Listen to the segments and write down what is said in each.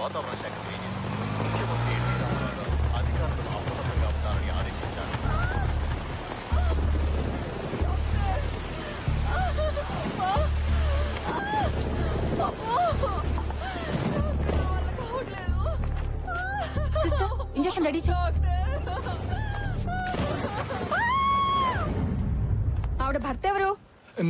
వాతావరణ శాఖ తెలియజేసింది. ముఖ్యమంత్రి ఎన్టీ రామారావు అధికారులను అప్రమత్తంగా ఉండాలని ఆదేశించారు. సిస్టర్, ఇంజెక్షన్ రెడీ చేయి. ఆవిడ భర్త ఎవరు?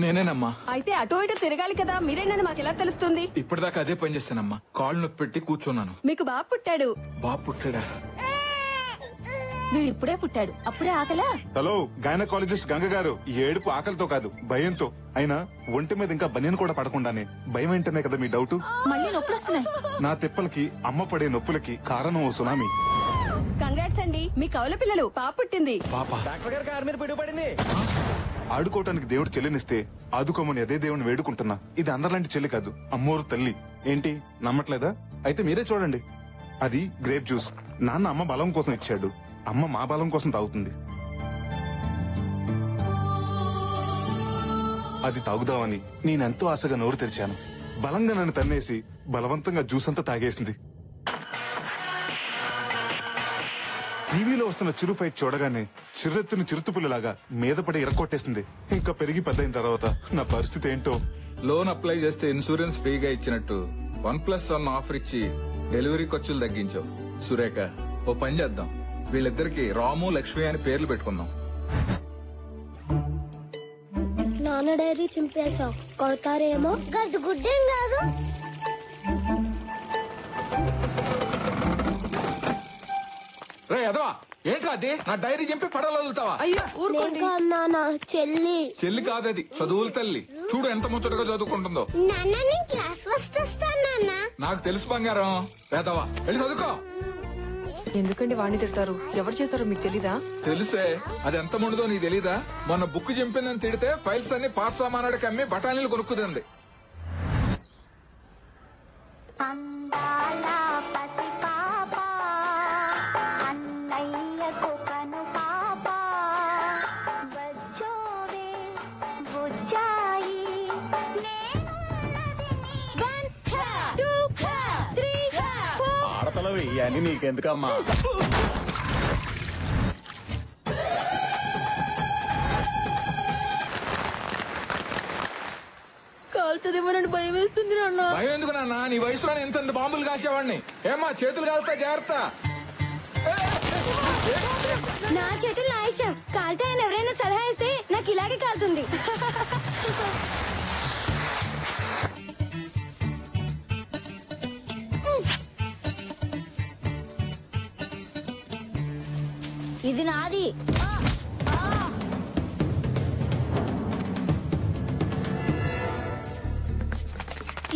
నేనేనమ్మా. అయితే అటో ఇటో తిరగాలి కదా, మీరేనని మాకెలా తెలుస్తుంది? ఇప్పటిదాకా అదే పని చేస్తానమ్మా. కాళ్ళు నొప్పి పెట్టి కూర్చున్నాను. మీకు బాబు పుట్టాడు. బాబు పుట్టాడా? వీడిప్పుడే పుట్టాడు, అప్పుడే ఆకలా? హలో, గైనకాలజిస్ట్ గంగ గారు, ఈ ఏడుపు ఆకలితో కాదు భయంతో. అయినా ఒంటి మీద ఇంకా బనియన్ కూడా పడకుండానే భయం ఏంటనే కదా మీ డౌట్. మళ్ళీ నొప్పులు వస్తున్నాయి. నా తిప్పలకి అమ్మ పడే నొప్పులకి కారణం ఓ సునామీ. కంగ్రాట్స్ అండి, మీ కౌల పిల్లలు పాప పుట్టింది. పాప డాక్టర్ గారి కారు మీద పిడుగుపడింది. ఆడుకోవటానికి దేవుడు చెల్లినిస్తే ఆదుకోమని అదే దేవుని వేడుకుంటున్నా. ఇది అందరిలాంటి చెల్లి కాదు, అమ్మోరు తల్లి. ఏంటి నమ్మట్లేదా? అయితే మీరే చూడండి. అది గ్రేప్ జ్యూస్. నాన్న అమ్మ బలం కోసం ఇచ్చాడు, అమ్మ మా బలం కోసం తాగుతుంది. అది తాగుదామని నేనెంతో ఆశగా నోరు తెరిచాను. బలంగా నన్ను తన్నేసి బలవంతంగా జ్యూస్ అంతా తాగేసింది. టీవీలో వస్తున్న చిరు ఫైట్ చూడగానే చిర్రెత్తుని చిరుతుపుల్లలాగా మీద పడి ఇరక్కొట్టేసింది. ఇంకా పెరిగి పెద్దయిన తర్వాత నా పరిస్థితి ఏంటో. లోన్ అప్లై చేస్తే ఇన్సూరెన్స్ ఫ్రీగా ఇచ్చినట్టు 1+1 ఆఫర్ ఇచ్చి డెలివరీ ఖర్చులు తగ్గించావు. సురేఖ, ఓ పని చేద్దాం, వీళ్ళిద్దరికి రాము లక్ష్మి అని పేర్లు పెట్టుకుందాం. నాన్న డైరీ చింపేశావు, కొడతారేమో. గడ్డు గుడ్డేం కాదు. రే అదవా, ఏంట్రా అది? నా డైరీ చింపి పడవలో వదులుతావా? అయ్యో ఊరుకోండి. నాన్న చెల్లి. చెల్లి కాదది, చదువుల తల్లి. చూడు ఎంత ముచ్చటగా చదువుకుంటుందో. నాన్న నేను క్లాస్ ఫస్ట్ వస్తాను నాన్న. నాకు తెలుసు బంగారం. వేదవా, వెళ్ళి చదువుకో. ఎందుకండి వాణ్ణి తిడతారు? ఎవరు చేశారో మీకు తెలీదా? తెలుసే, అది ఎంత ముందుదో నీకు తెలీదా? మొన్న బుక్ చింపిందని తిడితే ఫైల్స్ అన్ని పాత సామానాడికి అమ్మి బఠానీలు కొనుక్కుతుంది. ఆడతలవి అని నీకెందుకమ్మా? కాల్తదేమో నన్ను భయం వేస్తుంది నాన్న. భయం ఎందుకు నాన్న? నీ వయసులో ఇంత బాంబులు కాసేవాడిని. ఏమ్మా, చేతులు కాలుతా, జాగ్రత్త. నా చేతులు నా ఇష్టం. కాలితే ఆయన ఎవరైనా సలహా ఇస్తే నాకు ఇలాగే కాలుతుంది. ఇది నాది.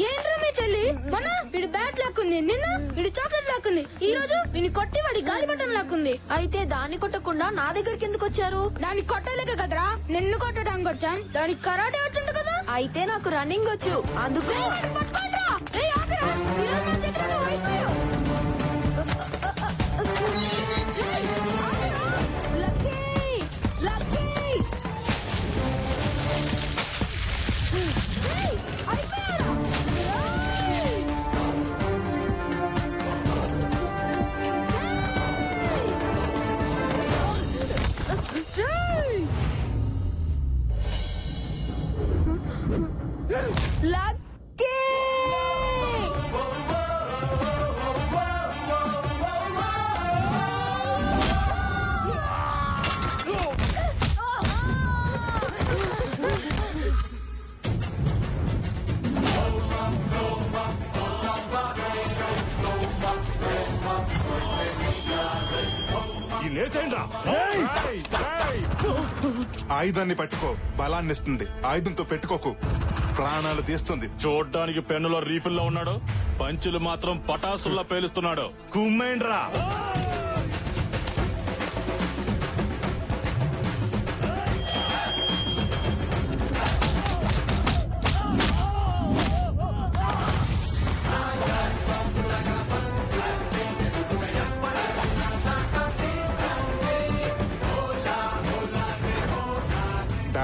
ఏంట్రా మీ చెల్లి? మొన్న వీడి బ్యాట్ లాక్కుంది, నిన్న వీడి చాక్లెట్ లాక్కుంది, ఈ రోజు వీడిని కొట్టి వాడి గాలి బట్టన్ లాక్కుంది. అయితే దాన్ని కొట్టకుండా నా దగ్గరికి ఎందుకు వచ్చారు? దాన్ని కొట్టలేక కదరా నిన్ను కొట్టడానికి వచ్చాం. దానికి కరాటే వచ్చిండు కదా. అయితే నాకు రన్నింగ్ వచ్చు, అందుకు. పట్టుకోండ్రా. ఏయ్, ఆగరా. ఈ రోజు నా దగ్గర నువ్వు అయిపోయావు. ఏయ్, ఆగరా. లక్కీ! లక్కీ! ఏయ్, అయిపోయారా? లక్కీ! ఆయుధాన్ని పట్టుకో, బలాన్ని ఇస్తుంది. ఆయుధంతో పెట్టుకోకు, ప్రాణాలు తీస్తుంది. చూడ్డానికి పెన్నులో రీఫిల్ లో ఉన్నాడు, పంచులు మాత్రం పటాసుల్లో పేలుస్తున్నాడు. కుమ్మేండ్రా.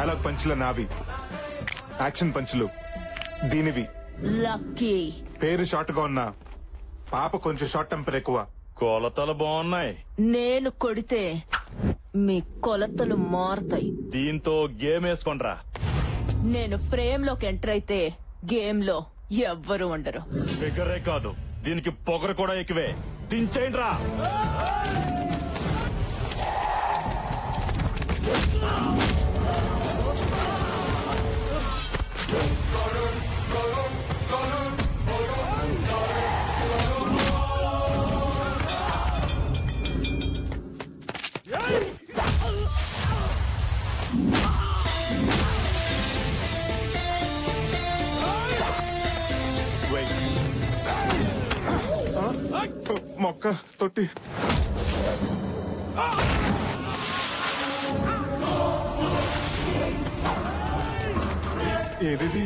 డైలాగ్ పంచుల నావి, యాక్షన్ పంచులు దీనివి. లక్కీ పేరు షార్ట్ గా ఉన్నా పాప కొంచెం షార్ట్ టెంపర్ ఎక్కువ. కొలతలు బాగున్నాయి. నేను కొడితే మీ కొలతలు మారుతాయి. దీంతో గేమ్ వేసుకోండ్రా. నేను ఫ్రేమ్ లోకి ఎంటర్ అయితే గేమ్ లో ఎవ్వరు ఉండరు. ఫిగరే కాదు, దీనికి పొగరు కూడా ఎక్కువే. దించేయండ్రా. మొక్క తొట్టి ఏది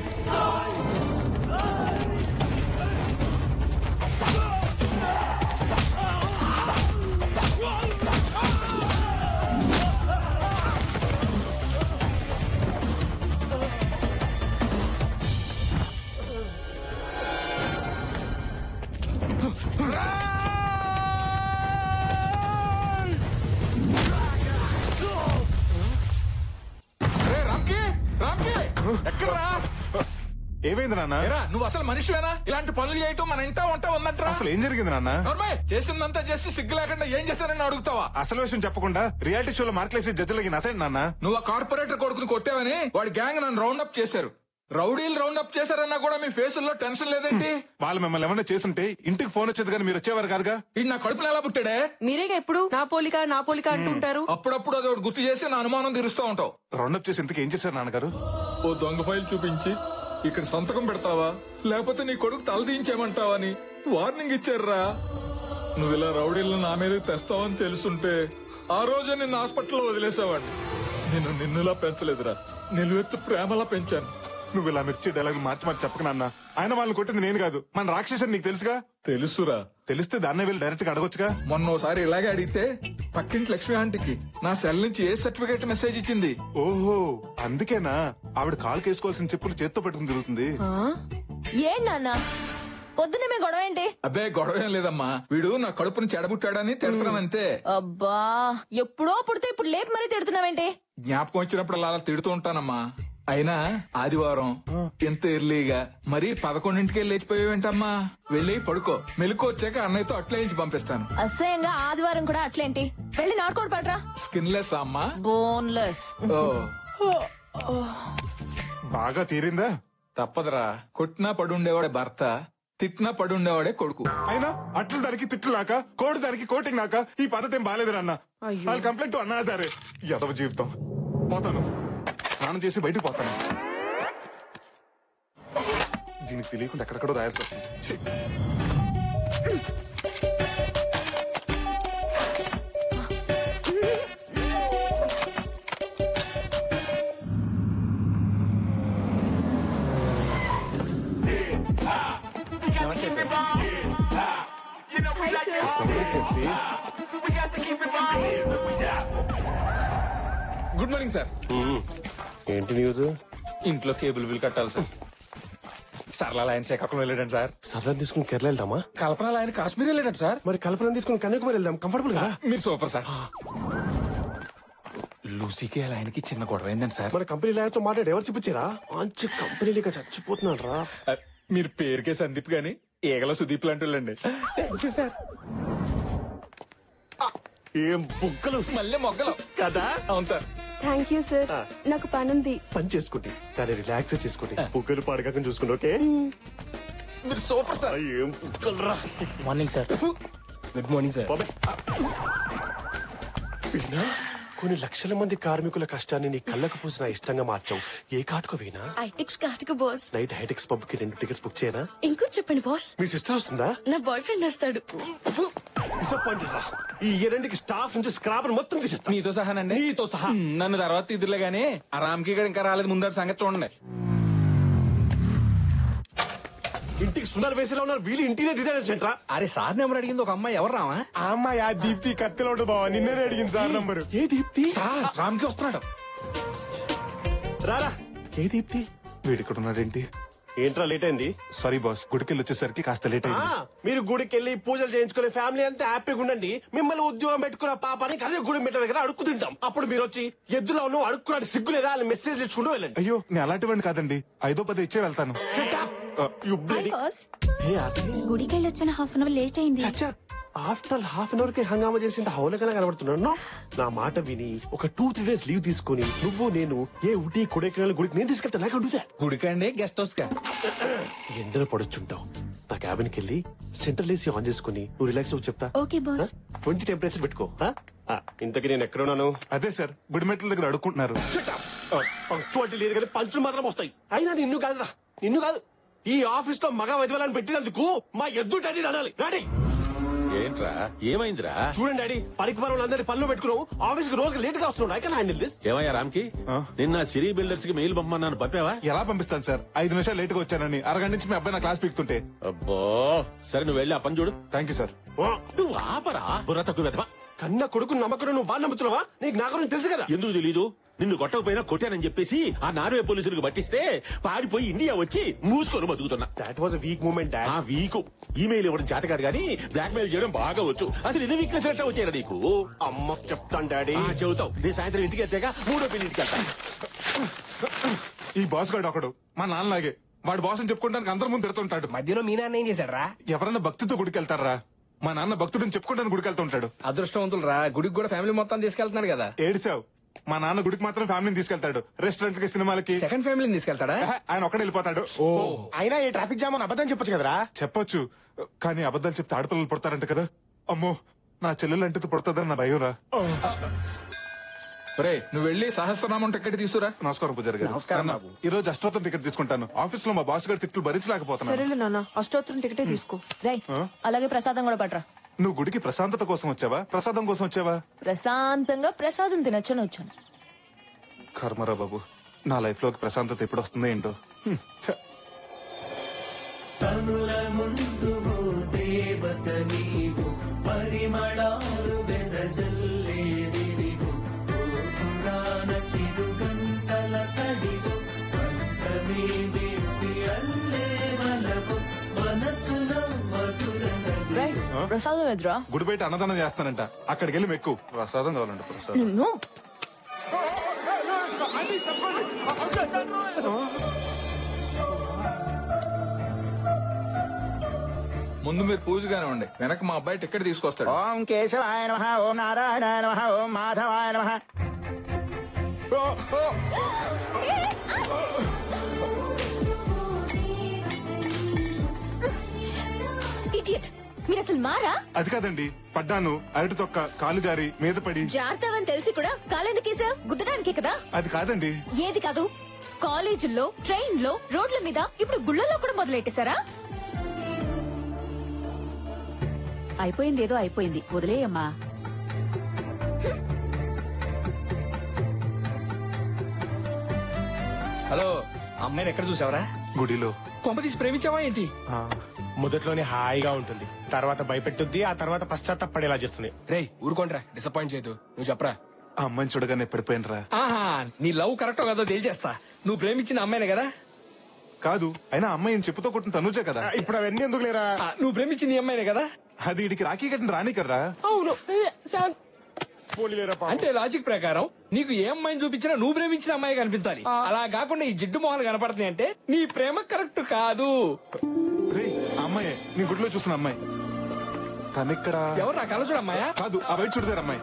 ఎక్కడ్రా? ఏమైంది నాన్న? ఏరా, నువ్వు అసలు మనిషివేనా? ఇలాంటి పనులు చేయటం మన ఇంటా ఉంటా ఉందంటరా? అసలు ఏం జరిగింది నాన్న? నోర్మయ్, చేసిందంతా చేసి సిగ్గు లేకుండా ఏం చేశానని అడుగుతావా? అసలు విషయం చెప్పకుండా రియాలిటీ షోలో మార్కులేసి జడ్జిలకి నసండి నాన్న. నువ్వు ఆ కార్పొరేటర్ కొడుకుని కొట్టావని వాడి గ్యాంగ్ నన్ను రౌండ్ అప్ చేశారు. రౌడీలు రౌండ్ అప్ చేశారన్నా కూడా మీ ఫేసుల్లో టెన్షన్ లేదేంటి? వాళ్ళు మిమ్మల్ని ఏమన్నా చేస్తుంటే ఇంటికి ఫోన్ వచ్చేది కానీ మీరు వచ్చేవారు కాదుగా. ఇది నా కడుపులో ఎలా పుట్టాడే? మీరేగా ఎప్పుడు నా పోలిక అంటుంటారు. అప్పుడప్పుడు అది ఒకటి గుర్తు చేసి నా అనుమానం తీరుస్తూ ఉంటావు. రౌండప్ చేసి ఇంతకు ఏం చేశారు నాన్నగారు? ఓ దొంగ ఫైల్ చూపించి ఇక్కడ సంతకం పెడతావా లేకపోతే నీ కొడుకు తలదించేమంటావా అని వార్నింగ్ ఇచ్చారా. నువ్వు ఇలా రౌడీలను నా మీద తెస్తావని తెలుసుంటే ఆ రోజు నిన్ను హాస్పిటల్లో వదిలేసావాడిని. నేను నిన్నులా పెంచలేదురా, నిలువెత్తు ప్రేమలా పెంచాను. నువ్వు ఇలా మిర్చి డైలాగ్ మార్చి చెప్పక నాన్న. ఆయన వాళ్ళని కొట్టింది నేను కాదు, మన రాక్షసుని నీకు తెలుసుగా. తెలుసురా. తెలిస్తే దాన్నే వెళ్ళి డైరెక్ట్ గా అడగొచ్చుగా. మొన్నోసారి ఇలాగే అడిగితే పక్కింటి లక్ష్మి ఆంటీకి నా సెల్ నుంచి ఏ సర్టిఫికేట్ మెసేజ్ ఇచ్చింది. ఓహో, అందుకేనా ఆవిడ కాలు కేసుకోవాల్సిన చెప్పులు చేత్తో పెట్టుకుని తిరుగుతుంది. ఏ నాన్న పొద్దునే మీ గొడవ ఏంటి? అబ్బే గొడవ ఏం లేదమ్మా, వీడు నా కడుపుని చెడబుట్టాడని తిడుతున్నానంతే. అబ్బా ఎప్పుడో పుడితే ఇప్పుడు లేపు మరీ తిడుతున్నావేంటి? జ్ఞాపకం వచ్చినప్పుడు అలా తిడుతూ ఉంటానమ్మా. అయినా ఆదివారం ఎంత ఎర్లీగా మరి 11ంటికే లేచిపోయావేంటమ్మా? వెళ్ళి పడుకో, మెలకు వచ్చాక అన్నయ్యతో అట్లేయించి పంపిస్తాను. అసహ్యంగా ఆదివారం కూడా అట్లేంటి? వెళ్ళి నాటుకోడు పడరా. స్కిన్లెస్ అమ్మా, బోన్లెస్. బాగా తీరిందా? తప్పదురా. కొట్టినా పడుండేవాడే భర్త, తిట్టినా పడుండేవాడే కొడుకు. అయినా అట్లు దానికి తిట్లు నాక, కోడి దానికి కోటింగ్ నాక. ఈ పద్ధతి ఏం బాగాలేదు నాన్న. వాళ్ళు కంప్లైంట్ అన్నారే. యదవ జీవితం. పోతాను, స్నానం చేసి బయటకు పోతాను. దీనికి తెలియకుండా ఎక్కడెక్కడో రాయాల్సి వస్తుంది. Good morning sir. ఏంటి న్యూస్? ఇంట్లో కేబుల్ బిల్ కట్టాలి సార్. సరళ ఆయన శ్రీకాకుళం వెళ్ళాడండి సార్. సరళ తీసుకుని కేరళ వెళ్దామా? కల్పన ఆయన కాశ్మీర్ వెళ్ళాడు సార్. మరి కల్పన తీసుకుని కన్యాకుమారి వెళ్దాం, కంఫర్టబుల్ కదా. మీరు సూపర్ సార్. లూసీకి అలా ఆయనకి చిన్న గొడవ అయిందండి సార్. మన కంపెనీ లాయర్తో మాట్లాడి ఎవరు చూపించారా? మంచి కంపెనీలుగా చచ్చిపోతున్నాడు రా. మీరు పేరుకే సందీప్ గాని ఏగల సుదీప్ లాంటి వాళ్ళండి. Thank you sir. ఏం బుగ్గలు మళ్ళీ మొగ్గలు కదా. అవును సార్. Thank you sir. నాకు పనుంది. పని చేసుకోండి కానీ రిలాక్స్ చేసుకోండి. బుగ్గలు పడకాకని చూసుకోండి. ఓకే, మీరు సూపర్ సార్. ఏం బుగ్గలు రా. Morning sir. Good morning sir. Veena, కొన్ని లక్షల మంది కార్మికుల కష్టాన్ని నీ కళ్ళకు పూసిన ఇష్టంగా మార్చావు. ఏ కాటుకు వీణా? ఐటెక్స్ కాటుకు బాస్. నైట్ హైటెక్స్ పబ్ కి 2 టికెట్స్ బుక్ చేయనా? ఇంకో చెప్పండి బాస్. మీ సిస్టర్ వస్తుందా? నా బాయ్ ఫ్రెండ్ వస్తాడు. డిసప్పాయింటెడ్ రా. ఈ రెండుకి స్టాఫ్ నుంచి స్క్రాప్ మొత్తం తీసేస్తా. నీతో సహానండి. నీతో సహా. నన్ను తర్వాత ఇదిలే గానీ ఆ రామ్కి గడ ఇంకా రాలేదు. ముందర సంగతి చూడండి. ఇంటికి సునార్ వేసేలా ఉన్నారు వీళ్ళు. ఇంటీరియర్ డిజైనర్స్ ఏంట్రా? అరే సార్ నెంబర్ అడిగింది ఒక అమ్మాయి. ఎవరు రావా? ఆ అమ్మాయి ఆ దీప్తి కత్తిలో బావా. నిన్నే అడిగింది సార్ నంబరు. ఏ దీప్తి? రామ్కి వస్తున్నాడు. రారా ఏ దీప్తి వీడిక్కడ ఉన్నాడేంటి? ఏంట్రా లేట్ అయింది? సారీ బాస్, గుడికెళ్ళి వచ్చేసరికి కాస్త లేట్ అయింది. మీరు గుడికి వెళ్ళి పూజలు చేయించుకునే ఫ్యామిలీ అంతా హ్యాపీగా ఉండండి. మిమ్మల్ని ఉద్యోగం పెట్టుకున్న పాపానికి అదే గుడి మెట్ల దగ్గర అడుక్కు తింటాం. అప్పుడు మీరు వచ్చి ఎద్దులో ఉన్న అడుక్కున్నాడు సిగ్గు లేదా అని మెసేజ్ ఇచ్చుకుంటూ వెళ్ళండి. అయ్యో నేను అలాంటివాడిని కాదండి, 5-10 ఇచ్చే వెళ్తాను. గుడికెళ్ళి వచ్చిన హాఫ్ అన్ అవర్ లేట్ అయింది. ఆఫ్టర్ హాఫ్ అన్ అవర్ కి హంగామా చేసి హౌలకనే కనబడుతున్నాను. నా మాట విని ఒక 2-3 days లీవ్ తీసుకుని నువ్వు నేను ఏ ఊటీ కొడైకెనాల్ గుడికి నేను తీసుకెళ్తాను. నాకు అడుగుతా గుడికండి గెస్ట్ హౌస్ కా ఎండలో పడొచ్చుంటావు. నా క్యాబిన్ కి వెళ్ళి సెంట్రల్ ఏసీ ఆన్ చేసుకుని నువ్వు రిలాక్స్ అవ్వు చెప్తా. Okay boss. 20 టెంపరేచర్ పెట్టుకో. ఇంతకీ నేను ఎక్కడున్నాను? అదే సార్, గుడిమెట్ల దగ్గర అడుక్కుంటున్నారు. పంక్చువాలిటీ లేదు కానీ పంచులు మాత్రం వస్తాయి. అయినా నిన్ను కాదురా, నిన్ను కాదు. ఈ ఆఫీస్ లో మగ వైద్యులను పెట్టినందుకు మా ఎద్దు డాడీ అనాలి. డాడీ ఏంట్రా ఏమైందిరా? చూడండి డాడీ, పనికి పనులందరి పనులు పెట్టుకున్నావు. ఆఫీస్ కి రోజు లేట్ గా వస్తున్నాడు. I can handle this. ఏమయ్యా రామ్కి, నిన్న సిరీ బిల్డర్స్ కి మెయిల్ పంపమన్నాను, పంపావా? ఎలా పంపిస్తాను సార్, 5 నిమిషాలు లేట్ గా వచ్చానని అరగంట నుంచి మీ అబ్బాయి నా క్లాస్ పీకుతుంటే. అబ్బో సరే, నువ్వు వెళ్ళి ఆ పని చూడు. Thank you sir. నువ్వు ఆపరా, బుర్ర తక్కువ వెధవా. కన్న కొడుకు నమ్మకం నువ్వు బాగా నమ్ముతున్నావా? నీకు నా గురించి తెలుసు కదా. ఎందుకు తెలీదు? నిన్ను కొట్టకపోయినా కొట్టానని చెప్పేసి ఆ నార్వే పోలీసులకు పట్టిస్తే పారిపోయి ఇండియా వచ్చి మూసుకొని బతుకుతున్నా. That was weak moment. ఆ వీక్ ఈమెయిల్ ఇవ్వడం చేత కాదు కానీ బ్లాక్ మెయిల్ చేయడం బాగా వచ్చు. అసలు ఎన్ని వీక్నెస్ ఎట్లా వచ్చారా నీకు? అమ్మ చెప్తాను డాడీ. చెబుతావు. నేను సాయంత్రం ఇంటికి వెళ్తాక 3వ పెళ్లింటికి వెళ్తాను. ఈ బాస్ గాడు ఒకడు మా నాన్నలాగే. వాడు బాస్ అని చెప్పుకోవడానికి అందరి ముందు తిడుతుంటాడు. మధ్యలో మీ నాన్న ఏం చేశాడు రా? ఎవరన్నా భక్తితో గుడికెళ్తారా? మా నాన్న భక్తుడిని చెప్పుకుంటాను గుడికెళ్తుంటాడు. అదృష్టవంతులు రా, గుడికి కూడా ఫ్యామిలీ మొత్తం తీసుకెళ్తున్నాడు కదా. ఏడిసావు. మా నాన్న గుడికి మాత్రం ఫ్యామిలీని తీసుకెళ్తాడు, రెస్టారెంట్ కి, సినిమాలకి. సెకండ్ ఫ్యామిలీని తీసుకెళ్తాడా? ఆయన ఒక్కడే వెళ్ళిపోతాడు. అయినా ఈ ట్రాఫిక్ జామ్ అని అబద్ధం చెప్పొచ్చు కదరా. చెప్పొచ్చు, కానీ అబద్ధాలు చెప్తే ఆడపిల్లలు పుడతారంట కదా. అమ్మో, నా చెల్లెలు అంటే పుడతాదని నా భయం రా. రే, నువ్వు వెళ్ళి సహస్రనామం టికెట్ తీసుకురా. నమస్కారం పూజారి గారు. అన్న, ఈ రోజు అష్టోత్తరం టికెట్ తీసుకుంటాను. ఆఫీస్ లో మా బాస్ గారి తిట్లు భరించలేకపోతున్నాను. సరేలే నాన్న, అష్టోత్తరం టికెటే తీసుకో. రై అలాగే ప్రసాదం కూడా పట్రా. నువ్వు గుడికి ప్రశాంతత కోసం వచ్చావా, ప్రసాదం కోసం వచ్చావా? ప్రశాంతంగా ప్రసాదం తినొచ్చని వచ్చాను. కర్మరా బాబు, నా లైఫ్ లోకి ప్రశాంతత ఎప్పుడు వస్తుందో ఏంటో. ప్రసాదం ఎదురా? గుడి బయట అన్నదానం చేస్తానంట, అక్కడికి వెళ్ళి మెక్కు. ప్రసాదం కావాలంట, ప్రసాదం. నిన్ను ముందు మీరు పూజగానే ఉండి, వెనక మా అబ్బాయి టికెట్ తీసుకొస్తాడు. ఓం కేశవాయ నమః, ఓం నారాయణాయ నమః, ఓం మాధవాయ నమః. ఇడియట్, మీరు అసలు మారా? అది కాదండి, పడ్డాను, అరటి తొక్క కాలు జారి మీద పడి. జాగ్రత్తవని తెలిసి కూడా కాలెందుకేసావు? గుద్దడానికే కదా. అది కాదండి. ఏది కాదు? కాలేజీల్లో, ట్రైన్ లో, రోడ్ల మీద, ఇప్పుడు గుళ్ళలో కూడా మొదలెట్టేశారా? అయిపోయింది, ఏదో అయిపోయింది, వదిలేయమ్మా. హలో, అమ్మాయిని ఎక్కడ చూసావరా? గుడిలో. కొంప తీసి ప్రేమించావా ఏంటి? మొదట్లోనే హాయిగా ఉంటుంది, తర్వాత భయపెట్టుద్ది, ఆ తర్వాత పశ్చాత్తాపడేలా చేస్తుంది. రేయ్ ఊరుకోండ్రా, డిసప్పాయింట్ చేయదు. నువ్వు చెప్పరా. ఆ అమ్మాయిని చూడగానే పడిపోయినరా. ఆహా, నీ లవ్ కరెక్టో కదా తేల్చేస్తా. నువ్వు ప్రేమించిన అమ్మాయినే కదా? కాదు, అయినా అమ్మాయిని చెప్పుతో కొట్టిన తనుజే కదా. ఇప్పుడు అవన్నీ ఎందుకు లేరా? నువ్వు ప్రేమించిన నీ అమ్మాయినే కదా? అది ఇడికి రాఖీ కట్టిన రాని కదరా. అవును. పోలీలేరా పాపం. అంటే లాజిక్ ప్రకారం నీకు ఏ అమ్మాయిని చూపించినా నువ్వు ప్రేమించిన అమ్మాయి కనిపించాలి. అలా కాకుండా ఈ జిడ్డు మొహాలు కనపడుతున్నాయి అంటే నీ ప్రేమ కరెక్ట్ కాదు. రేయ్, ఆ అమ్మాయి నీ గుడిలో చూసిన అమ్మాయి. తనిక్కడ ఎవరు నా కలచుడు అమ్మాయా? కాదు, ఆ బయట చూడతారు అమ్మాయి.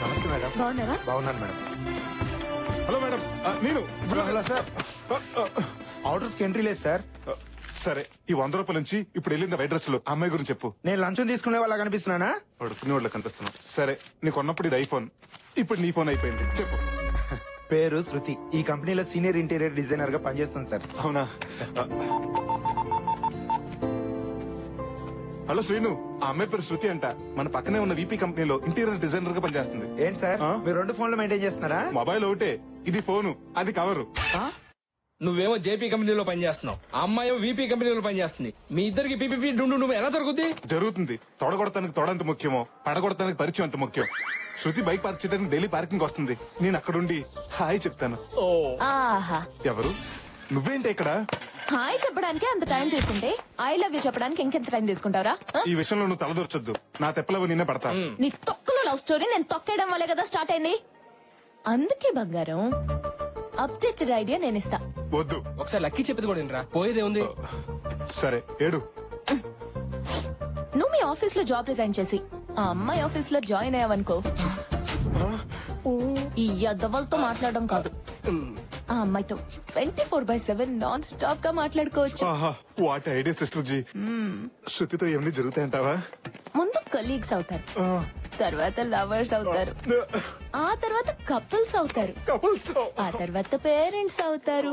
నమస్తే మేడం. బాగున్నావా? బాగున్నాను మేడం. హలో మేడం, నేను హలో సార్. ఆర్డర్స్ కి ఎంట్రీ లేదు సార్. సరే, ఈ 100 రూపాయల నుంచి ఇప్పుడు వెళ్ళింది వైట్ డ్రెస్ లో అమ్మాయి గురించి చెప్పు. నేను లంచం తీసుకునే వాళ్ళ కనిపిస్తున్నానా? పడుకునే వాళ్ళకి కనిపిస్తున్నావు. సరే, నీకు ఉన్నప్పుడు ఇది ఐఫోన్, ఇప్పుడు నీ ఫోన్ అయిపోయింది. చెప్పు. పేరు శృతి, ఈ కంపెనీలో సీనియర్ ఇంటీరియర్ డిజైనర్ గా పనిచేస్తాను సార్. అవునా? హలో శ్రీను, ఆ అమ్మాయి పేరు శృతి అంట. మన పక్కనే ఉన్న వీపీ కంపెనీలో ఇంటీరియర్ డిజైనర్ గా పనిచేస్తుంది. ఏంటి సార్, మీరు 2 ఫోన్లు మెయింటైన్ చేస్తున్నారా? మొబైల్ ఒకటే, ఇది ఫోను, అది కవరు. నువ్వేమో జేపీ కంపెనీలో పనిచేస్తున్నావు, ఆ అమ్మాయి వీపీ కంపెనీలో పనిచేస్తుంది. మీ ఇద్దరికి పీపీపీ డుండు ఎలా జరుగుద్ది? జరుగుతుంది. తొడగొడతానికి తొడంత ముఖ్యమో, పడగొడతానికి పరిచయం అంత ముఖ్యం. శృతి బైక్ పార్క్ చేయడానికి డైలీ పార్కింగ్ వస్తుంది. నేను అక్కడుండి హాయ్ చెప్తాను. ఆహా, ఎవరు? నువ్వేంటి ఇక్కడ? హాయ్ చెప్పడానికి అంత టైం తీసుకుంటే ఐ లవ్ యూ చెప్పడానికి ఇంకెంత టైం తీసుకుంటారా? ఈ విషయంలో నువ్వు తలదొరచొద్దు. నా తెప్పలవు నిన్నే పడతా. నీ తొక్కలో లవ్ స్టోరీ నేను తొక్కేయడం వల్లే కదా స్టార్ట్ అయింది. అందుకే బంగారం, అప్డేటెడ్ ఐడియా నేను ఇస్తా. వద్దు. ఒకసారి లక్కీ చెప్పేది కూడా వినరా, పోయేదే ఉంది. సరే ఏడు. నువ్వు మీ ఆఫీస్ లో జాబ్ రిజైన్ చేసి ఆ అమ్మాయి ఆఫీస్ లో జాయిన్ అయ్యావనుకో, ఈ యద్దవలతో మాట్లాడడం కాదు, ఆ అమ్మాయితో 24/7 నాన్ స్టాప్ గా మాట్లాడుకోవచ్చు. What idea sister ji. శృతితో ఏమని జరుగుతాయంటావా? ముందు కలీగ్స్ అవుతారు, తర్వాత లవర్స్ అవుతారు, ఆ తర్వాత కపుల్స్ అవుతారు, ఆ తర్వాత పేరెంట్స్ అవుతారు.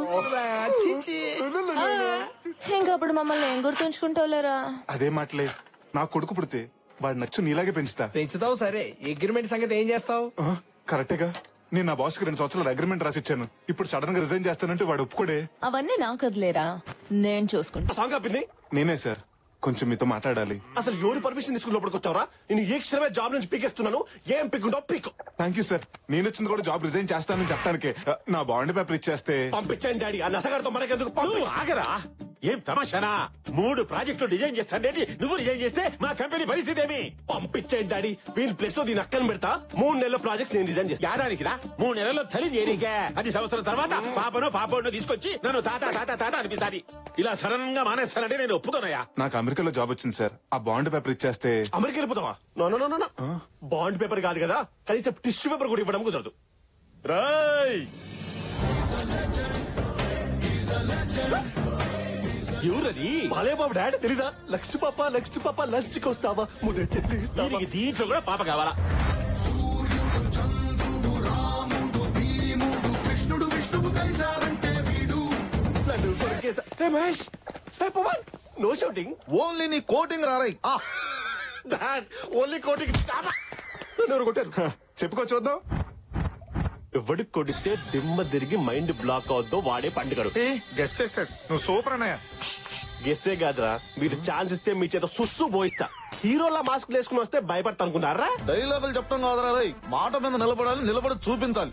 ఇంకప్పుడు మమ్మల్ని ఏం గుర్తుంచుకుంటావులేరా? అదే మాటలే. నా కొడుకు పుడితే వాడు నచ్చు నీలాగే పెంచుతా. పెంచుతావు సరే, అగ్రిమెంట్ సంగతి ఏం చేస్తావు? కరెక్టేగా. నేను నా బాస్ కి 2 సంవత్సరాలు అగ్రిమెంట్ రాసిచ్చాను. ఇప్పుడు సడన్ గా రిజైన్ చేస్తానంటే వాడు ఒప్పుకోడే. అవన్నీ నాకు వదిలేరా, నేను చూసుకుంటా. నేనే సార్, కొంచెం మీతో మాట్లాడాలి. అసలు ఎవరు పర్మిషన్ తీసుకుని లోపలికి వచ్చావరా? నేను ఏ క్షణమే జాబ్ నుంచి పీకేస్తున్నాను. ఏం పీకుంటావు పీకు. Thank you sir. నేను వచ్చింది కూడా జాబ్ రిజైన్ చేస్తానని చెప్పడానికే. నా బాండ్ పేపర్ ఇచ్చేస్తే పంపించండి డాడీ. ఆ నసగారితో మనకెందుకు? ఆగరా, ఏం తమాషానా? 3 ప్రాజెక్టులు డిజైన్ చేస్తాండేటి నువ్వు రిజైన్ చేస్తే మా కంపెనీ పరిస్థితి ఏమి? పంపించండి డాడీ. వీళ్ళ ప్లేస్ లో దీని అక్కని పెడతా. 3 నెలల ప్రాజెక్ట్స్ నేను డిజైన్ చేస్తా. ఏడానికి రా, 3 నెలల్లో తల్లి చేరికే. 10 సంవత్సరాల తర్వాత పాపను తీసుకొచ్చి నన్ను తాత తాత తాత అనిపిస్తాది. ఇలా సడన్ గా మానేస్తానంటే నేను ఒప్పుకోనయా. నాకు అమెరికాలో జాబ్ వచ్చింది సార్. ఆ బాండ్ పేపర్ ఇచ్చేస్తే అమెరికా వెళ్ళిపోతావా? నో. బాండ్ పేపర్ కాదు కదా, కనీసం టిష్యూ పేపర్ కూడా ఇవ్వడం కుదరదు. రాయ్ ఎవరది? బాలే బాబు డాడీ తెలీదా? లక్ష్మి పాప లంచ్ కి వస్తావా? ముందే చెప్పి దీంట్లో కూడా పాప కావాలా? మహేష్, నో షూటింగ్, ఓన్లీ నీ కోటింగ్ రారై. Only coating. కొట్టారు. చెప్పుకో చూద్దాం. ఎవడికి కొడితే దిమ్మ తిరిగి మైండ్ బ్లాక్ అవుద్దో వాడే పండుగడు. గెస్ చేశాడు. నువ్వు సూపర్ అన్నయ్య. గెస్సే కాదురా, మీరు ఛాన్స్ ఇస్తే మీ చేత సుస్సు పోయిస్తా. హీరోలా మాస్క్ వేసుకుని వస్తే భయపడతా అనుకున్నారా? డైలాగులు చెప్పడం కాదురా రై, మాట మీద నిలబడాలి, నిలబడి చూపించాలి.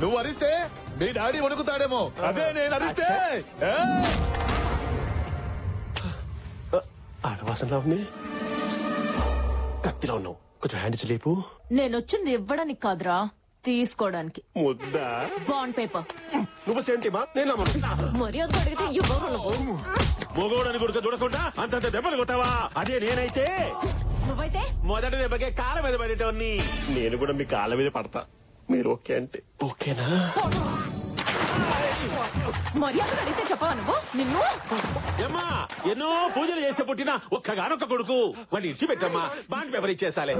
నువ్వు అరిస్తే మీ డాడీ వణుకుతాడేమో, అదే నేను అరిస్తే. ఆడవాసనలో ఉంది, కత్తిలో ఉన్నావు. కొంచెం హ్యాండ్ లేపు. నేను వచ్చింది ఇవ్వడానికి కాదురా, తీసుకోవడానికి. ముద్దా బాండ్ పేపర్. నువ్వు సేంటిమా? నేను మర్యాద అడిగితే ఇవ్వరు నువ్వు. మొగోడని కొడుకు చూడకుండా అంతంత దెబ్బలు కొట్టావా? అదే నేనైతే నువ్వైతే మొదటి దెబ్బకే కాళ్ళ మీద పడేటోన్ని. నేను కూడా మీ కాళ్ళ మీద పడతా. మీరు ఓకే అంటే ఓకేనా? మర్యాద అడిగితే చెప్పవా నువ్వు? నిన్ను ఏమ్మా, ఎన్నో పూజలు చేస్తే పుట్టిన ఒక్కగానొక్క కొడుకు, వాడిని ఇచ్చిపెట్టమ్మా. Bond paper ఇచ్చేసాలే.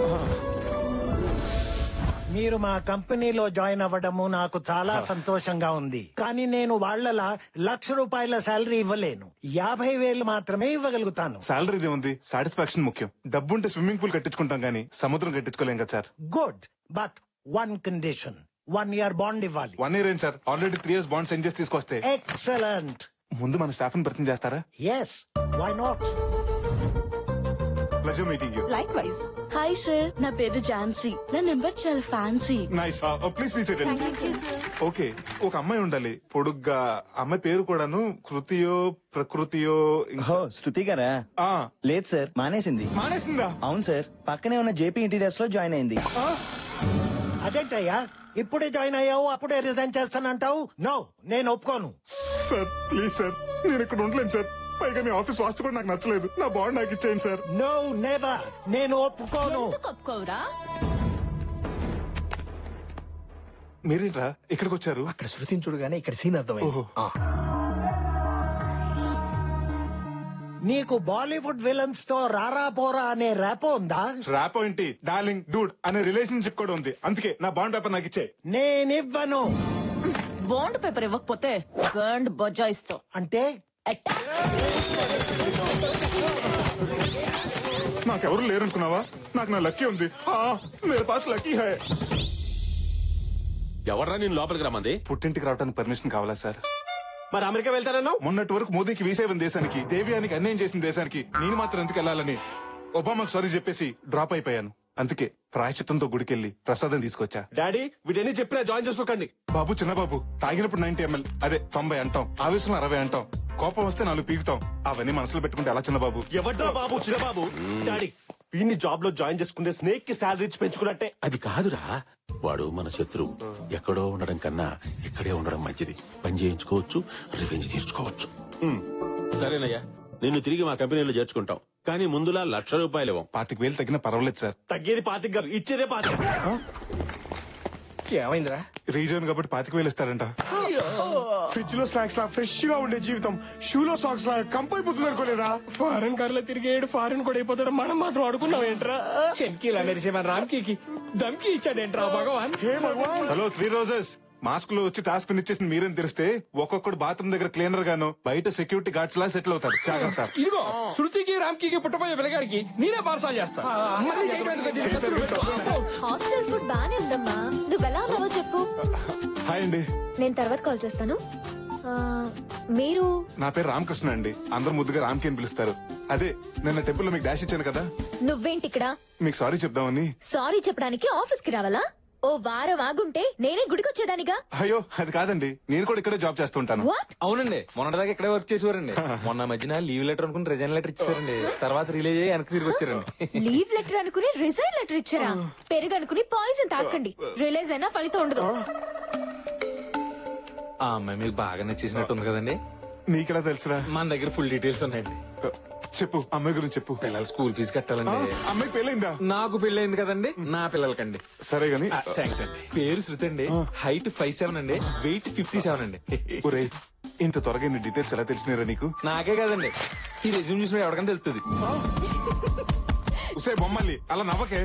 మీరు మా కంపెనీలో జాయిన్ అవ్వడము నాకు చాలా సంతోషంగా ఉంది. కానీ నేను వాళ్ళలా ₹1,00,000 శాలరీ ఇవ్వలేను. 50,000 మాత్రమే ఇవ్వగలుగుతాను. శాలరీదే ఉంది, సాటిస్ఫాక్షన్ ముఖ్యం. డబ్బుంటే స్విమ్మింగ్ పూల్ కట్టించుకుంటాం గానీ సముద్రం కట్టించుకోలేం కదా sir. Good, but 1 condition. 1 year bond ఇవ్వాలి. 1 year ఏం sir, already 3 years bond send చేసి తీసుకొస్తే. ఎక్సలెంట్. ముందు మన స్టాఫ్ ని పరిచయం చేస్తారా? Yes, why not. Pleasure meeting you. Like wise. Hi sir, నా పేరు ఝాన్సీ. నా నెంబర్ చాలా fancy. Nice. Please please okay. ఒక అమ్మాయి ఉండాలి పొడుగ్గా. అమ్మాయి పేరు కూడాను కృతియో ప్రకృతియో. శృతి గారా? లేదు సార్, మానేసింది. మానేసిందా? అవును సార్, పక్కనే ఉన్న జేపీ ఇంటీరియర్స్ లో జాయిన్ అయింది. అదేంటయ్యా, ఇప్పుడే జాయిన్ అయ్యావు అప్పుడే రిజైన్ చేస్తానంటావు? నో, నేను ఒప్పుకోను. సార్ ప్లీజ్ సార్, నేను ఇక్కడ ఉండలేను సార్. పైగా మీ ఆఫీస్ వాస్తు కూడా నాకు నచ్చలేదు. నా బాండ్ నాకు ఇచ్చేయండి సార్. నో నెవర్, నేను ఒప్పుకోను. ఒప్పుకోవురా? మీరేంట్రా ఇక్కడికి వచ్చారు? అక్కడ శృతిని చూడగానే ఇక్కడ సీన్ అర్థమైంది. నీకు బాలీవుడ్ విలన్స్ తో రారా పోరా అనే ర్యాపో ఉందా? ర్యాపో ఏంటి, డార్లింగ్ డూడ్ అనే రిలేషన్షిప్ కూడా ఉంది. అందుకే నా బాండ్ పేపర్ నాకు ఇచ్చే. నేనివ్వను. బాండ్ పేపర్ ఇవ్వకపోతే బాండ్ బజాయిస్తా. అంటే నాకెవరు లేరనుకున్నావా? నాకు నా లక్కీ ఉంది. మేరే పాస్ లక్కీ హై. ఎవరా నేను లోపలికి రమ్మంది? పుట్టింటికి రావడానికి పర్మిషన్ కావాలా సార్? మరి అమెరికా వెళ్తారన్నావు? మొన్నటి వరకు మోదీకి వీసేవన్ దేశానికి, దేవ్యానికి అన్యాయం చేసిన దేశానికి నేను మాత్రం ఎందుకు వెళ్ళాలని ఒబామాకు సారీ చెప్పేసి డ్రాప్ అయిపోయాను. అందుకే ప్రాయశ్చిత్తంతో గుడికెళ్ళి ప్రసాదం తీసుకొచ్చా. డాడీ వీటన్ని చెప్పినా జాయిన్ చేసుకోకండి. బాబు చిన్న బాబు, తాగినప్పుడు 90 ml అదే 90 అంటాం, ఆవేశంలో 60 అంటాం, కోపం వస్తే 4 పీకుతాం. అవన్నీ మనసులో పెట్టుకుంటే ఎలా చిన్న బాబు? ఎవడ్రా బాబు చిన్న బాబు? డాడీ వీడిని జాబ్ లో జాయిన్ చేసుకుంటే స్నేక్ కి శాలరీ ఇచ్చి పెంచుకున్నట్టే. అది కాదురా, వాడు మన శత్రువు. ఎక్కడో ఉండడం కన్నా ఇక్కడే ఉండడం మంచిది. పని చేయించుకోవచ్చు, రివెంజ్ తీర్చుకోవచ్చు. సరేనయ్యా, నిన్ను తిరిగి మా కంపెనీలో చేర్చుకుంటాం. కానీ ముందులా ₹1,00,000 ఇవ్వం. 25,000 తగ్గినా పర్వాలేదు సార్. తగ్గేది 25 గారు, ఇచ్చేదే 25. ఏమైందిరా? రీజన్ కాబట్టి 25,000 ఇస్తారంట. ఫ్రిడ్జ్ లో స్నాక్స్ లా ఫ్రెష్ గా ఉండే జీవితం షూలో సాక్స్ లా కంపైపోతుంది అనుకోలేరా? ఫారెన్ కార్ లో తిరిగేడు ఫారెన్ కూడా అయిపోతాడు, మనం మాత్రం అడుకున్నాం ఏంట్రా? చెంకీలా మెరిసే మన రామ్కి దమ్కి ఇచ్చాడేంట్రా భగవాన్? హే భగవాన్. హలో 3 రోజెస్, మాస్క్ లో వచ్చి టాస్క్ ఇచ్చేసింది మీరేం తెలిస్తే ఒక్కొక్కడు బాత్రూమ్ దగ్గర క్లీనర్ గాను, బయట సెక్యూరిటీ గార్డ్స్ లా సెటిల్ అవుతారు. జాగ్రత్త. ఇదిగో శృతికి రామ్కి పుట్టపోయే పిల్లగాడికి నేనే పార్సల్ చేస్తా. హాస్టల్ ఫుడ్ బానే ఉందమ్మా. నువ్వు ఎలా ఉన్నావో చెప్పు. హాయ్ అండి. నేను తర్వాత కాల్ చేస్తాను. మీరు? నా పేరు రామకృష్ణ అండి, అందరు ముద్దుగా రామ్కి అని పిలుస్తారు. అదే నిన్న టెంపుల్ లో మీకు డాష్ ఇచ్చాను కదా. నువ్వేంటి ఇక్కడ? మీకు సారీ చెప్దామని. సారీ చెప్పడానికి ఆఫీస్ కి రావాలా? ఓ వారం ఆగుంటే నేనే గుడికి వచ్చేదానిగా. అయ్యో అది కాదండి, నేను కూడా ఇక్కడే జాబ్ చేస్తుంటాను. అవునండి, మొన్నటిదాకా ఇక్కడే వర్క్ చేసేవారండి. మొన్న మధ్యన లీవ్ లెటర్ అనుకుని రిజైన్ లెటర్ ఇచ్చారండి. తర్వాత రిలీజ్ అయ్యి వెనక్కి తిరిగి వచ్చారండి. లీవ్ లెటర్ అనుకుని రిజైన్ లెటర్ ఇచ్చారా? పెరుగు అనుకుని పాయిజన్ తాకండి, రిలీజ్ అయినా ఫలితం ఉండదు. ఆ అమ్మాయి మీకు బాగా నచ్చేసినట్టుంది కదండి. నీకెలా తెలుసురా? మన దగ్గర ఫుల్ డీటెయిల్స్ ఉన్నాయండి. చెప్పు, అమ్మాయి గురించి చెప్పు. పిల్లల స్కూల్ ఫీజు కట్టాలండి. అమ్మాయి పెళ్ళైందా? నాకు పెళ్ళైంది కదండి, నా పిల్లలకండి. సరే గాని థ్యాంక్స్ అండి. పేరు శృతి అండి, హైట్ 5'7" అండి, వెయిట్ 57 అండి. ఒరేయ్, ఇంత త్వరగా ఇన్ని డీటెయిల్స్ ఎలా తెలిసినారా నీకు? నాకే కదండి, ఈ రెజ్యూమ్ చూసిన ఎవరికైనా తెలుస్తుంది. ఉసే బొమ్మల్లి అలా నవ్వకే.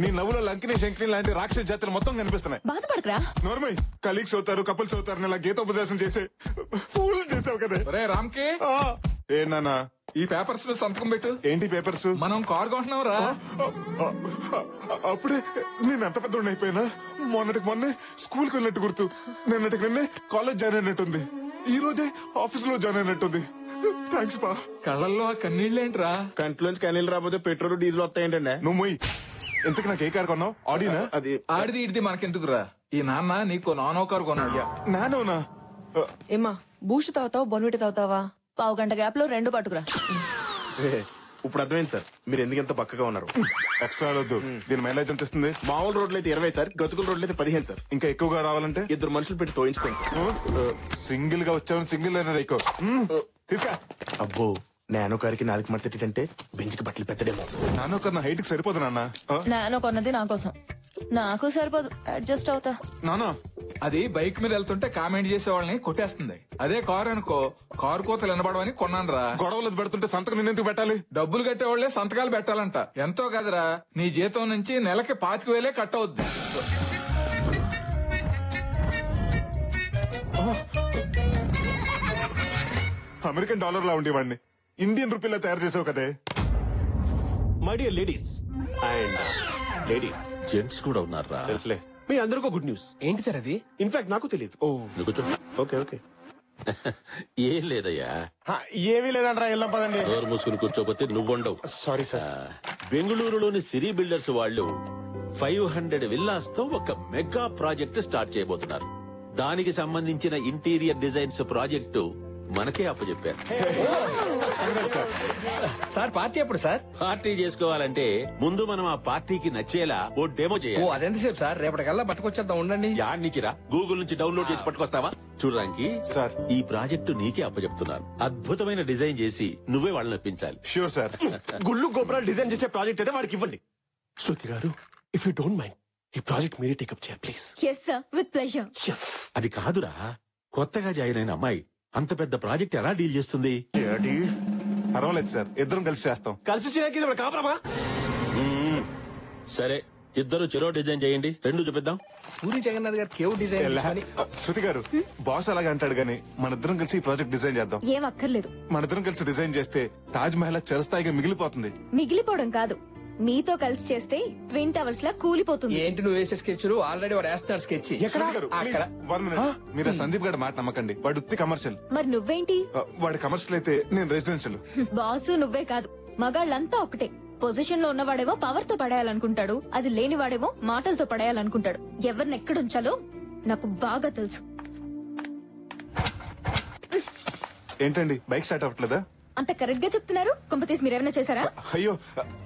నీ నవ్వులో లంకిని శంకిని లాంటి రాక్షస జాతులు మొత్తం కనిపిస్తున్నాయి. బాధపడకరా. నోర్మై, కలీగ్స్ అవుతారు, కపుల్స్ అవుతారు, ఇలా గీతోపదేశం చేసే ఫూల్ చేసావు కదా. రామ్కి ఏ నానా, ఈ పేపర్స్ లో సంతకం పెట్టు. ఏంటి పేపర్స్? మనం కార్ కొంటున్నాం రా. అప్పుడే నేను ఎంత పెద్ద అయిపోయినా. మొన్నటికి మొన్నే స్కూల్ కి వెళ్ళినట్టు గుర్తు, నిన్నటికి నిన్నే కాలేజ్ జాయిన్ అయినట్టుంది, ఈ రోజే ఆఫీస్ లో జాయిన్ అయినట్టుంది. థ్యాంక్స్ బా. కళ్ళల్లో ఆ కన్నీళ్ళేంట్రా? కంట్లోంచి కన్నీళ్ళు రాకపోతే పెట్రోల్ డీజిల్ వస్తాయంటండి. నువ్వు మొయ్. ఇంతకు నాకు ఏ కారు కొన్నావు? ఆడినా? అది ఆడిది ఇడిది మనకెందుకురా? ఈ నాన్న నీకు నానో కారు కొన్నాడు. నానోనా? ఏమా బూస్ట్ తాగుతావా బొన్విటి తాగుతావా? పావు గంట గ్యాప్ లో 2 పట్టుకురా. ఇప్పుడు అర్థమైంది సార్ మీరు ఎందుకు ఎంత పక్కగా ఉన్నారు. ఎక్స్ట్రా వద్దు. దీని మైలేజ్ ఎంత ఇస్తుంది? మామూలు రోడ్లు అయితే 20 సార్, గతుకుల రోడ్లు అయితే 15 సార్. ఇంకా ఎక్కువగా రావాలంటే 2 మనుషులు పెట్టి తోయించుకోండి సార్. సింగిల్ గా వచ్చావు, సింగిల్ అయినా ఎక్కువ తీసుకా. అబ్బో, నానో కారికి 4 మడతేటంటే బెంచ్ కి బట్టలు పెద్దడేమో. నానో కన్నా హైట్ కి సరిపోదు నాన్న. నానో కొన్నది నా కోసం, నాకు సరిపోదు, అడ్జస్ట్ అవుతా. నానా, అది బైక్ మీద వెళ్తుంటే కామెంట్ చేసే వాళ్ళని కొట్టేస్తుంది. అదే కారు అనుకో, కారు కోతలు వినబడవని కొన్నాను రా. గొడవలు పెడుతుంటే సంతకం నిన్నెందుకు పెట్టాలి? డబ్బులు కట్టేవాళ్లే సంతకాలు పెట్టాలంట. ఎంతో కదరా, నీ జీతం నుంచి నెలకి 25,000 కట్ అవుద్ది. అమెరికన్ డాలర్ లా ఉండేవాడిని ఇండియన్ రూపీలా తయారు చేసావు కదే. My dear ladies and ladies, gents కూడా ఉన్నారా? తెలుసులే. మీ అందరికీ గుడ్ న్యూస్. ఏంటి సార్ అది? ఇన్ఫాక్ట్ నాకు తెలియదు. నువ్వు కూర్చో. Okay okay. ఏం లేదయ్యా, ఏమీ లేదంటారా, వెళ్ళం పదండి. డోర్ మూసుకుని కూర్చోపోతే నువ్వుండవు. Sorry sir. బెంగళూరులోని సిరి బిల్డర్స్ వాళ్ళు 500 విల్లాస్ తో ఒక మెగా ప్రాజెక్ట్ స్టార్ట్ చేయబోతున్నారు. దానికి సంబంధించిన ఇంటీరియర్ డిజైన్స్ ప్రాజెక్టు మనకే అప్పచెప్పారు. సార్ పార్టీ ఎప్పుడు సార్? పార్టీ చేసుకోవాలంటే ముందు మనం ఆ పార్టీకి నచ్చేలా ఓ డెమో చేయాలి. అదెంతసేపు సార్? రేపటికల్లా పట్టుకొచ్చేద్దాం, ఉండండి. యాడ్నిచ్చిరా, గూగుల్ నుంచి డౌన్లోడ్ చేసి పట్టుకొస్తావా? చూడడానికి సార్, ఈ ప్రాజెక్టు నీకే అప్పచెప్తున్నాను. అద్భుతమైన డిజైన్ చేసి నువ్వే వాళ్ళని ఒప్పించాలి. Sure sir. గుళ్ళు గోపురాలు డిజైన్ చేసే ప్రాజెక్ట్ అయితే వాడికి ఇవ్వండి. శృతి గారు, ఇఫ్ యూ డోంట్ మైండ్, ఈ ప్రాజెక్ట్ మీరే టేకప్ చేయాలి please. Yes sir, with pleasure. అది కాదురా, కొత్తగా జాయిన్ అయిన అమ్మాయి అంత పెద్ద ప్రాజెక్ట్ ఎలా డీల్ చేస్తుంది? పర్వాలేదు సార్, ఇద్దరం కలిసి చేస్తాం. కలిసి చేయడానికి కాపురమా? సరే, ఇద్దరు చెరో డిజైన్ చేయండి, 2 చూపిద్దాం. పూరి జగన్నాథ్ గారు కేవ్ డిజైన్. శృతి గారు, బాస్ అలాగే అంటాడు గానీ మనిద్దరం కలిసి ఈ ప్రాజెక్ట్ డిజైన్ చేద్దాం. ఏం అక్కర్లేదు. మనిద్దరం కలిసి డిజైన్ చేస్తే తాజ్ మహల్ చిరస్థాయిగా మిగిలిపోతుంది. మిగిలిపోవడం కాదు, మీతో కలిసి చేస్తే ట్విన్ టవర్స్ లా కూలిపోతుంది. ఏంటి నువ్వు వేసే స్కెచ్లు? ఆల్రెడీ వాడు వేస్తున్నాడు స్కెచ్. మీరు ఆ సందీప్ గారి మాట నమ్మకండి, వాడు ఉత్తి కమర్షియల్. మరి నువ్వేంటి? వాడు కమర్షియల్ అయితే నేను రెసిడెన్షియల్. బాసు నువ్వే కాదు, మగాళ్ళంతా ఒకటే. పొజిషన్ లో ఉన్నవాడేమో పవర్ తో పడేయాలనుకుంటాడు, అది లేనివాడేమో మాటలతో పడేయాలనుకుంటాడు. ఎవరిని ఎక్కడుంచాలో నాకు బాగా తెలుసు. ఏంటండి బైక్ స్టార్ట్ అవ్వట్లేదా? అంత కరెక్ట్ గా చెప్తున్నారు. కొంపతీసి మీరేమైనా చేశారా? అయ్యో,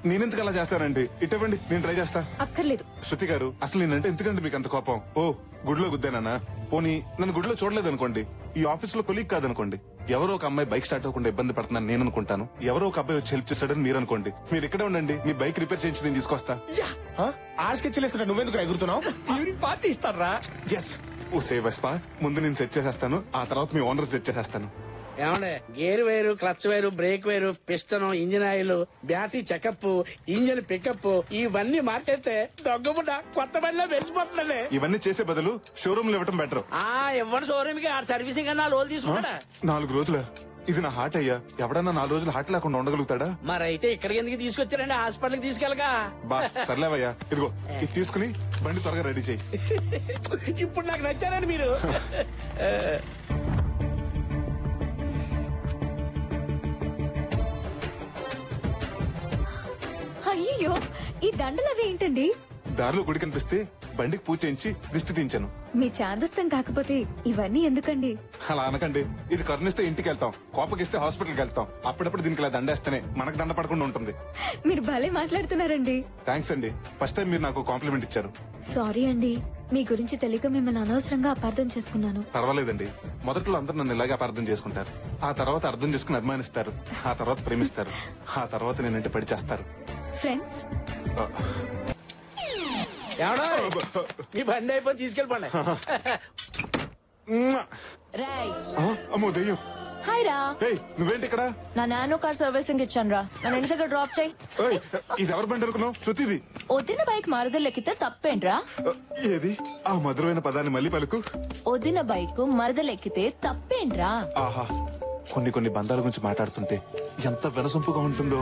నేనెందుకు అలా చేస్తానండి? ఇటువంటి నేను ట్రై చేస్తా. అక్కర్లేదు. శృతి గారు, అసలు నేనంటే ఎందుకండి మీకు అంత కోపం? ఓ, గుడిలో గుద్దానా? పోనీ నన్ను గుడిలో చూడలేదు అనుకోండి, ఈ ఆఫీస్ లో కొలీగ్ కాదనుకోండి, ఎవరో ఒక అమ్మాయి బైక్ స్టార్ట్ అవ్వకుండా ఇబ్బంది పడుతున్నాను నేను అనుకుంటాను. ఎవరో ఒక అబ్బాయి వచ్చి హెల్ప్ చేస్తాడని మీరు అనుకోండి. మీరు ఇక్కడే ఉండండి, మీ బైక్ రిపేర్ చేయించి నేను తీసుకొస్తా. ఆశకెచ్చలేస్తున్నా, నువ్వెందుకు ఎగురుతున్నావు? ఈవినింగ్ పార్టీ ఇస్తారా? ఎస్. ఓ సేవస్పా, ముందు నేను సెట్ చేసేస్తాను, ఆ తర్వాత మీ ఓనర్ సెట్ చేసేస్తాను. ఏమండే, gear wire, clutch wire, brake wire, piston, engine oil, battery checkup, engine pickup ఇవన్నీ మార్చేస్తే దొంగబుడ్డ కొత్త బండిలో వెలిసిపోతుందండి. ఇవన్నీ చేసే బదులు షోరూమ్ లో ఇవ్వటం బెటర్. ఇవ్వండి షోరూమ్ కి, సర్వీసింగ్ అన్నా లోన్ తీసుకుంటా. 4 రోజులు ఇది నా హార్ట్ అయ్యా. ఎవడన్నా 4 రోజులు హార్ట్ లేకుండా ఉండగలుగుతాడా? మరైతే ఇక్కడికి ఎందుకు తీసుకొచ్చారండి? హాస్పిటల్ కి తీసుకెళ్ళగా. బా సర్లేవయ్యా, ఇదిగో ఇది తీసుకుని బండి త్వరగా రెడీ చేయి. ఇప్పుడు నాకు నచ్చారండి మీరు. అయ్యో, ఈ దండలు అవి ఏంటండి? దారిలో గుడి కనిపిస్తే బండికి పూజ చేయించి దిష్టి తీయించాను. మీ చాదస్తం కాకపోతే ఇవన్నీ ఎందుకండి? అలా అనకండి, ఇది కరుణిస్తే ఇంటికి వెళ్తాం, కోపగిస్తే హాస్పిటల్కి వెళ్తాం. అప్పుడప్పుడు దీనికి ఇలా దండేస్తేనే మనకు దండ పడకుండా ఉంటుంది. మీరు భలే మాట్లాడుతున్నారండి. థ్యాంక్స్ అండి, ఫస్ట్ టైం మీరు నాకు కాంప్లిమెంట్ ఇచ్చారు. సారీ అండి, మీ గురించి తెలియక మిమ్మల్ని అనవసరంగా అపార్థం చేసుకున్నాను. పర్వాలేదండి, మొదట్లో అందరూ నన్ను ఇలాగే అపార్థం చేసుకుంటారు, ఆ తర్వాత అర్థం చేసుకుని అభిమానిస్తారు, ఆ తర్వాత ప్రేమిస్తారు, ఆ తర్వాత నేనంటే పడి చేస్తారు. ఫ్రెండ్స్, మీ బండి అయిపోయి తీసుకెళ్ళిపోండి. అమ్మో దెయ్యం. హాయ్ రా. నువ్వేంటి ఇక్కడ? నా నానో కార్ సర్వీసింగ్ ఇచ్చాను రా, నన్ను ఇంటి దగ్గర డ్రాప్ చేయి. ఇది ఎవరి బండి అనుకున్నావు? శృతిది. వదిన బైక్ మరదలెక్కితే తప్పేంట్రా? ఏది ఆ మధురమైన పదాన్ని మళ్ళీ పలుకు. వదిన బైక్ మరదలెక్కితే తప్పేంట్రా? ఆహా, కొన్ని బంధాల గురించి మాట్లాడుతుంటే ఎంత వినసొంపుగా ఉంటుందో.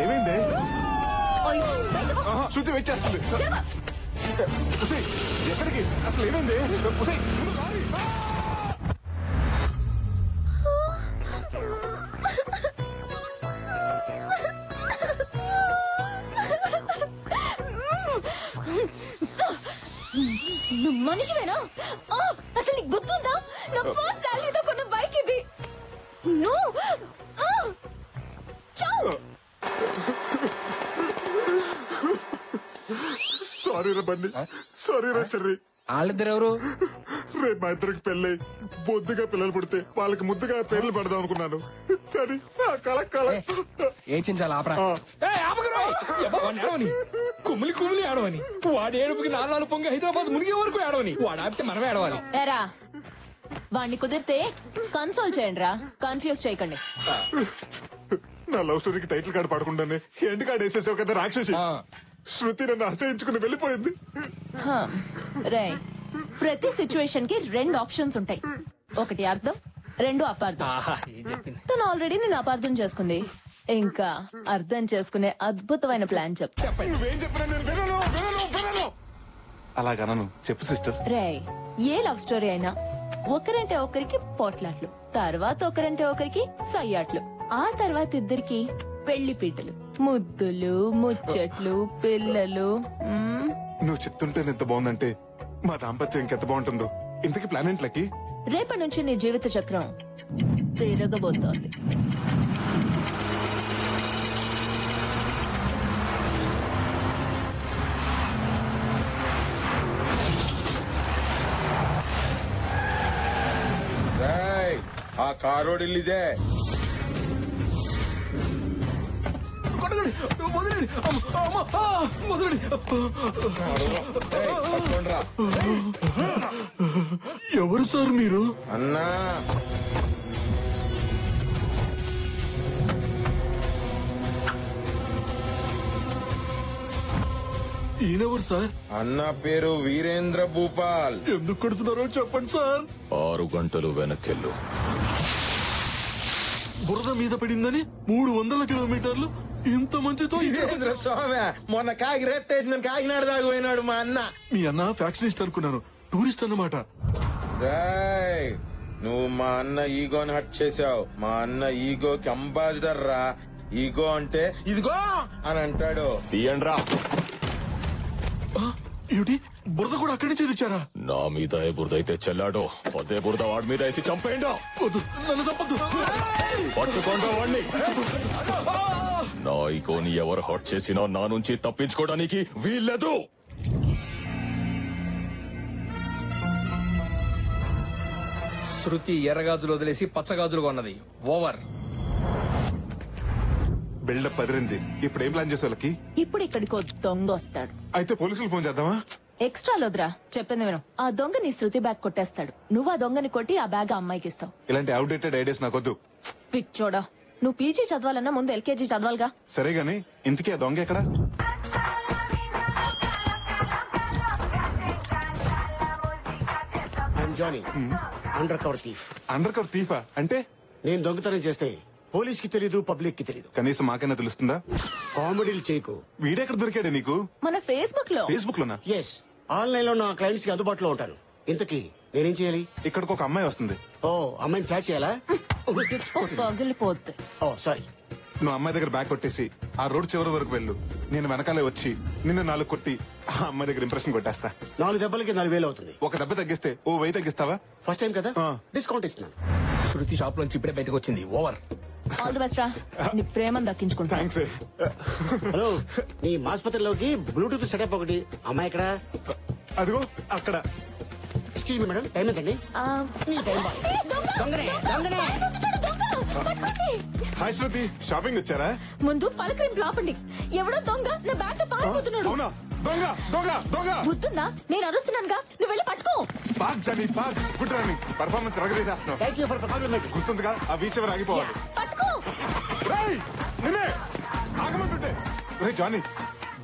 ఏమైంది? శృతి వెయిట్ చేస్తుంది. ఎక్కడికి? అసలు ఏమైంది? నువ్వు మనిషివేనా? అసలు నీకు గుర్తుందా? నా ఫస్ట్ శాలరీతో కొన్న బైక్ ఇది. సారీ రా బండి, సారీ రా చెర్రి. వాళ్ళిద్దరు ఎవరు? రేపు మా ఇద్దరికి పెళ్ళై బొద్దుగా పిల్లలు పుడితే వాళ్ళకి ముద్దుగా పేర్లు పెడదాం అనుకున్నాను, కానీ ఏం చించాలి ఆపరా. కుమిలి ఆడవని, వాడి ఏడుపుకి 4 పొంగి హైదరాబాద్ మునిగే వరకు ఆడవని, వాడు ఆపితే మనమే ఆడవాలి. ఏరా, వాడిని కుదిరితే కన్సోల్ చేయండి రా, కన్ఫ్యూజ్ చేయకండి. నా లవ్ స్టోరీకి టైటిల్ కార్డు పడకుండానే ఎండ్ కార్డు వేసేసావు కదా రాక్షసి. శృతి నన్ను అసహించుకుని వెళ్ళిపోయింది. రే, ప్రతి సిచ్యువేషన్ కి 2 ఆప్షన్స్ ఉంటాయి, ఒకటి అర్థం, 2 అపార్థం. తను ఆల్రెడీ నేను అపార్థం చేసుకుంది, ఇంకా అర్థం చేసుకునే అద్భుతమైన ప్లాన్ చెప్తా. అలాగనను, చెప్పు సిస్టర్. రే, ఏ లవ్ స్టోరీ అయినా ఒకరంటే ఒకరికి పోట్లాట్లు, తర్వాత ఒకరంటే ఒకరికి సయ్యాట్లు, ఆ తర్వాత ఇద్దరికి పెళ్లి పీటలు, ముద్దులు, ముచ్చట్లు, పిల్లలు. నువ్వు చెప్తుంటే ఎంత బాగుందంటే మా దాంపత్యం ఇంకెంత బాగుంటుందో. ఇంతకీ ప్లాన్ ఏంట్లకి? రేపటి నుంచి నీ జీవిత చక్రం తిరగబోతోంది. ఆ కారోడిల్లిదే. ఎవరు సార్ మీరు? అన్నా, ఈయనెవరు సార్? అన్న పేరు వీరేంద్ర భూపాల్. ఎందుకు కొడుతున్నారో చెప్పండి సార్. 6 గంటలు వెనకెళ్ళు. బురద మీద పడిందని 300 కిలోమీటర్లు ఇంత మందితో స్వామి మొన్న కాకి రెట్టేసిందని కాకినాడ దాకా పోయినాడు మా అన్న. మీ అన్న ఫ్యాక్షనిస్ట్ అనుకున్నాను, టూరిస్ట్ అన్నమాట. రేయ్, నువ్వు మా అన్న ఈగోని హట్ చేసావు. మా అన్న ఈగోకి అంబాసిడర్ రా. ఈగో అంటే ఇదిగో అని అంటాడు. తీయండ్రా. ఏమిటి బురద కూడా అక్కడి నుంచి తెచ్చారా? నా మీద ఏ బురద అయితే చెల్లాడో అదే బురద వాడి మీద వేసి చంపేయండి. నన్ను తప్పదు. పట్టుకోండి వాడిని. నా ఈగోని ఎవరు హట్ చేసినా నా నుంచి తప్పించుకోవడానికి వీల్లేదు. శృతి ఎర్రగాజులు వదిలేసి పచ్చగాజులు కొన్నది. ఓవర్. బిల్డప్ పదిరింది. ఇప్పుడు ఏం ప్లాన్ చేసేవాళ్ళకి? ఇప్పుడు ఇక్కడికి దొంగ వస్తాడు. అయితే పోలీసులు ఫోన్ చేద్దామా? ఎక్స్ట్రా లోద్రా, చెప్పింది విను. ఆ దొంగ నీ శృతి బ్యాగ్ కొట్టేస్తాడు. నువ్వు ఆ దొంగని కొట్టి ఆ బ్యాగ్ అమ్మాయికి ఇస్తావు. ఇలాంటి అవుడేటెడ్ ఐడియాస్ నాకొద్దు. పిచ్చోడా, నువ్వు పీజీ చదవాలన్నా ముందు ఎల్కేజీ చదవాలిగా. సరే గాని ఇంతకీ ఆ దొంగ ఎక్కడ? Under cover thief. Under cover థీఫా అంటే? నేను దొంగతనం చేస్తే పోలీస్ కి తెలీదు, పబ్లిక్ కి తెలీదు. కనీసం మాకైనా తెలుస్తుందా? కామెడీలు చేయకు. వీడెక్కడ దొరికాడే నీకు? మన ఫేస్బుక్ లో. ఫేస్బుక్ లోనా? ఎస్, ఆన్లైన్ లో నా క్లయింట్స్ కి అందుబాటులో ఉంటాను. ఇంతకీ నేనేం చేయాలి? ఇక్కడికి ఒక అమ్మాయి వస్తుంది. ఓ, అమ్మాయిని ఫ్లాట్ చేయాలా? పగిలిపోద్ది. ఓ సారీ. నువ్వు అమ్మాయి దగ్గర బ్యాగ్ కొట్టేసి ఆ రోడ్ చివరి వరకు వెళ్ళు. నేను వెనకాలే వచ్చి నిన్ను 4 కొట్టి ఆ అమ్మాయి దగ్గర ఇంప్రెషన్ కొట్టేస్తా. 4 దెబ్బలకి 4000 అవుతుంది. ఒక దెబ్బ తగ్గిస్తే ఓ 1000 తగ్గిస్తావా? ఫస్ట్ టైం కదా, డిస్కౌంట్ ఇస్తున్నాను. శృతి షాప్ నుంచి ఇప్పుడే బయటకు వచ్చింది. ఓవర్. ఆల్ ది బెస్ట్ రా, నీ ప్రేమను దక్కించుకుంటా. హలో, నీ ఆసుపత్రిలోకి బ్లూటూత్ సెటప్ ఒకటి. అమ్మాయి ఎక్కడ? అదిగో అక్కడ. ఎక్స్క్యూజ్ మీ మేడం, టైం ఎంతండి? హాయ్ శృతి, షాపింగ్ వచ్చారా? ముందు పలకరింపు లాపండి. ఎవడో దొంగ నా బ్యాగ్ తో పారిపోతున్నాడు. అవునా? దొంగ దొంగ దొంగ! గుర్తుందా? నేను అరుస్తున్నానుగా, నువ్వు వెళ్ళి పట్టుకో. Park Johnny park. Good running. Performance రగరేసేస్తున్నావు. Thank you for compliment. గుర్తుందిగా ఆ బీచ్ ఎవరు ఆగిపోవాలి. పట్టుకో. రేయ్, నిన్నే ఆగమంటుంటే. రే జానీ,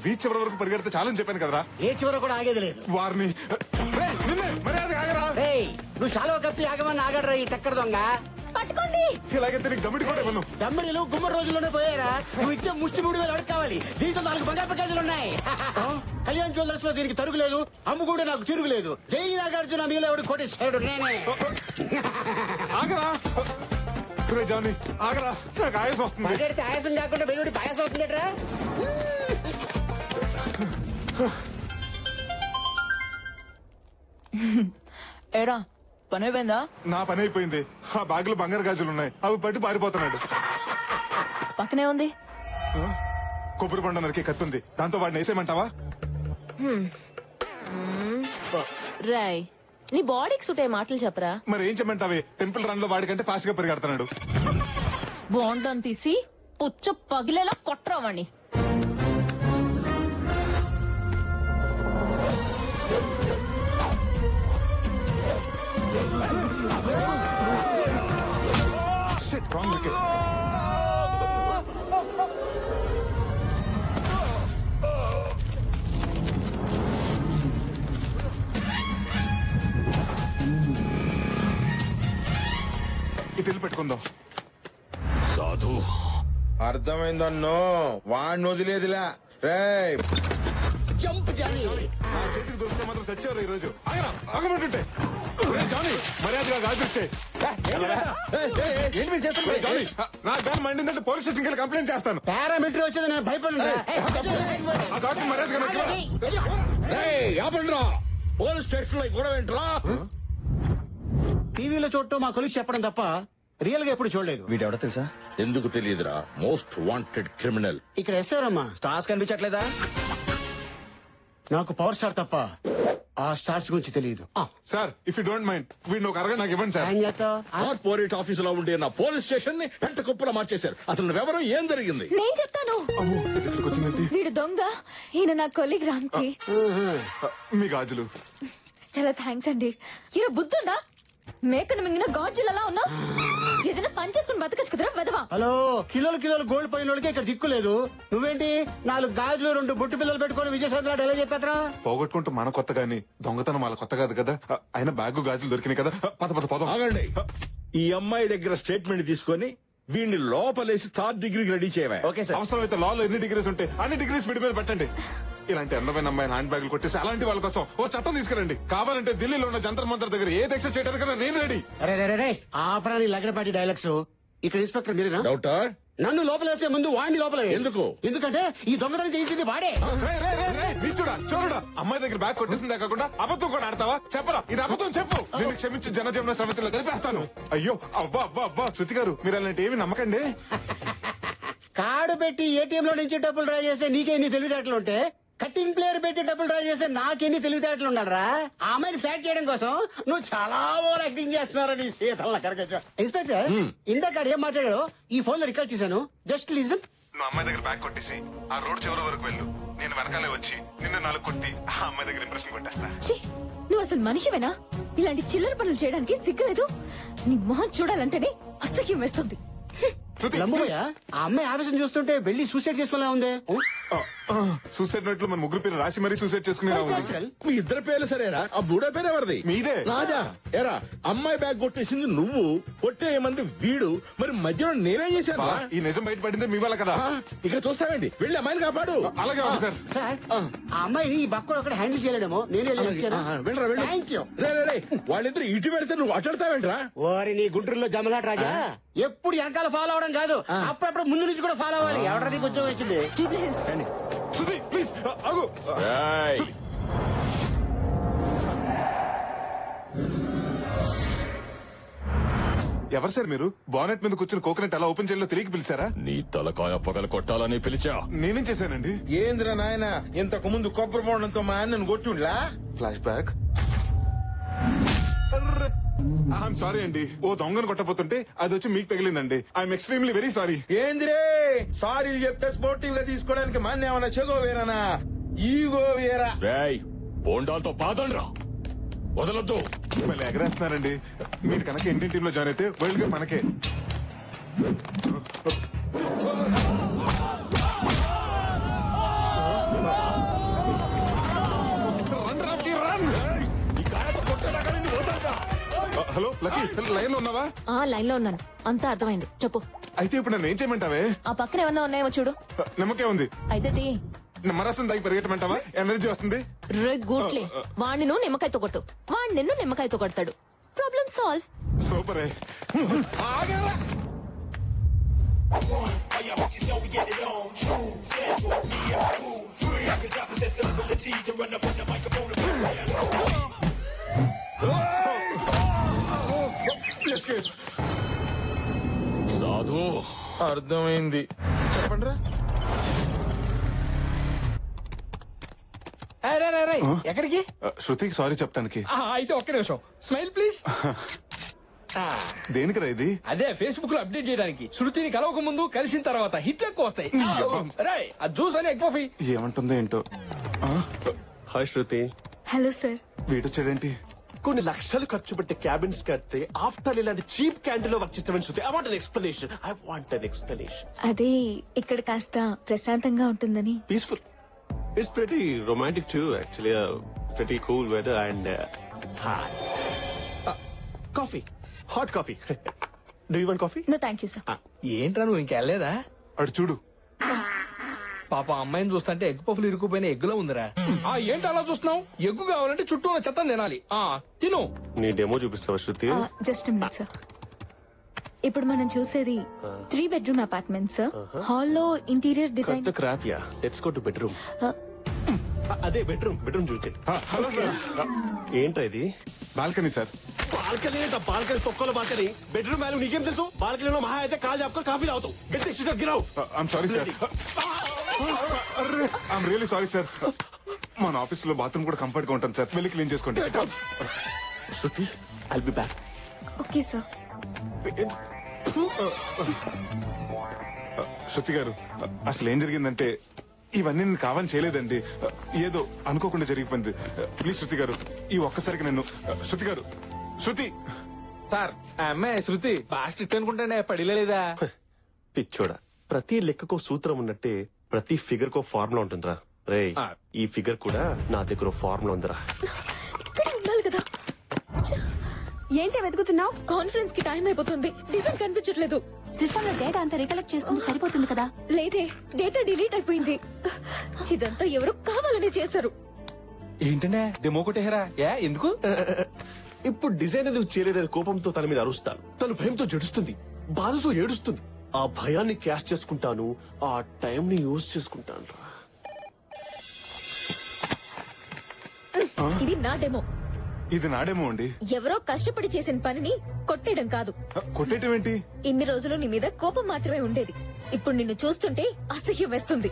బీచ్ ఎవరి వరకు పరిగెడితే చాలని చెప్పాను కదరా. ఏ చివర కూడా ఆగేది లేదు. వారిని నిన్నే మర్యాద ఆగరా. నువ్వు శాలువ కప్పి ఆగమని ఆగడరా ఈ టక్కర దొంగ. పట్టుకోండి. ఇలాగైతే నీకు దమ్మిడి కూడా ఇవ్వను. దమ్మిడిలు గుమ్మడి రోజుల్లోనే పోయారా? నువ్వు ఇచ్చే ముష్టి 3000 అడుగు కావాలి. దీంట్లో 4 బంగారు ప్యాకేజీలు ఉన్నాయి. కళ్యాణ్ జ్యువెలర్స్ లో దీనికి తరుగు లేదు, అమ్ము కూడా నాకు తిరుగు లేదు. జై నాగార్జున మీలో ఎవడు కోటేశ్వరుడు నేనే. ఆగరా. రే జానీ ఆగరా, నాకు ఆయాసం వస్తుంది. మాట్లాడితే ఆయాసం కాకుండా వెలువడి పాయాసం అవుతుందట్రా. ఏడా పని అయిపోయిందా? నా పని అయిపోయింది. ఆ బ్యాగ్ లో బంగారు గాజులు ఉన్నాయి, అవి పట్టి పారిపోతున్నాడు. పక్కనే ఉంది. కొబ్బరి బండ నరికి కత్తుంది, దాంతో వాడిని వేసేయమంటావా? రాయ్, నీ బాడీకి సూట్ అయ్యే మాటలు చెప్పరా. మరి ఏం చెప్పమంటావే? టెంపుల్ రన్ లో వాడికంటే ఫాస్ట్ గా పరిగెడుతున్నాడు. బోండం తీసి పుచ్చు పగిలేలా కొట్టరావాణ్ణి. ఇటు పెట్టుకుందాం. సాధు అర్థమైందన్నో, వాడిని వదిలేదిలా. రేయ్, జంప్ జానీ. నా చేతికి దొరికితే మాత్రం సచ్చారు ఈ రోజు. ఆగమంటుంటే జానీ మర్యాదగా గాజు ఇచ్చేయ్. నా బ్యాన్ మండిందంటే పోలీస్ స్టేషన్కి వెళ్ళి కంప్లైంట్ చేస్తాను. పారామిలిటరీ వచ్చేది నేను భయపడను. ఆ గాజు మర్యాదగా పోలీస్ స్టేషన్ లో గొడవ ఏంట్రా? టీవీలో చూడటం మా కొలిసి చెప్పడం తప్ప రియల్ గా ఎప్పుడు చూడలేదు. వీడెవడో తెలుసా? ఎందుకు తెలియదురా? Most wanted criminal. ఇక్కడ ఎస్ఆరమ్మా స్టార్స్ కనిపించట్లేదా? నాకు పవర్ స్టార్ తప్ప ఆ స్టార్స్ గురించి తెలియదు. Sir, if you don't mind వీడిని ఒక అరగా నాకు ఇవ్వండి సార్. కార్పొరేట్ ఆఫీసులో ఉండే నా పోలీస్ స్టేషన్ ని పెంట కుప్పలా మార్చేశారు. అసలు నువ్వెవరో, ఏం జరిగింది? నేను చెప్తాను. వీడు దొంగ, ఈయన నా కొలీగ్ రామ్ కి. మీ గాజులు. చాలా థ్యాంక్స్ అండి. ఈయన బుద్ధుందా? మేకను మింగిన గాడ్జిల్ ఉన్నా ఏదైనా పని చేసుకుని బతకచ్చు కదరా వెదవా. హలో, కిలోలు గోల్డ్ పైన ఇక్కడ దిక్కు లేదు. నువ్వేంటి 4 గాజులు 2 బొట్టు పిల్లలు పెట్టుకుని విజయసాయి ఎలా చెప్పేద్రా? పోగొట్టుకుంటూ మన కొత్త గాని దొంగతనం వాళ్ళ కొత్త కాదు కదా. అయినా బ్యాగు గాజులు దొరికినాయి కదా. పద పద పదం. ఆగండి. ఈ అమ్మాయి దగ్గర స్టేట్మెంట్ తీసుకొని వీడిని లోపలేసి థర్డ్ డిగ్రీకి రెడీ చేయవా? Okay sir. అవసరమైతే లాలో ఎన్ని డిగ్రీస్ ఉంటాయి అన్ని డిగ్రీస్ వీడి మీద పెట్టండి. ఇలాంటి అందమైన అమ్మాయిని హ్యాండ్ బ్యాగులు కొట్టేసి అలాంటి వాళ్ళ కోసం ఓ చట్టం తీసుకురండి. కావాలంటే ఢిల్లీలో ఉన్న జంతర్ మంతర్ దగ్గర ఏ దీక్ష చేయడానికైనా నేను రెడీ. అరే ఆపరాని లగడపాటి డైలాగ్స్. ఇక్కడ ఇన్స్పెక్టర్ మీరేనా? డౌటా? నన్ను లోపలేసే ముందు వాడిని లోపల ఎందుకు? ఎందుకంటే ఈ దొంగతనం చేయించింది వాడే. చూడా అమ్మాయి దగ్గర బ్యాగ్ కొట్టేసిందే కాకుండా అబద్ధం కూడా ఆడతావా? చెప్పరా ఇది అబద్ధం చెప్పు. నేను క్షమించి జనజీవన సమితిలో కలిపేస్తాను. అయ్యో అబ్బా అబ్బా అబ్బా శృతి గారు మీరు అలాంటి ఏమి నమ్మకండి. కార్డు పెట్టి ఏటీఎం లో నుంచి డబ్బులు డ్రా చేస్తే నీకెన్ని తెలివితేటలు ఉంటే కటింగ్ ప్లేయర్ పెట్టి డబ్బులు డ్రా చేస్తే నాకెన్ని తెలివితేటలు ఉండాలరా? ఆ అమ్మాయిని ఫ్లాట్ చేయడం కోసం నువ్వు చాలా ఓవర్ యాక్టింగ్ చేస్తున్నావు. నీ సీతల్లా కరగచ్చు. ఇన్స్పెక్టర్ ఇందాక ఏం మాట్లాడాడో ఈ ఫోన్ లో రికార్డ్ చేశాను. Just listen. నువ్వు అమ్మాయి దగ్గర బ్యాగ్ కొట్టేసి ఆ రోడ్ చివరి వరకు వెళ్ళు. నేను వెనకాలే వచ్చి నిన్ను 4 కొట్టి ఆ అమ్మాయి దగ్గర ఇంప్రెషన్ కొట్టేస్తా. నువ్వు అసలు మనిషివేనా? ఇలాంటి చిల్లర పనులు చేయడానికి సిగ్గులేదు? నీ మొహం చూడాలంటేనే అసహ్యం వేస్తుంది. లంబోయ ఆ అమ్మాయి ఆవేశం చూస్తుంటే వెళ్ళి సూసైడ్ చేసుకోలే ఉంది. సూసైడ్ నోట్ లో మన ముగ్గురు పేరు రాసి మరీ సూసైడ్ చేసుకునేలా ఉంది. మీ ఇద్దరు పేర్లు సరేరా? ఆ బూడో పేరు ఎవరిది? మీదే. రాజా ఎరా అమ్మాయి బ్యాగ్ కొట్టేసింది నువ్వు, కొట్టేయమంది వీడు, మరి మధ్యలో నేనేం చేశాను? ఈ నిజం బయటపడిందే మీ వల్ల కదా. ఇక చూస్తావేంటి? వెళ్ళి అమ్మాయిని కాపాడు. అలాగే సార్. సార్ ఆ అమ్మాయిని ఈ బక్కడు ఒకటి హ్యాండిల్ చేయలేడేమో. నేనే థ్యాంక్ యూ. వాళ్ళిద్దరు ఇటు పెడితే నువ్వు అట్లాడతావేంట్రా? ఓరి నీ గుంటూరులో జమలాట రాజా. ఎప్పుడు వెనకాల ఫాలో అవడం కాదు, అప్పుడప్పుడు ముందు నుంచి కూడా ఫాలో అవ్వాలి. ఎవడ నీకు ఉద్యోగం వచ్చింది? ప్లీజ్ ఆగు. ఎవరు సార్ మీరు? బానెట్ మీద కూర్చుని కోకోనట్ ఎలా ఓపెన్ చేయాలో తెలియక పిలిచారా? నీ తలకాయ పగల కొట్టాలని పిలిచా. నేనేం చేశానండి? ఏంద్ర నాయన ఇంతకు ముందు కొబ్బరి బోండంతో మా అన్నను కొట్టుండ్లా? Flash back. ఐఎమ్ సారీ అండి. ఓ దొంగను కొట్టబోతుంటే అది వచ్చి మీకు తగిలిందండి. I'm extremely very sorry. ఏంద్రే సారీలు చెప్తే స్పోర్టివ్ గా తీసుకోవడానికి మన ఏమన్నా చెగో వేరానా ఈగో వేరా? బోండాలతో పాదండ్రా, వదలొద్దు. మళ్ళీ ఎగరేస్తున్నారండి. మీరు కనుక ఇండియన్ టీమ్ లో జాయిన్ అయితే వరల్డ్ కప్ మనకే. హలో లక్కీ, లైన్ లో ఉన్నావా? లైన్ లో ఉన్నాను, అంతా అర్థమైంది. చెప్పు. అయితే ఇప్పుడు నన్ను ఏం చేయమంటావే? ఆ పక్కన ఏమన్నా ఉన్నాయేమో చూడు. నమ్మకే ఉంది. అయితే నిమ్మరసం దాగి పరిగెట్టమంటావా? ఎనర్జీ వస్తుంది. గుట్లే వాడిని నువ్వు నిమ్మకాయతో కొట్టు, వాడు నిన్ను నిమ్మకాయతో కొడతాడు. Problem solve. సూపర్. సాధు అర్థమైంది. చెప్పండి. ఎక్కడికి? శృతికి సారీ చెప్తానికి. అయితే ఒక్క నిమిషం. Smile please. దేనికిరా ఇది? అదే ఫేస్బుక్ లో అప్డేట్ చేయడానికి. శృతిని కలవక ముందు కలిసిన తర్వాత హిట్ ఎక్కువ వస్తాయి. ఆ జ్యూస్ అని ఎగ్ కాఫీ. ఏమంటుందో ఏంటో. హాయ్ శృతి. Hello sir. వీడొచ్చాడేంటి? కొన్ని లక్షలు ఖర్చు పెట్టి క్యాబిన్స్ కడితే ఆఫ్టర్ ఇలాంటి చీప్ క్యాంటీన్ లో వర్క్ చేస్తామని Shruti. I want an explanation. I want an explanation. అదే ఇక్కడ కాస్త ప్రశాంతంగా ఉంటుందని. Peaceful. It's pretty romantic too actually. Pretty cool weather and హాయ్. Coffee, hot coffee. Do you want coffee? No thank you sir. ఏంట్రా నువ్వు ఇంకెళ్ళలేదా? అడు చూడు. పాప అమ్మాయిని చూస్తుంటే ఎగ్ పఫ్లు ఇరుక్కుపోయిన ఎగ్గులో ఉందిరా. ఏంటి అలా చూస్తున్నావు? ఎగ్గు కావాలంటే చుట్టూ ఉన్న చెత్తను తినాలి. తిను. నీ డెమో చూపిస్తావా శృతి? Just minute sir. ఇప్పుడు మనం చూసేది 3 bedroom అపార్ట్మెంట్ సార్. హాల్లో interior design. Crap yeah. Let's go to bedroom. అదే బెడ్రూమ్ చూపించండి. Hello sir. ఏంట్రా ఇది? Balcony sir. బాల్కనీ ఏంటా? బాల్కనీ తొక్కలో బాల్కనీ. బెడ్రూమ్ వాల్యూ నీకేం తెలుసు? బాల్కనీలో మహా అయితే కాల్ చెప్పుకో కాఫీ తాగుతావు. గిరావు. I'm sorry sir. I'm really sorry sir. మన ఆఫీస్ లో బాత్రూమ్ కూడా కంఫర్ట్ గా ఉంటాను సార్. వెళ్ళి క్లీన్ చేసుకోండి. Shruti, I'll be back. Okay sir. Shruti garu అసలు ఏం జరిగిందంటే ఇవన్నీ నేను కావాలని చేయలేదండి. ఏదో అనుకోకుండా జరిగిపోయింది. ప్లీజ్ శృతి గారు ఈ ఒక్కసారికి నన్ను. శృతి గారు. శృతి సార్. ఆ అమ్మాయి శృతి బాగా స్ట్రిక్ట్ అనుకుంటానే పడిలేదా? పిచ్చోడా, ప్రతి లెక్కకో సూత్రం ఉన్నట్టే ప్రతి ఫిగర్ కో ఫార్ములా ఉంటుందిరా. రే ఈ ఫిగర్ కూడా నా దగ్గర ఫార్ములా ఉందిరా. ఉండాలి కదా. ఏంటి వెతుకుతున్నావు? కాన్ఫరెన్స్ కి టైం అయిపోతుంది. డిజైన్ కనిపించట్లేదు. సిస్టమ్ లో డేటా అంతా రికలెక్ట్ చేసుకుని సరిపోతుంది కదా. లేదే, డేటా డిలీట్ అయిపోయింది. ఇదంతా ఎవరు కావాలని చేశారు. ఏంటనే డెమో కొట్టేహరా? ఎందుకు? ఇప్పుడు డిజైన్ ఎందుకు చేయలేదని కోపంతో తన మీద అరుస్తాను. తను భయంతో జడుస్తుంది, బాధతో ఏడుస్తుంది. ఆ భయాన్ని క్యాష్ చేసుకుంటాను, ఆ టైం ని యూజ్ చేసుకుంటాను. ఇది నా డెమో. ఇది నాడేమో అండి. ఎవరో కష్టపడి చేసిన పనిని కొట్టేయడం కాదు. కొట్టేయటం ఏంటి? ఇన్ని రోజులు నీ మీద కోపం మాత్రమే ఉండేది. ఇప్పుడు నిన్ను చూస్తుంటే అసహ్యం వేస్తుంది.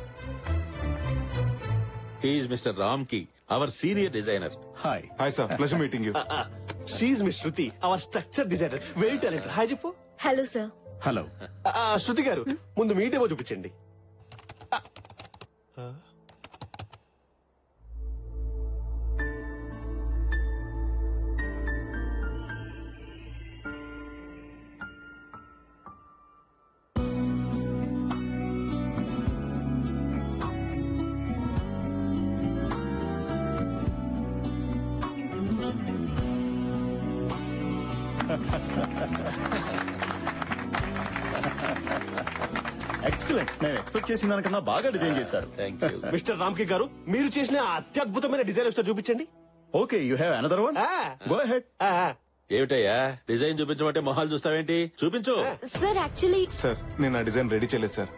హీఈస్ మిస్టర్ రామ్ కి, our senior designer. Hi. Hi sir, pleasure meeting you. She's miss Shruti, our structure designer, very talented. Hi చెప్పు. Hello sir. Hello. Shruti garu, ముందు మీ డెమో చూపించండి. ఎక్సలెంట్. నేను ఎక్స్పెక్ట్ చేసిన దానికన్నా బాగా డిజైన్ చేశారు. మిస్టర్ రామ్కి గారు, మీరు చేసిన అత్యద్భుతమైన డిజైన్ ఒకసారి చూపించండి. Okay, you have another one. Go ahead. ఏమిటయ్యా డిజైన్ చూపించమంటే మొహాలు చూస్తావేంటి? చూపించు. సార్ యాక్చువల్లీ సార్, నేను ఆ డిజైన్ రెడీ చేయలేదు సార్.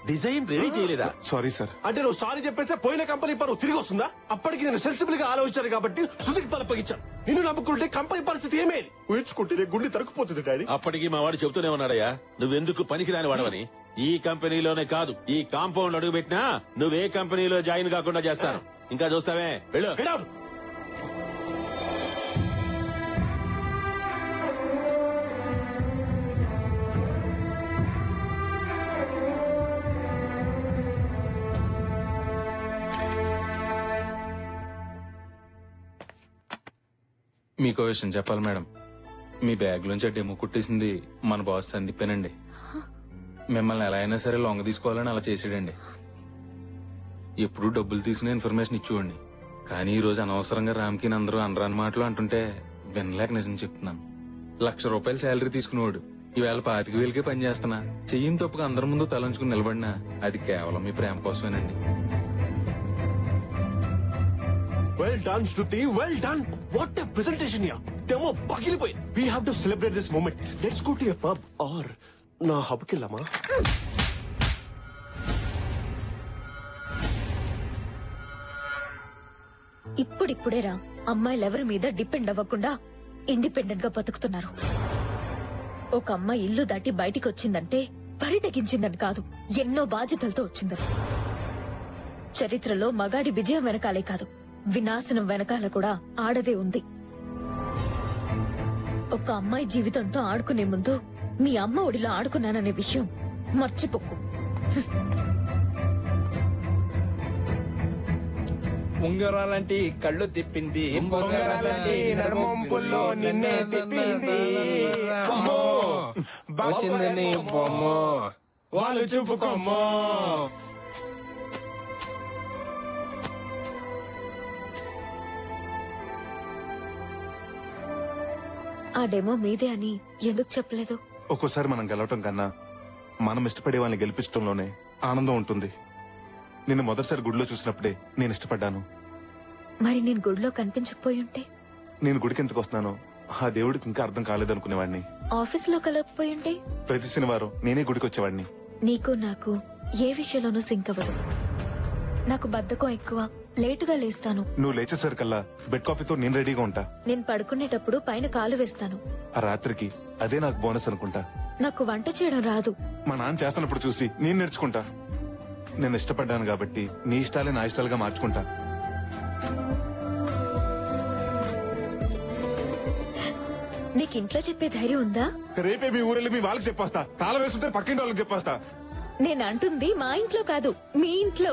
డిజైన్ రెడీ చేయలేదా? Sorry sir. అంటే నువ్వు సారీ చెప్పేస్తే పోయిన కంపెనీ పరువు తిరిగి వస్తుందా? అప్పటికి నేను సెన్సిబుల్ గా ఆలోచించాను కాబట్టి శృతికి పలపగించాను. నిన్ను నమ్ముకుంటే కంపెనీ పరిస్థితి ఏమేది? ఊహించుకుంటే గుండె తరుక్కుపోతుంది డాడీ. అప్పటికి మా వాడు చెబుతూనే ఉన్నాడయ్యా, నువ్వెందుకు పనికిరాని వాడవని. ఈ కంపెనీలోనే కాదు, ఈ కాంపౌండ్ అడుగు పెట్టినా నువ్వే కంపెనీలో జాయిన్ కాకుండా చేస్తాను. ఇంకా చూస్తావే, వెళ్ళు. మీకో విషయం చెప్పాలి మేడం. మీ బ్యాగ్ లోంచి డెమో కుట్టేసింది మన బాస్ సందీపేనండి. మిమ్మల్ని ఎలా అయినా సరే లొంగ తీసుకోవాలని అలా చేసాడండి. ఎప్పుడు డబ్బులు తీసుకునే ఇన్ఫర్మేషన్ ఇచ్చేవాడిని. కానీ ఈ రోజు అనవసరంగా రామ్కి అందరూ అనరాని మాటలు అంటుంటే వినలేక నిజం చెప్తున్నాను. ₹1,00,000 శాలరీ తీసుకునేవాడు ఈవేళ 25,000కే పని చేస్తున్నా. చెయ్యిని తప్పుగా అందరి ముందు తలంచుకుని నిలబడినా అది కేవలం మీ ప్రేమ కోసమేనండి. Well done Shruti, well done. What a presentation yeah. Demo పగిలిపోయింది. We have to celebrate this moment. Let's go to a pub or నా హబ్కి వెళ్ళామా? ఇప్పుడిప్పుడేరా అమ్మాయిలు ఎవరి మీద డిపెండ్ అవ్వకుండా ఇండిపెండెంట్ గా బతుకుతున్నారు. ఒక అమ్మాయి ఇల్లు దాటి బయటికి వచ్చిందంటే పరితగించిందని కాదు, ఎన్నో బాధ్యతలతో వచ్చిందని. చరిత్రలో మగాడి విజయం వెనకాలే కాదు, వినాశనం వెనకాల కూడా ఆడదే ఉంది. ఒక అమ్మాయి జీవితంతో ఆడుకునే ముందు మీ అమ్మ ఒడిలో ఆడుకున్నాననే విషయం మర్చిపోకు. ఉంగరాలంటి కళ్ళు తిప్పింది, ఉంగరాలంటి నడుమొంపుల్లో నిన్నే తిప్పింది. అమ్మో, వచ్చింది నీ బొమ్మ, వాళ్ళు చూపుకోమ్మో. ఆ డెమో మీదే అని ఎందుకు చెప్పలేదు? ఒక్కోసారి మనం గెలవటం కన్నా మనం ఇష్టపడే వాళ్ళని గెలిపించడంలోనే ఆనందం ఉంటుంది. నిన్ను మొదటిసారి గుడిలో చూసినప్పుడే నేను ఇష్టపడ్డాను. మరి నేను గుడిలో కనిపించకపోయి ఉంటే? నేను గుడికి ఎందుకు వస్తున్నానో ఆ దేవుడికి ఇంకా అర్థం కాలేదనుకునేవాడిని. ఆఫీస్ లో కలగకపోయి ఉంటే? ప్రతి శనివారం నేనే గుడికి వచ్చేవాడిని. నీకు నాకు ఏ విషయంలోనూ సింక్ అవ్వదు. నాకు బద్ధకం ఎక్కువ, లేటుగా లేస్తాను. నువ్వు లేచేసరికల్లా బెడ్ కాఫీతో నేను రెడీగా ఉంటా. నేను పడుకునేటప్పుడు పైన కాలు వేస్తాను. ఆ రాత్రికి అదే నాకు బోనస్ అనుకుంటా. నాకు వంట చేయడం రాదు. మా నాన్న చేస్తున్నప్పుడు చూసి నేను నేర్చుకుంటా. నేను ఇష్టపడ్డాను కాబట్టి నీ ఇష్టాలే నా ఇష్టాలుగా మార్చుకుంటా. నీకు ఇంట్లో చెప్పే ధైర్యం ఉందా? రేపే మీ ఊరెళ్ళి మీ వాళ్ళకి చెప్పేస్తా. తాళం వేస్తుంటే పక్కింటి వాళ్ళకి చెప్పేస్తా. నేను అంటుంది మా ఇంట్లో కాదు, మీ ఇంట్లో.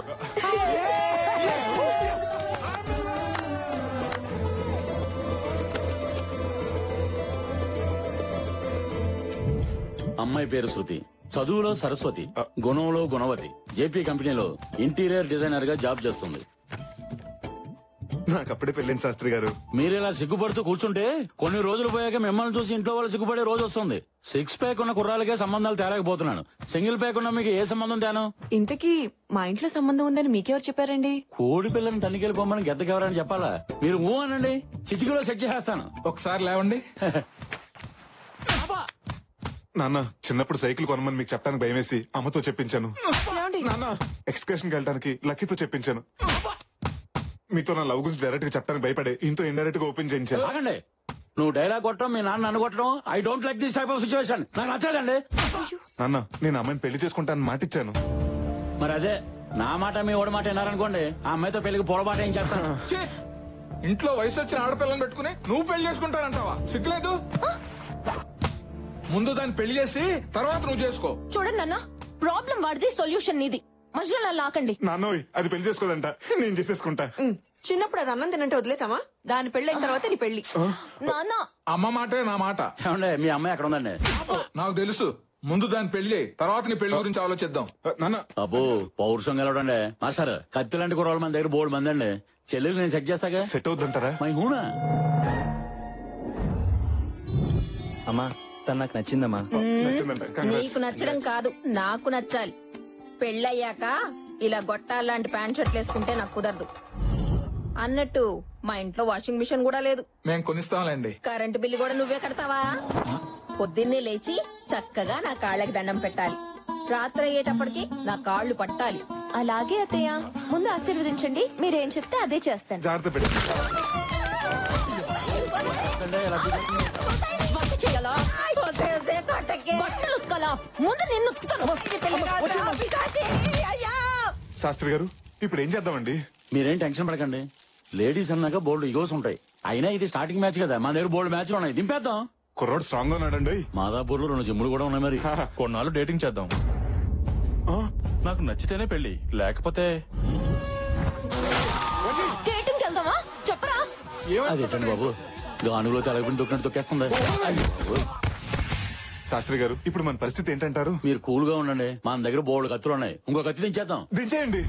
అమ్మాయి పేరు శృతి, చదువులో సరస్వతి, గుణంలో గుణవతి. జేపీ కంపెనీలో ఇంటీరియర్ డిజైనర్ గా జాబ్ చేస్తుంది. నాకు అప్పుడే పెళ్ళింది శాస్త్రి గారు. మీరు ఇలా సిగ్గుపడుతూ కూర్చుంటే కొన్ని రోజులు పోయాక మిమ్మల్ని చూసి ఇంట్లో వాళ్ళు సిగ్గుపడే రోజు వస్తుంది. 6 ప్యాక్ ఉన్న కుర్రాలకే సంబంధాలు తేలేకపోతున్నాను. సింగిల్ ప్యాక్ ఉన్న మీకు ఏ సంబంధం తేను? ఇంతకీ మా ఇంట్లో సంబంధం ఉందని మీకెవరు చెప్పారండి? కోడి పిల్లని తనికెళ్ళిపోమని గెద్దకెవరని చెప్పాలా? మీరు ఊ అనండి, చిటికీలో సెట్ చేసేస్తాను. ఒకసారి లేవండి. నాన్న, చిన్నప్పుడు సైకిల్ కొనమని మీకు చెప్పడానికి భయం వేసి అమ్మతో చెప్పించాను. నాన్న, ఎక్స్కర్షన్ వెళ్ళడానికి లక్కీతో చెప్పించాను. మీతో నా లవ్ గురించి డైరెక్ట్ గా చెప్పడానికి భయపడే ఇంతో ఇండైరెక్ట్ గా ఓపెన్ చేయించాను. ఆగండి, నువ్వు డైలాగ్ కొట్టడం, మీ నాన్న నన్ను కొట్టడం, I don't like this type of situation. నాకు నచ్చదండి. నాన్న, నేను అమ్మాయిని పెళ్లి చేసుకుంటానని మాట ఇచ్చాను. మరి అదే నా మాట మీ ఓడి మాట విన్నారనుకోండి, ఆ అమ్మాయితో పెళ్లికి పొరపాటు ఏం చేస్తాను? ఇంట్లో వయసు వచ్చిన ఆడపిల్లని పెట్టుకుని నువ్వు పెళ్లి చేసుకుంటానంటావా? సిగ్గులేదు? ముందు దాన్ని పెళ్లి చేసి తర్వాత నువ్వు చేసుకో. చూడండి నాన్న, ప్రాబ్లం వాడిది, సొల్యూషన్ నీది. మధ్యలో నన్ను లాకండి. నాన్నోయ్, అది పెళ్లి చేసుకోదంట, నేను చేసేసుకుంటా. చిన్నప్పుడు అది అన్నం తినంటే వదిలేసామా? దాని పెళ్లి అయిన తర్వాత నీ పెళ్లి. నాన్న, అమ్మ మాటే నా మాట. ఏమండి, మీ అమ్మాయి ఎక్కడ ఉందండి? నాకు తెలుసు. ముందు దాని పెళ్లి, తర్వాత నీ పెళ్లి గురించి ఆలోచిద్దాం. నాన్న, అబ్బో పౌరుషం గెలవడండి. మాస్టర్, కత్తి లాంటి కుర్రోళ్ళు మన దగ్గర బోర్డు మంది అండి. చెల్లెలు నేను సెట్ చేస్తాగా. సెట్ అవుతుంటారా? మై హూనా. అమ్మా, తను నాకు నచ్చిందమ్మా. నీకు నచ్చడం కాదు, నాకు నచ్చాలి. పెళ్ళయ్యాక ఇలా గొట్టాలాంటి ప్యాంట్ షర్ట్లు వేసుకుంటే నాకు కుదరదు. అన్నట్టు మా ఇంట్లో వాషింగ్ మిషన్ కూడా లేదు. మేము కొనిస్తాంలేండి. కరెంటు బిల్లు కూడా నువ్వే కడతావా? పొద్దున్నే లేచి చక్కగా నా కాళ్ళకి దండం పెట్టాలి. రాత్రి అయ్యేటప్పటికి నా కాళ్ళు పట్టాలి. అలాగే అత్తయ్య, ముందు ఆశీర్వదించండి. మీరేం చెప్తే అదే చేస్తాను. జాగ్రత్త పెట్టి వంట చేయాలా? బట్టలు ఉతకాలా? ముందు నిన్ను ఉతుకుతాను. శాస్త్రి గారు, ఇప్పుడు ఏం చేద్దామండి? మీరేం టెన్షన్ పడకండి. లేడీస్ అన్నాక బోల్డ్ ఈగోస్ ఉంటాయి. అయినా ఇది స్టార్టింగ్ మ్యాచ్ కదా, మన దగ్గర బోల్డ్ మ్యాచ్లు ఉన్నాయి. దింపేద్దాం. కుర్రోడు స్ట్రాంగ్ గా ఉన్నాడండి. మాదాపూర్ లో 2 జిమ్ములు కూడా ఉన్నాయి. మరి కొన్నాళ్ళు డేటింగ్ చేద్దాం. నాకు నచ్చితేనే పెళ్లి, లేకపోతే డేటింగ్ వెళ్దామా? చెప్పరా. అదేంటండి బాబు, గానుగులో తెలగకుండా దొక్కినట్టు తొక్కేస్తుంది. శాస్త్రి గారు, ఇప్పుడు మన పరిస్థితి ఏంటంటారు? మీరు కూల్ గా ఉండండి. మన దగ్గర బోల్డ్ కత్తులు ఉన్నాయి. ఇంకో కత్తి దించేద్దాం. దించేయండి.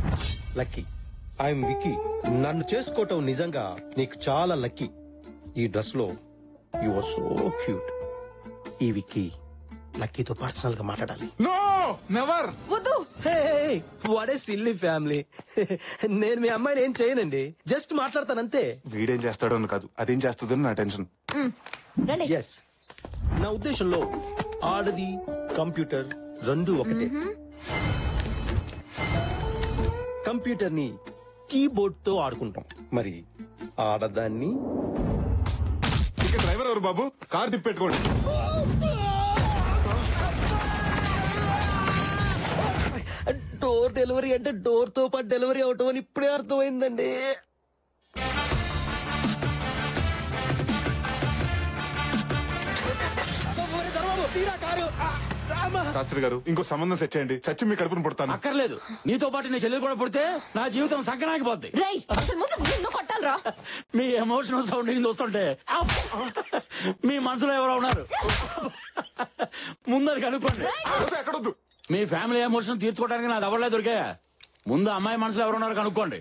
లక్కీ, ఐఎమ్ విక్కీ. నన్ను చేసుకోవటం నిజంగా నీకు చాలా లక్కీ. ఈ డ్రెస్ లో యు ఆర్ సో క్యూట్. ఈ విక్కీ లక్కీతో పర్సనల్ గా మాట్లాడాలి. No never. వద్దు. What a silly family. నేను మీ అమ్మాయిని ఏం చేయనండి, జస్ట్ మాట్లాడతానంతే. వీడేం చేస్తాడో అని కాదు, అదేం చేస్తుందని నా టెన్షన్. ఎస్, నా ఉద్దేశంలో ఆడది కంప్యూటర్ రెండు ఒకటే. కంప్యూటర్ ని కీబోర్డ్ తో ఆడుకుంటాం, మరి ఆడదాన్ని. ఇక డ్రైవర్ ఎవరు బాబు? కార్ తిప్పెట్టుకోండి. డోర్ డెలివరీ అంటే డోర్ తో పాటు డెలివరీ అవటం అని ఇప్పుడే అర్థమైందండి. శాస్త్రి గారు, ఇంకో సంబంధం సెట్ చేయండి. చచ్చి మీ కడుపును పుడతాను. అక్కర్లేదు, నీతో పాటు నీ చెల్లెలు కూడా పుడితే నా జీవితం సగ్గనాగిపోద్ది. రేయ్, అసలు ముందు నిన్ను కొట్టాలరా. మీ ఎమోషనల్ సౌండింగ్ చూస్తుంటే మీ మనసులో ఎవరో ఉన్నారు. ముందు అది కనుక్కోండి. ఎక్కడొద్దు. మీ ఫ్యామిలీ ఎమోషన్ తీర్చుకోవడానికి నాది ఎవరలే దొరికా. ముందు అమ్మాయి మనసులో ఎవరున్నారు కనుక్కోండి.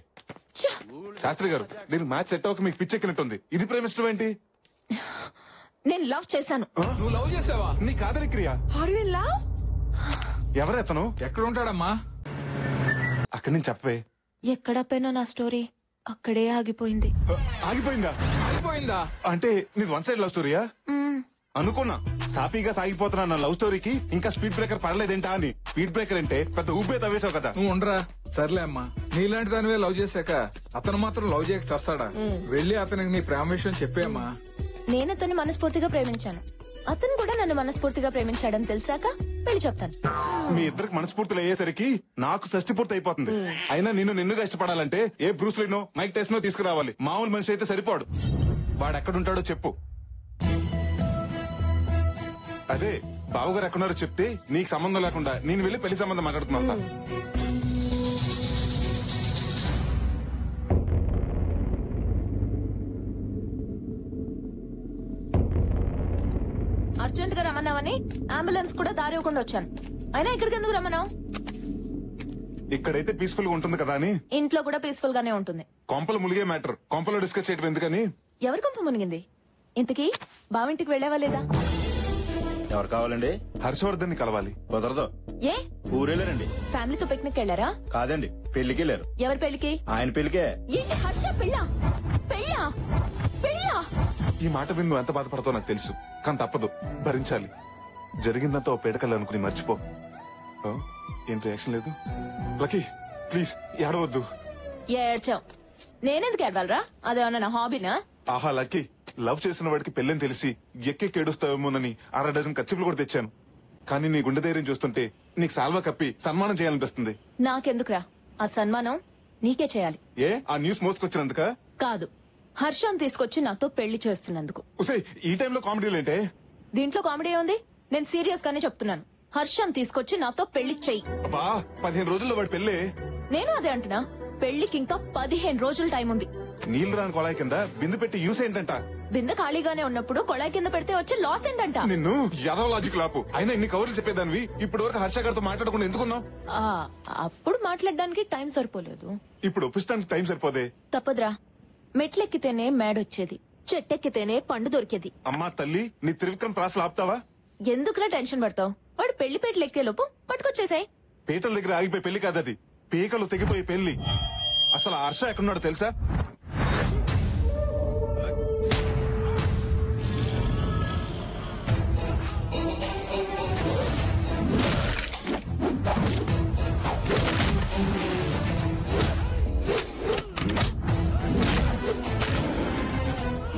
శాస్త్రి గారు, దీనికి మ్యాచ్ సెట్ అవ్వక మీకు పిచ్చెక్కినట్టుంది. ఇది ప్రేమిష్టం ఏంటి? నేను లవ్ చేశాను. నువ్వు లవ్ చేసావా? నీ కాదలి క్రియ. ఎవరెతను? ఎక్కడ ఉంటాడమ్మా? అక్కడి నుంచి చెప్పవే. ఎక్కడ పెనో నా స్టోరీ అక్కడే ఆగిపోయింది. ఆగిపోయిందా? ఆగిపోయిందా అంటే నీది 1 సైడ్ లవ్ స్టోరీయా? అనుకున్నా సాఫీగా సాగిపోతున్నా నా లవ్ స్టోరీకి ఇంకా స్పీడ్ బ్రేకర్ పడలేదేంటా అని. స్పీడ్ బ్రేకర్ అంటే పెద్ద ఊపే తవ్వేసావు కదా. నువ్వు ఉండరా. సర్లే అమ్మా, నీలాంటి దానివే లవ్ చేశాక అతను మాత్రం లవ్ చేయక చేస్తాడా? వెళ్ళి అతనికి నీ ప్రేమ విషయం చెప్పేమ్మా. నేను అతన్ని మనస్ఫూర్తిగా ప్రేమించాను, అతను కూడా నన్ను మనస్ఫూర్తిగా ప్రేమించాడని తెలిసాక పెళ్లి చెప్తాను. మీ ఇద్దరికి మనస్ఫూర్తులు అయ్యేసరికి నాకు షష్టి పూర్తి అయిపోతుంది. అయినా నిన్నుగా ఇష్టపడాలంటే ఏ బ్రూస్లీనో మైక్ టైసనో తీసుకురావాలి. మామూలు మనిషి అయితే సరిపోడు. వాడు ఎక్కడుంటాడో చెప్పు. అదే బావగారు ఎక్కడున్నారో చెప్తే నీకు సంబంధం లేకుండా నేను వెళ్ళి పెళ్లి సంబంధం మాట్లాడుతున్నా వస్తా. అర్జెంట్ గా రమ్మన్నావని అంబులెన్స్ కూడా దారి ఇవ్వకుండా వచ్చాను. అయినా ఇక్కడికి ఎందుకు రమ్మన్నావు? ఇక్కడైతే పీస్ఫుల్ గా ఉంటుంది కదా అని. ఇంట్లో కూడా పీస్ఫుల్ గానే ఉంటుంది. కొంపలు ములిగే మ్యాటర్ కొంపలో డిస్కస్ చేయడం ఎందుకని. ఎవరి కొంప మునిగింది? ఇంతకీ బావింటికి వెళ్ళావా లేదా? ఎవరు కావాలండి? హర్షవర్ధన్ ని కలవాలి. కుదరదు. ఏ ఊరెళ్ళారండి. ఫ్యామిలీతో పిక్నిక్ వెళ్ళారా? కాదండి, పెళ్లికి వెళ్ళారు. ఎవరి పెళ్లికి? ఆయన పెళ్లికే. ఏంటి హర్ష పెళ్ళా? పెళ్ళా? పెళ్ళా? ఈ మాట విని నువ్వు ఎంత బాధపడతావు నాకు తెలుసు, కానీ తప్పదు, భరించాలి. జరిగిందంతా ఓ పేడకల్ అనుకుని మర్చిపో. ఏం రియాక్షన్ లేదు? లక్కీ ప్లీజ్ ఏడవద్దు. ఏడ్చావు. నేనెందుకు ఏడవాలరా? అదేమన్నా నా హాబీనా? ఆహా లక్కీ, లవ్ చేసిన వాడికి పెళ్ళని తెలిసి ఎక్కేడుస్తావేమోనని 6 డజన్ ఖర్చులు కూడా తెచ్చాను. కానీ నీ గుండె ధైర్యం చూస్తుంటే నీకు సాల్వా కప్పి సన్మానం చేయాలనిపిస్తుంది. నాకెందుకురా ఆ సన్మానం? నీకే చేయాలి. ఏ ఆ న్యూస్ మోసుకొచ్చినందుక? కాదు, హర్షం తీసుకొచ్చి నాతో పెళ్లి చేస్తున్నందుకు. ఉసే ఈ టైంలో కామెడీలేంటే? దీంట్లో కామెడీ ఉంది? నేను సీరియస్ గానే చెప్తున్నాను. హర్షం తీసుకొచ్చి నాతో పెళ్లి చెయ్యి. 15 రోజుల్లో వాడి పెళ్ళే. నేను అదే అంటున్నా, పెళ్లికి ఇంకా 15 రోజులు టైం ఉంది. నీళ్లు రాని కొళాయి కింద బిందు పెట్టి యూస్ ఏంటంట? బిందె ఖాళీగానే ఉన్నప్పుడు కొళాయి కింద పెడితే వచ్చే లాస్ ఏంటంట? నిన్ను యాదవ్ లాజిక్ లాపు. అయినా ఇన్ని కవర్లు చెప్పేదానివి ఇప్పటి వరకు హర్ష గారితో మాట్లాడకుండా ఎందుకున్నావు? అప్పుడు మాట్లాడడానికి టైం సరిపోలేదు. ఇప్పుడు ఒప్పిస్తానికి టైం సరిపోదే. తప్పదురా, మెట్లెక్కితేనే మేడొచ్చేది, చెట్టెక్కితేనే పండు దొరికేది. అమ్మా తల్లి, నీ త్రివిక్రమ్ ప్రాసలు ఆపుతావా? ఎందుకురా టెన్షన్ పడతావు? వాడు పెళ్లి పేటలు ఎక్కేలోపు పట్టుకొచ్చేసాయి. పీటల దగ్గర ఆగిపోయి పెళ్లి కాదది, పీకలు తెగిపోయి పెళ్లి. అసలు ఆ హర్ష ఎక్కడున్నాడో తెలుసా?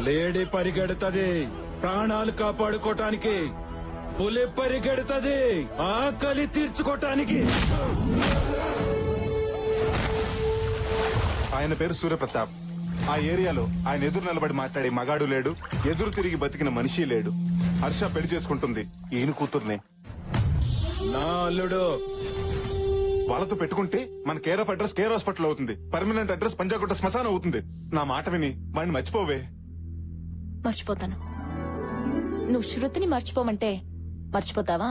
లేడీ పరిగెడుతుంది ప్రాణాలు కాపాడుకోటానికి, పులి పరిగెడుతుంది ఆకలి తీర్చుకోటానికి. ఆయన పేరు సూర్యప్రతాప్. ఆ ఏరియాలో ఆయన ఎదురు నిలబడి మాట్లాడే మగాడు లేడు, ఎదురు తిరిగి బతికిన మనిషి లేడు. హర్ష పెళ్లి చేసుకుంటుంది ఈయన కూతుర్నే. నా అల్లుడు. వాళ్ళతో పెట్టుకుంటే మన care of address care hospital అవుతుంది, పర్మనెంట్ అడ్రస్ పంజాగుట్ట శ్మశానం అవుతుంది. నా మాట విని వాడిని మర్చిపోవే. మర్చిపోతాను. నువ్వు శృతిని మర్చిపోమంటే మర్చిపోతావా?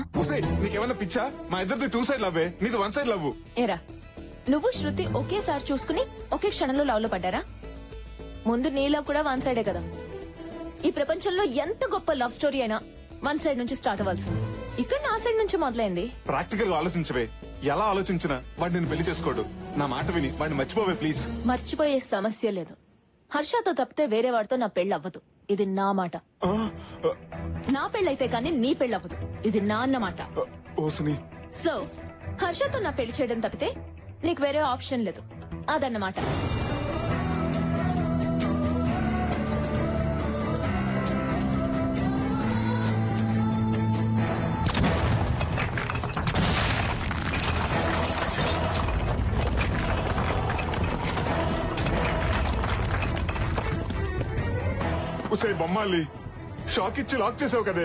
నీకేమన్నా పిచ్చా? మా ఇద్దరిది 2 సైడ్ లవ్వే, నీది 1 సైడ్ లవ్. ఏరా, నువ్వు శృతి ఒకేసారి చూసుకుని ఒకే క్షణంలో లవ్ లో పడ్డారా? ముందు నీ లవ్ కూడా 1 సైడే కదా. ఈ ప్రపంచంలో ఎంత గొప్ప లవ్ స్టోరీ అయినా 1 సైడ్ నుంచి స్టార్ట్ అవ్వాల్సింది. ఇక్కడ నా సైడ్ నుంచి మొదలైంది. ప్రాక్టికల్ గా ఆలోచించవే. ఎలా ఆలోచించినా వాడు నేను పెళ్లి చేసుకోడు. నా మాట విని వాడిని మర్చిపోవే ప్లీజ్. మర్చిపోయే సమస్య లేదు. హర్షతో తప్పితే వేరే వాడితో నా పెళ్లి అవ్వదు. ఇది నా మాట. నా పెళ్ళైతే కానీ నీ పెళ్లి అవ్వదు. ఇది నా అన్నమాట. సో హర్షతో నా పెళ్లి చేయడం తప్పితే నీకు వేరే ఆప్షన్ లేదు. అదన్నమాట. ఉసే బొమ్మాలి, షాక్ ఇచ్చి లాక్ చేసావు కదే.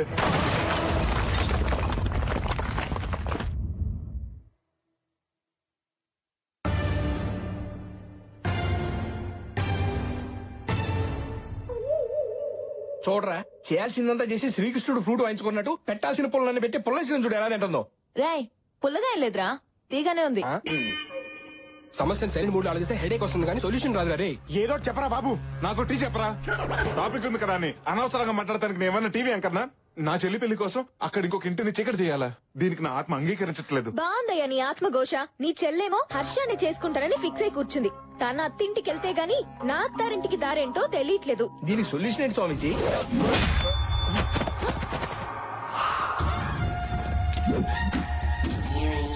చూడరా, చేయాల్సిందంతా చేసి శ్రీకృష్ణుడు ఫ్రూట్ వాయించుకున్నట్టు పెట్టాల్సిన పుల్లన్ని పెట్టి పుల్లేసిన చూడు ఎలా తింటుందో. రాయ్, పుల్లగా ఏం లేదురా, తీగానే ఉంది. సమస్యను సరైన మూడు ఆలోచిస్తే హెడేక్ వస్తుంది కానీ సొల్యూషన్ రాదురా. రే ఏదో చెప్పరా బాబు, నాకు టీ చెప్పరా. టాపిక్ ఉంది కదా అని అనవసరంగా మాట్లాడటానికి నేను ఏమన్నా టీవీ అంకన్నా? నా చెల్లి పెళ్లి కోసం అక్కడ ఇంకొక ఇంటిని చీకటి చేయాలా? దీనికి నా ఆత్మ అంగీకరించట్లేదు. బాగుందయ్యా నీ ఆత్మఘోష. నీ చెల్లేమో హర్షాన్ని చేసుకుంటానని ఫిక్స్ అయి కూర్చుంది. తన అత్తింటికి వెళ్తే గాని నా అత్తారింటికి దారేంటో తెలియట్లేదు. దీనికి సొల్యూషన్ ఏంటి స్వామిజీ?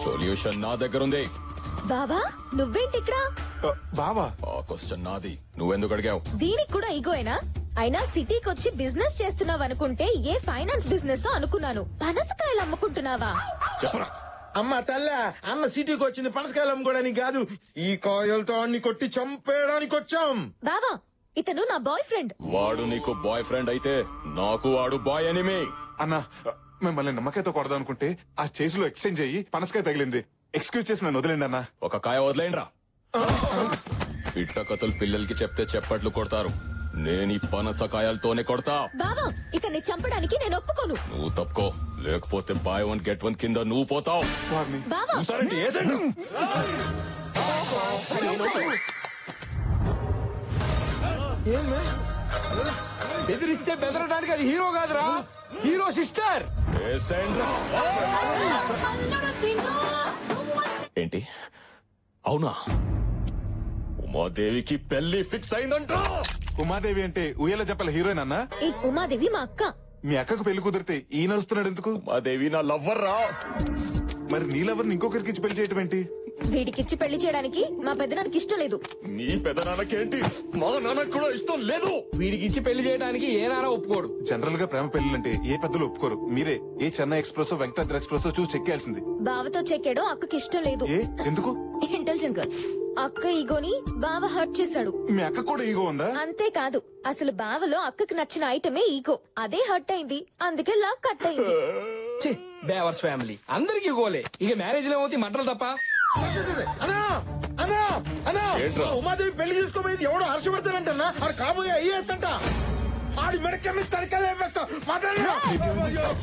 సొల్యూషన్ నా దగ్గర ఉంది. బావా నువ్వేంటి ఇక్కడ? బావా, ఆ క్వశ్చన్ నాది, నువ్వెందుకు అడిగావు? దీనికి కూడా ఈగోయేనా? అయినా సిటీకి వచ్చి బిజినెస్ చేస్తున్నావు అనుకుంటే ఏ ఫైనాన్స్ బిజినెస్ అనుకున్నాను. పనసకాయలు అమ్ముకుంటున్నావా? చెప్పరా. అమ్మ తల్ల, అన్న సిటీకి వచ్చింది పనసకాయలు అమ్ముకోవడానికి కాదు, ఈ కాయలతో అన్ని కొట్టి చంపేయడానికి వచ్చాం. బావా, ఇతను నా బాయ్ ఫ్రెండ్. వాడు నీకు బాయ్ ఫ్రెండ్ అయితే నాకు వాడు బాయ్ ఎనిమి. అన్నా, మిమ్మల్ని నమ్మకాయతో కొడదాం అనుకుంటే ఆ చేసిలో ఎక్స్చేంజ్ అయ్యి పనసకాయ తగిలింది. ఎక్స్క్యూజ్ చేసి నన్ను వదిలేండి అన్నా. ఒక కాయ వదిలేండ్రా. పిట్ట కథలు పిల్లలకి చెప్తే చెప్పట్లు కొడతారు, నేను ఈ పనసకాయలతోనే కొడతా. బావా ఇక నీ చంపడానికి నేను ఒప్పుకోను. నువ్వు తప్పుకో, లేకపోతే బై వన్ గెట్ వన్ కింద నువ్వు పోతావు. బావా బెదిరిస్తే బెదరడానికి అది హీరో కాదురా, హీరో సిస్టర్. ఏంటి అవునా? ఉమాదేవికి పెళ్లి ఫిక్స్ అయిందంట. ఉమాదేవి అంటే ఉయ్యాల చెప్పల హీరోయిన్ అన్నా? ఈ ఉమాదేవి మా అక్క. మీ అక్కకు పెళ్లి కుదిరితే ఈయన వస్తున్నాడు ఎందుకు? ఉమాదేవి నా లవ్వర్ రా. మరి నీ లవర్ని ఇంకొకరికి ఇచ్చి పెళ్లి చేయటం ఏంటి? వీడికిచ్చి పెళ్లి చేయడానికి మా పెద్దనానికి ఇష్టం లేదు. నీ పెదనాన్నకేంటి, మా నాన్నకు కూడా ఇష్టం లేదు. వీడికి ఇచ్చి పెళ్లి చేయడానికి ఏ నాన్న ఒప్పుకోడు. జనరల్ గా ప్రేమ పెళ్లిలంటే ఏ పెద్దలు ఒప్పుకోరు. మీరే ఏ చెన్నై ఎక్స్ప్రెస్ వెంకటాద్రి ఎక్స్ప్రెస్ చూసి చెక్కేయాల్సింది. బావతో చెక్కాడు, అక్కకి ఇష్టం లేదు. ఎందుకు? Intelligent girl. అక్క ఈగోని బావ హర్ట్ చేశాడు. మీ అక్క కూడా ఈగో ఉందా? అంతేకాదు, అసలు బావలో అక్కకి నచ్చిన ఐటమే ఈగో. అదే హర్ట్ అయింది, అందుకే లవ్ కట్ అయింది. బేవర్స్ ఫ్యామిలీ అందరికి గోలే. ఇక మ్యారేజ్ లో ఏమవుతాయి మంటలు తప్ప. ఉమాదేవి పెళ్లి చేసుకోబోయేది ఎవడో హర్షవర్ధనంటన్నా, ఆడు కాబోయే ఐఏఎస్ అంట. ఆడి మెడకమ్మి తనకాయలు వేస్తా.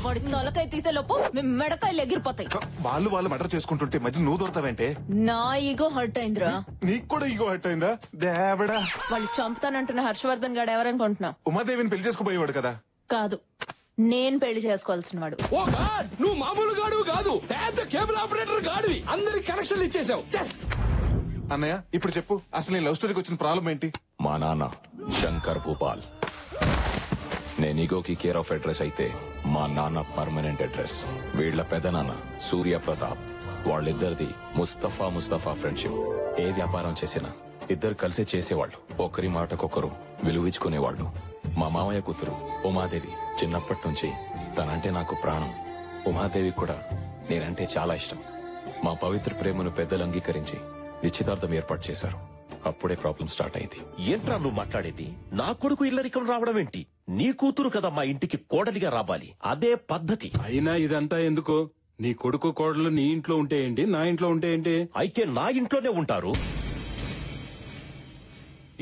వాడి తొలకాయ తీసే లోపు మెడకాయలు ఎగిరిపోతాయి. వాళ్ళు మర్డర్ చేసుకుంటుంటే మధ్య నువ్వు దొరతావంటే? నా ఈగో హర్ట్ అయిందిరా. నీకు కూడా ఈగో హర్ట్ అయిందా? దేవడా, వాళ్ళు చంపుతానంటున్న హర్షవర్ధన్ గాడు ఎవరనుకుంటున్నావు? ఉమాదేవిని పెళ్లి చేసుకోబోయేవాడు కదా? కాదు, నేను పెళ్లి చేసుకోవాల్సిన వాడు. ఓ గాడ్, నువ్వు మామూలు గాడు కాదు, పెద్ద కేబుల్ ఆపరేటర్ గాడివి. అందరికి కనెక్షన్లు ఇచ్చేసావు. అన్నయ్య ఇప్పుడు చెప్పు, అసలు నీ లవ్ స్టోరీకి వచ్చిన ప్రాబ్లం ఏంటి? మా నాన్న శంకర్ భూపాల్. నేను ఈగోకి కేర్ ఆఫ్ అడ్రస్ అయితే మా నాన్న పర్మనెంట్ అడ్రస్. వీళ్ల పెదనాన్న సూర్య ప్రతాప్. వాళ్ళిద్దరిది ముస్తఫా ఫ్రెండ్షిప్. ఏ వ్యాపారం చేసినా ఇద్దరు కలిసి చేసేవాళ్ళు. ఒకరి మాటకొకరు విలువించుకునేవాళ్ళు. మా మామయ్య కూతురు ఉమాదేవి చిన్నప్పటి నుంచి తనంటే నాకు ప్రాణం. ఉమాదేవి కూడా నేనంటే చాలా ఇష్టం. మా పవిత్ర ప్రేమను పెద్దలు అంగీకరించి నిశ్చితార్థం ఏర్పాటు చేశారు. అప్పుడే ప్రాబ్లం స్టార్ట్ అయింది. ఏంట్రా నువ్వు మాట్లాడేది? నా కొడుకు ఇల్లరికం రావడం ఏంటి? నీ కూతురు కదా మా ఇంటికి కోడలిగా రావాలి, అదే పద్ధతి. అయినా ఇదంతా ఎందుకు? నీ కొడుకు కోడలు నీ ఇంట్లో ఉంటే ఏంటి, నా ఇంట్లో ఉంటే ఏంటి? అయితే నా ఇంట్లోనే ఉంటారు.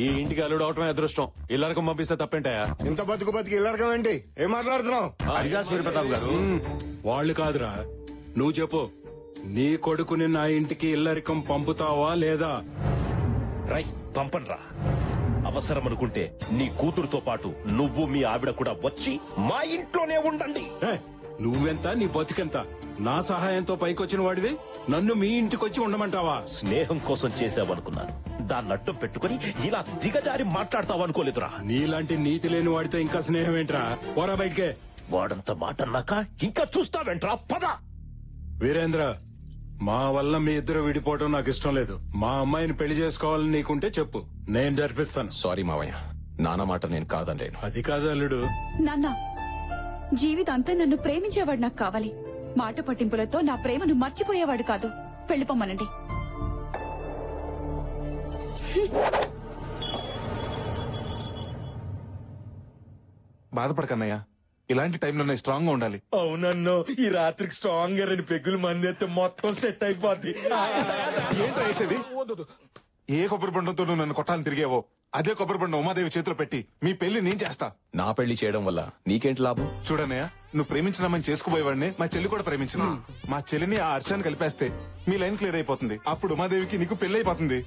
ఈ ఇంటికి అల్లుడు అవటమే అదృష్టం. ఇల్లరకం పంపిస్తే తప్పేంటాయా? ఇంత బతికి ఇల్లరకం ఏంటి? ఏం మాట్లాడుతున్నావు? అడిగా సూర్యప్రతాప్ గారు. వాళ్ళు కాదురా, నువ్వు చెప్పు. నీ కొడుకుని నా ఇంటికి ఇల్లరికం పంపుతావా లేదా? రై పంపన్రా. అవసరం అనుకుంటే నీ కూతురుతో పాటు నువ్వు మీ ఆవిడ కూడా వచ్చి మా ఇంట్లోనే ఉండండి. నువ్వెంత, నీ బతికెంత? నా సహాయంతో పైకొచ్చిన వాడివి నన్ను మీ ఇంటికొచ్చి ఉండమంటావా? స్నేహం కోసం చేసావనుకున్నాను, దాన్ని అడ్డం పెట్టుకుని ఇలా దిగజారి మాట్లాడతావనుకోలేదురా. నీలాంటి నీతి లేని వాడితో ఇంకా స్నేహం ఏంట్రా? పోరా బయటికే. వాడంత మాట అన్నాక ఇంకా చూస్తావేంట్రా? పద. వీరేంద్ర, మా వల్ల మీ ఇద్దరు విడిపోవటం నాకు ఇష్టం లేదు. మా అమ్మాయిని పెళ్లి చేసుకోవాలని నీకుంటే చెప్పు, నేను జరిపిస్తాను. సారీ మావయ్య, నాన్న మాట నేను కాదనలేను. అది కాదు అల్లుడు. నాన్న, జీవితాంతా నన్ను ప్రేమించేవాడు నాకు కావాలి. మాట పట్టింపులతో నా ప్రేమను మర్చిపోయేవాడు కాదు. పెళ్లిపోమ్మనండి. బాధపడకన్నయ్య, ఇలాంటి టైంలోనే స్ట్రాంగ్ గా ఉండాలి. అవునన్ను, ఈ రాత్రికి స్ట్రాంగ్ గా 2 పెగ్గులు మందేస్తే మొత్తం సెట్ అయిపోద్ది. ఏంట్రా వేసేది? ఏ కొబ్బరి బండంతో నువ్వు నన్ను కొట్టాలని తిరిగేవో అదే కొబ్బరి బండ ఉమాదేవి చేతిలో పెట్టి మీ పెళ్లి నేను చేస్తా. నా పెళ్లి చేయడం వల్ల నీకేంటి లాభం? చూడన్నయ్య, నువ్వు ప్రేమించిన అమ్మని చేసుకుపోయేవాడిని మా చెల్లి కూడా ప్రేమించిన. మా చెల్లిని ఆ హర్షాన్ని కలిపేస్తే మీ లైన్ క్లియర్ అయిపోతుంది. అప్పుడు ఉమాదేవికి నీకు పెళ్లి అయిపోతుంది.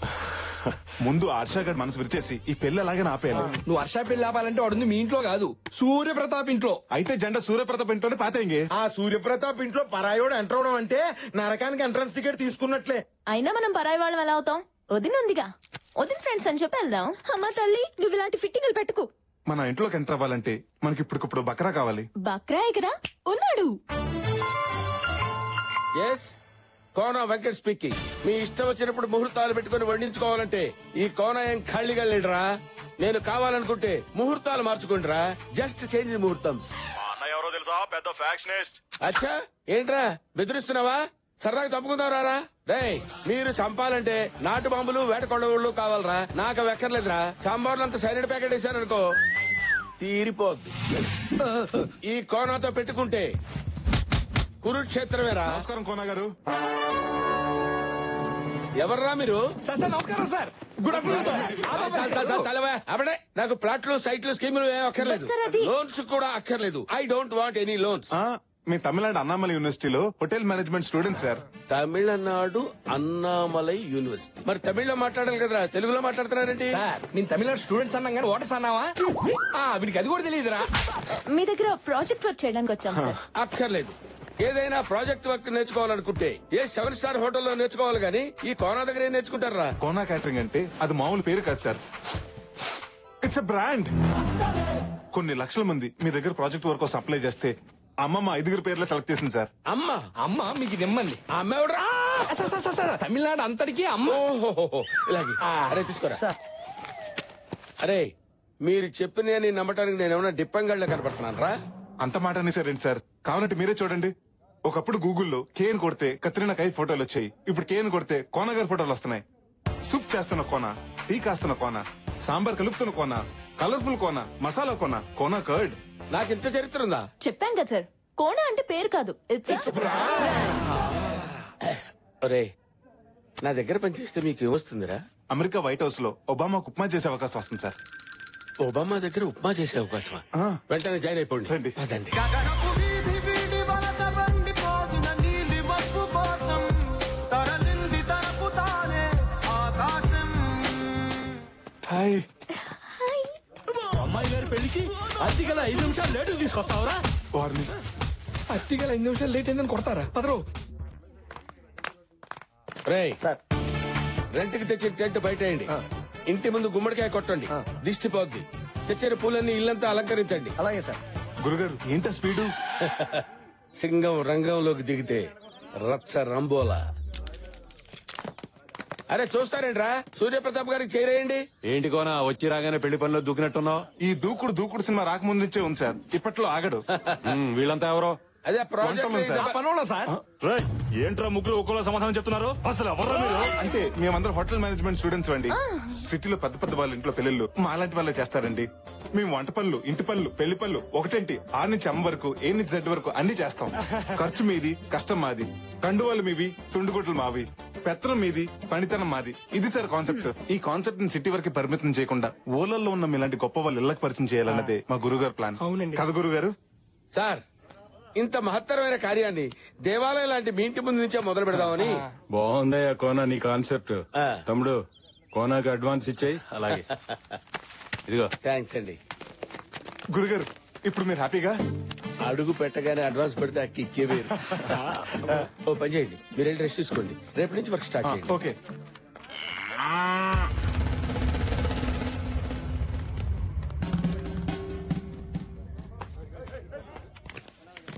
ముందు హర్ష గారి మనసు విరిచేసి ఈ పెళ్లి అలాగే ఆపేయాలి. నువ్వు హర్ష పెళ్లి ఆపాలంటే వాడుంది మీ ఇంట్లో కాదు, సూర్యప్రతాప్ ఇంట్లో. అయితే జెండా సూర్యప్రతాప్ ఇంట్లోనే పాతేంగే. ఆ సూర్యప్రతాప్ ఇంట్లో పరాయోడు ఎంటర్ అవడం అంటే నరకానికి ఎంట్రన్స్ టికెట్ తీసుకున్నట్లే. అయినా మనం పరాయి వాళ్ళం ఎలా అవుతాం? వదినుందిగా, వదిన ఫ్రెండ్స్ అని చెప్పి వెళ్దాం. అమ్మా తల్లి, నువ్వు ఇలాంటి ఫిట్టింగ్లు పెట్టుకు. మన ఇంట్లోకి ఎంటర్ అవ్వాలంటే మనకి ఇప్పుడు బకరా కావాలి. బక్రాయ్ కదా ఉన్నాడు. కోన వెంకట్ స్పీకింగ్. మీ ఇష్టం వచ్చినప్పుడు ముహూర్తాలు పెట్టుకుని వండించుకోవాలంటే ఈ కోన ఏం ఖాళీగా లేడురా. నేను కావాలనుకుంటే ముహూర్తాలు మార్చుకుంటారా. జస్ట్ చేంజ్ ముహూర్తం. ఎవరో తెలుసా? పెద్ద ఫ్యాక్షనిస్ట్. అచ్చా, ఏంట్రా బెదిరిస్తున్నావా? సరదాగా చంపుకుందాం రారా. రేయ్, మీరు చంపాలంటే నాటు బాంబులు వేట కొడవుళ్ళు కావాలరా. నాకు అవి ఎక్కర్లేదురా. సాంబార్లంతా సైనిడ్ ప్యాకెట్ వేసాననుకో తీరిపోద్ది. ఈ కోనాతో పెట్టుకుంటే కురుక్షేత్రమేరా. నమస్కారం కోనా గారు. ఎవర్రా మీరు? సార్ నమస్కారం సార్. Good afternoon sir. అప్పుడే నాకు ప్లాట్లు సైట్లు స్కీములు ఏం అక్కర్లేదు, లోన్స్ కూడా అక్కర్లేదు. I don't want any loans. మీ తమిళనాడు అన్నామలై యూనివర్సిటీలో hotel management student sir. Tamil Nadu Annamalai university. మరి తమిళ్లో మాట్లాడాలి కదరా, తెలుగులో మాట్లాడుతున్నారండి? సార్ నేను తమిళనాడు స్టూడెంట్స్ అన్నాం కానీ ఓటర్స్ అన్నావా? వీడికి అది కూడా తెలియదురా. మీ దగ్గర ప్రాజెక్ట్ వర్క్ చేయడానికి వచ్చాం సార్. అక్కర్లేదు. ఏదైనా ప్రాజెక్ట్ వర్క్ నేర్చుకోవాలనుకుంటే ఏ 7 స్టార్ హోటల్లో నేర్చుకోవాలి గానీ ఈ కోనా దగ్గర ఏం నేర్చుకుంటారా? కోనా క్యాటరింగ్ అంటే అది మామూలు పేరు కాదు సార్, ఇట్స్ ఎ బ్రాండ్. కొన్ని లక్షల మంది మీ దగ్గర ప్రాజెక్ట్ వర్క్ కోసం అప్లై చేస్తే అమ్మమ్మ 5 పేర్లు సెలెక్ట్ చేసింది సార్. అమ్మ మీకు నిమ్మంది. ఆ అమ్మ ఎవడరా? తమిళనాడు అంతటికి అమ్మ. ఇలాగే అరే తీసుకోరా. అరే మీరు చెప్పిన నమ్మటానికి నేను ఏమైనా డిప్పంగళ్ళ కనపడుతున్నాను రా? అంత మాట అనేసారేంటి సార్? కావాలంటే మీరే చూడండి. ఒకప్పుడు గూగుల్లో కేన్ కొడితే కత్రినా కై ఫోటోలు వచ్చాయి, ఇప్పుడు కేన్ కొడితే కోన గారి ఫోటోలు వస్తున్నాయి. సూప్ చేస్తున్న కోన, టీ కాస్తున్న కోన, సాంబార్ కలుపుతున్న కోన, కలర్ఫుల్ కోన, మసాలా కోన, కోనా కర్డ్. నాకు ఇంత చరిత్ర ఉందా? చెప్పాను కదా సార్, కోనా అంటే పేరు కాదు, ఇట్స్ అరే నా దగ్గర పనిచేస్తే మీకు ఏమొస్తుందిరా? అమెరికా వైట్ హౌస్ లో ఒబామాకు ఉప్మా చేసే అవకాశం వస్తుంది సార్. ఒబామా దగ్గర ఉప్మా చేసే అవకాశం? వెంటనే జాయిన్ అయిపోండి. రండి. అదండి. హాయ్. అమ్మాయి గారి పెళ్లికి అత్తిగల 5 నిమిషాలు లేటు తీసుకొస్తావరా? వారిని అత్తిగల 5 నిమిషాలు లేట్ అయిందని కొడతారా? పదరు. రేయ్ రెంట్కి తెచ్చిన టెంట్ బయటేయండి. ఇంటి ముందు గుమ్మడికాయ కొట్టండి, దిష్టి పోద్ది. తెచ్చిన పూలన్నీ ఇల్లంతా అలంకరించండి. అలాగే సార్. గురుగారు ఏంటా స్పీడు? సింగం రంగంలోకి దిగితే రచ్చ రంబోలా. అరే చూస్తారేంట్రా, సూర్యప్రతాప్ గారికి చేరేయండి. ఏంటి కోనా వచ్చి రాగానే పెళ్లి పనిలో దూకినట్టున్నావు? ఈ దూకుడు సినిమా రాకముందు నుంచే ఉంది సార్, ఇప్పట్లో ఆగడు. వీళ్ళంతా ఎవరో? అదే ప్రాజెక్ట్ సార్. ఏంట్రా ముగ్గురు ఒక్కోలా సమాధానం చెప్తున్నారు? అసలు ఎవరా మీరు? అంటే మేమందరం హోటల్ మేనేజ్మెంట్ స్టూడెంట్స్ అండి. సిటీలో పెద్ద వాళ్ళ ఇంట్లో పెళ్లిళ్ళు మాలాంటి వాళ్ళే చేస్తారండి. మేము వంట పనులు, ఇంటి పనులు, పెళ్లి పనులు ఒకటేంటి 6 నుంచి M వరకు, A నుంచి Z వరకు అన్ని చేస్తాం. ఖర్చు మీది, కష్టం మాది. కండువాలు మీవి, తుండుగుడ్లు మావి. పెత్తనం మీది, పనితనం మాది. ఇది సార్ కాన్సెప్ట్. ఈ కాన్సెప్ట్ ని సిటీ వరకు పరిమితం చేయకుండా ఊళ్ళల్లో ఉన్న మీలాంటి గొప్ప వాళ్ళు ఇళ్లకు పరిచయం చేయాలన్నదే మా గురుగారు ప్లాన్. కదా గురుగారు? సార్ ఇంత మహత్తరమైన కార్యాన్ని దేవాలయం లాంటి మీ ఇంటి ముందు నుంచే మొదలు పెడదామని. బాగుందయ్యా కోనా నీ కాన్సెప్ట్. తమ్ముడు కోనాకి అడ్వాన్స్ ఇచ్చాయి. అలాగే ఇదిగో. థ్యాంక్స్ అండి. గురుగారు ఇప్పుడు మీరు హ్యాపీగా? అడుగు పెట్టగానే అడ్వాన్స్ పెడితే ఆ కిక్కే వేరు. ఓ పని చేయండి, మీరు వెళ్ళి రెస్ట్ తీసుకోండి, రేపటి నుంచి వర్క్ స్టార్ట్ చేయండి. ఓకే.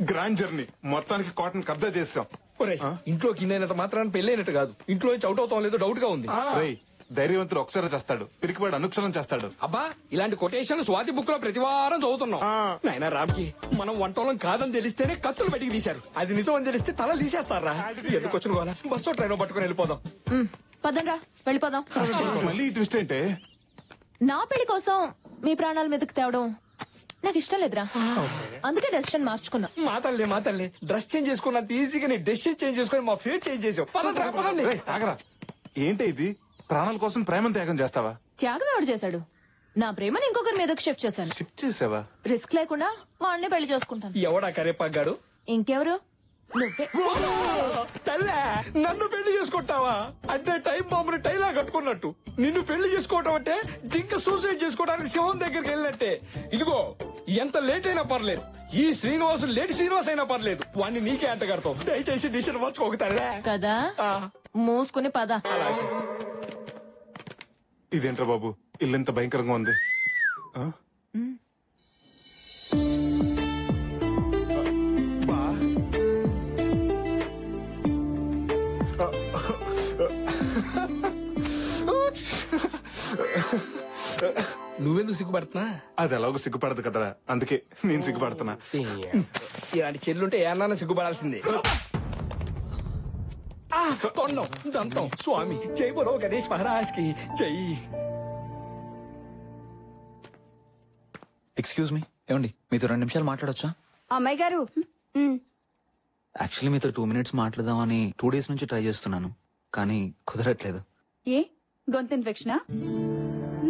గ్రాండ్ జర్నీ మొత్తానికి కాటన్ కబ్జా చేసాం. ఇంట్లోకి ఇన్నైనంత మాత్రాన్ని పెళ్ళైనట్టు కాదు, ఇంట్లో నుంచి అవుట్ అవుతాం లేదో డౌట్ గా ఉంది. ధైర్యవంతుడు ఒకసారి చేస్తాడు, పిరికివాడు అనుక్షణం చేస్తాడు. అబ్బా ఇలాంటి కొటేషన్ స్వాతి బుక్ లో ప్రతి వారం చదువుతున్నాం. నాయనా రామ్కి మనం వంటోళం కాదని తెలిస్తేనే కత్తులు బయటికి తీశారు, అది నిజం అని తెలిస్తే తల తీసేస్తారా? ఎందుకు వచ్చిన గోలా? బస్సు ట్రైన్ పట్టుకుని వెళ్ళిపోదాం. పదండ్రా వెళ్ళిపోదాం. మళ్ళీ ట్విస్ట్ ఏంటే? నా పెళ్లి కోసం మీ ప్రాణాల మీదకి తేవడం నాకు ఇష్టం లేదురా, అందుకే డెసిషన్ మార్చుకున్నా. మాతల్లి డ్రెస్ చేంజ్ చేసుకున్నంత ఈజీగా నీ డెసిషన్ చేంజ్ చేసుకుని మా ఫేట్ చేంజ్ చేసావు. ఆగరా, ఏంటి ఇది? ప్రాణాల కోసం ప్రేమను త్యాగం చేస్తావా? త్యాగం ఎవడు చేశాడు? నా ప్రేమను ఇంకొకరి మీదకి షిఫ్ట్ చేశాను. షిఫ్ట్ చేసావా? రిస్క్ లేకుండా వాడిని పెళ్లి చేసుకుంటాను. ఎవడా కరేపాగాడు? ఇంకెవరు? తల్లే నన్ను పెళ్లి చేసుకుంటావా అంటే టైం బాంబుని టైలా కట్టుకున్నట్టు. నిన్ను పెళ్లి చేసుకోవటం అంటే జింక సూసైడ్ చేసుకోవడానికి సింహం దగ్గరికి వెళ్ళినట్టే. ఇదిగో ఎంత లేట్ అయినా పర్లేదు, ఈ శ్రీనివాసు లేట్ శ్రీనివాస్ అయినా పర్లేదు, వాడిని నీకే అంట కడతావు. దయచేసి డిసిషన్ మార్చుకోగతారా కదా? మూసుకుని పద. ఇదేంట్రా బాబు ఇల్లు ఎంత భయంకరంగా ఉంది? నువ్వెందుకు సిగ్గుపడుతున్నా? అది ఎలాగో సిగ్గుపడదు కదరా, అందుకే నేను సిగ్గుపడుతున్నా. ఇలాంటి చెల్లుంటే ఏమన్నా సిగ్గుపడాల్సిందే. తొండం దంతం స్వామి జై బరో గణేష్ మహారాజ్ కి జై. ఎక్స్క్యూజ్ మీ, ఏమండి మీతో 2 నిమిషాలు మాట్లాడొచ్చా? అమ్మాయి గారు యాక్చువల్లీ మీతో 2 minutes మాట్లాడదామని 2 days నుంచి ట్రై చేస్తున్నాను, కానీ కుదరట్లేదు. ఏ గొంతు ఇన్ఫెక్షనా?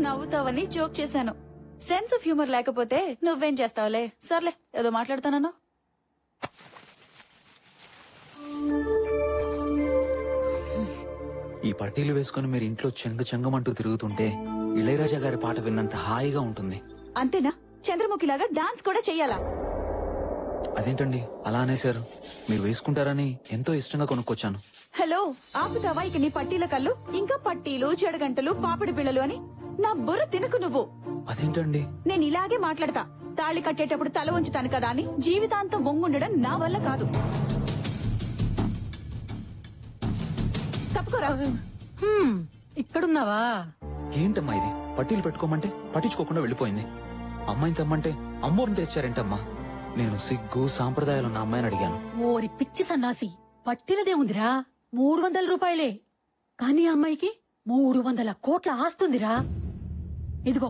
నవ్వుతావని జోక్ చేశాను. సెన్స్ ఆఫ్ హ్యూమర్ లేకపోతే నువ్వేం చేస్తావులే. సర్లే, ఏదో మాట్లాడతానన్నా. ఈ పట్టీలు వేసుకుని మీరు ఇంట్లో చెంగమంటూ తిరుగుతుంటే ఇళయరాజా గారి పాట విన్నంత హాయిగా ఉంటుంది. అంతేనా? చంద్రముఖిలాగా డాన్స్ కూడా చెయ్యాలా? అదేంటండి అలా అనేశారు? మీరు వేసుకుంటారని ఎంతో ఇష్టంగా కొనుక్కొచ్చాను. హలో, ఆపుతావా ఇక నీ పట్టీల కళ్ళు? ఇంకా పట్టీలు, జడగంటలు, పాపిడి పిల్లలు అని నా బుర్ర తినకు నువ్వు. అదేంటండి? నేను ఇలాగే మాట్లాడతా. తాళి కట్టేటప్పుడు తల ఉంచుతాను కదా అని జీవితాంతం వంగుండడం నా వల్ల కాదు. తప్పుకోరా. ఇక్కడున్నావా? ఏంటమ్మా ఇది? పట్టీలు పెట్టుకోమంటే పట్టించుకోకుండా వెళ్ళిపోయింది. అమ్మాయిని తెమ్మంటే అమ్మోరిని తెచ్చారేంటమ్మా? నేను సిగ్గు సాంప్రదాయాలున్న అమ్మాయిని అడిగాను. ఓరి పిచ్చి సన్నాసి, పట్టినదేముందిరా? 300 రూపాయలే. కానీ ఆ అమ్మాయికి 300 కోట్ల ఆస్తుందిరా. ఇదిగో,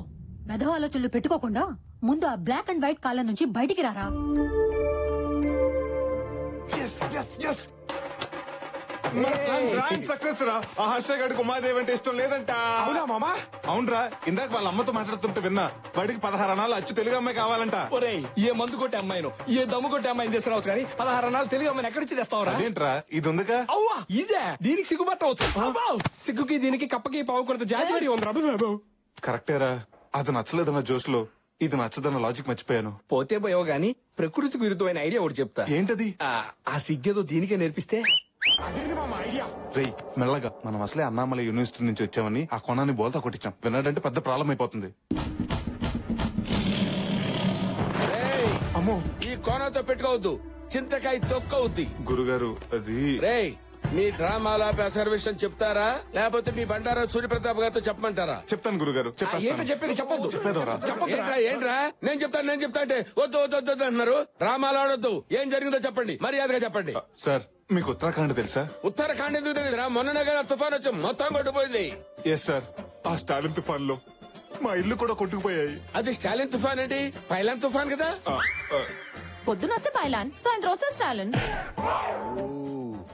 మెదవ ఆలోచనలు పెట్టుకోకుండా ముందు ఆ బ్లాక్ అండ్ వైట్ కాలం నుంచి బయటికి రారా. సక్సెస్ రా. ఆ హర్ష గడికి ఉమాదేవి అంటే ఇష్టం లేదంట. అవునా మామా? అవునరా, ఇందాక వాళ్ళ అమ్మతో మాట్లాడుతుంటే విన్నా. వాడికి 16 అనాలు అచ్చు తెలుగు అమ్మాయి కావాలంట. ఒరేయ్, ఏ మందు కొట్టే అమ్మాయిను, ఏ దమ్ము కొట్టే అమ్మాయిని తీసుకురావచ్చు కానీ 16 అనాలు తెలుగు అమ్మాయిని ఎక్కడి నుంచి తెస్తావురా? అదేంట్రా, ఇది ఉందిగా. అవ్వా, ఇదే దీనికి సిగ్గుపట్టవచ్చు. సిగ్గుకి దీనికి కప్పకి పావుకొడత జాతి మరి ఉందిరా. కరెక్టేరా, అది నచ్చలేదన్న జోష్ లో ఇది నచ్చదన్న లాజిక్ మర్చిపోయాను. పోతే పోయావు గాని ప్రకృతికి విరుద్ధమైన ఐడియా ఒకటి చెప్తా. ఏంటది? ఆ సిగ్గేదో దీనికే నేర్పిస్తే. రేయ్, మెల్లగా. మనం అసలే అన్నామలై యూనివర్సిటీ నుంచి వచ్చామని ఆ కొనాన్ని బోల్తా కొట్టించాం. విన్నాడంటే పెద్ద ప్రాబ్లం అయిపోతుంది. అమ్మో, ఈ కోనతో పెట్టుకోవద్దు, చింతకాయ తొక్కవుద్ది. గురుగారు అది. రేయ్, మీ డ్రామాల అసలు విషయం చెప్తారా లేకపోతే మీ బండారా సూర్యప్రతాప్ గారితో చెప్పమంటారా? చెప్తాను గురుగారు. ఏంట్రా నేను చెప్తా అంటే వద్దు వద్దు వద్దు అంటున్నారు. డ్రామాలు ఆడొద్దు. ఏం జరిగిందో చెప్పండి, మర్యాదగా చెప్పండి. సార్, మీకు ఉత్తరాఖండ్ తెలుసా? ఉత్తరాఖండ్ ఎందుకు తెలియదురా? మొన్ననే కదా తుఫాన్ వచ్చి మొత్తం కొట్టుపోయింది. ఎస్ సార్, ఆ స్టాలిన్ తుఫాన్ లో మా ఇల్లు కూడా కొట్టుకుపోయాయి. అది స్టాలిన్ తుఫాన్ ఏంటి? పైలాన్ తుఫాన్ కదా. పొద్దున వస్తే పైలాన్, సాయంత్రం వస్తే స్టాలిన్.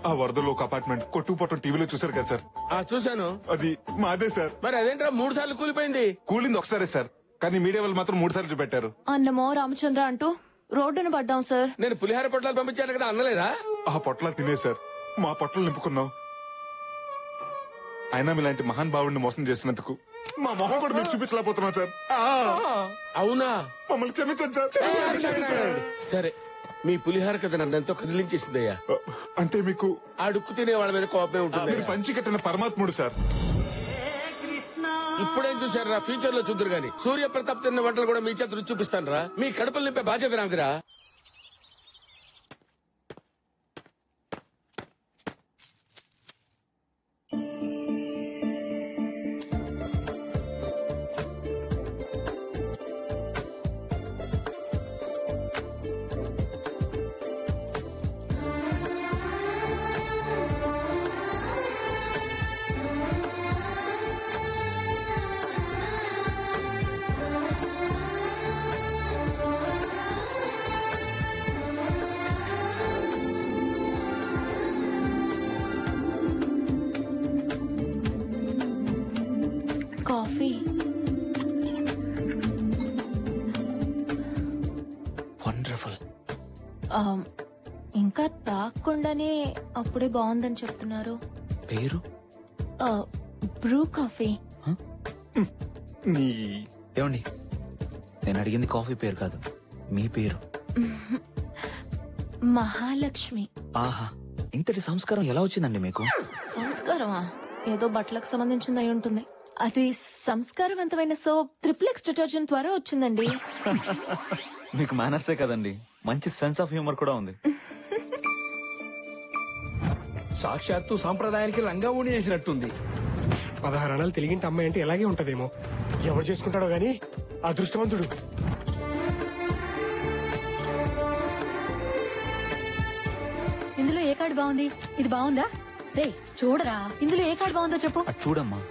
ఆ వరదలో ఒక అపార్ట్మెంట్ కొట్టుకుపోవటం టీవీలో చూసారు కదా సార్? చూశాను. అది మాదే సార్. మరి అదేంట్రా 3 సార్లు కూలిపోయింది? కూలింది ఒకసారే సార్, కానీ మీడియా వాళ్ళు మాత్రం 3 సార్లు చూపెట్టారు. అన్నమో రామచంద్ర అంటూ రోడ్డును పడ్డాం సార్. నేను పులిహార పొట్లాలు పంపించాను కదా, అన్నలేదా? ఆ పొట్లాలు తినే సార్ మా పొట్టలు నింపుకున్నాం. అయినా మీలాంటి మహాన్ భావుడిని మోసం చేసినందుకు మా మొహం కూడా మేము చూపించలేకపోతున్నాం సార్. అవునా? మమ్మల్ని క్షమించండి సార్. సరే, మీ పులిహార కథ నన్ను ఎంతో కదిలించేసిందయ్యా. అంటే మీకు అడుక్కు తినే వాళ్ళ మీద కోపమే ఉంటుంది. మీరు పంచి కట్టిన పరమాత్ముడు సార్. ఇప్పుడేం చూశారా? ఫ్యూచర్ లో చూద్దరు గాని సూర్యప్రతాప్ తిన్న వంటలు కూడా మీ చేత రుచి చూపిస్తాను రా. మీ కడుపులు నింపే బాధ్యత నాదిరా. కాఫీ. వండర్ఫుల్. ఇంకా తాగకుండానే అప్పుడే బాగుందని చెప్తున్నారు. పేరు? Bru coffee. ఏమండి, నేను అడిగింది కాఫీ పేరు కాదు, మీ పేరు. మహాలక్ష్మి. ఆహా, ఇంతటి సంస్కారం ఎలా వచ్చిందండి మీకు? సంస్కారమా? ఏదో బట్టలకు సంబంధించింది అయి ఉంటుంది. అది సంస్కారవంతమైన సోప్ ట్రిప్లెక్స్ డిటర్జెంట్ ద్వారా వచ్చిందండి. మీకు మేనర్సే కదండి, మంచి సెన్స్ ఆఫ్ హ్యూమర్ కూడా ఉంది. సాక్షాత్తు సాంప్రదాయానికి రంగా ఊడి చేసినట్టుంది. 16 అనాలు తెలిగింటి అమ్మాయి అంటే ఎలాగే ఉంటదేమో. ఎవరు చేసుకుంటాడో గాని అదృష్టవంతుడు. ఇందులో ఏ కార్డు బాగుంది? ఇది బాగుందా? రే చూడరా, ఇందులో ఏ కార్డు బాగుందో చెప్పు. అటు చూడమ్మా.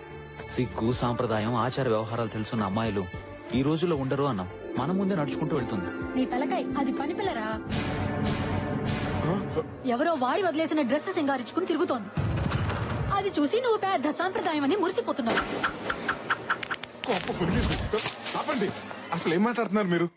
సిగ్గు సాంప్రదాయం ఆచార వ్యవహారాలు తెలుసున్న అమ్మాయిలు ఈ రోజుల్లో ఉండరు అన్నాం. మన ముందే నడుచుకుంటూ వెళ్తుంది. నీ తలకాయ అది పని పిల్లరా. ఎవరో వాడి వదిలేసిన డ్రెస్ సింగారించుకుని తిరుగుతోంది. అది చూసి నువ్వు పెద్ద సాంప్రదాయం అని మురిసిపోతున్నావు. ఆపండి, అసలు ఏం మాట్లాడుతున్నారు మీరు?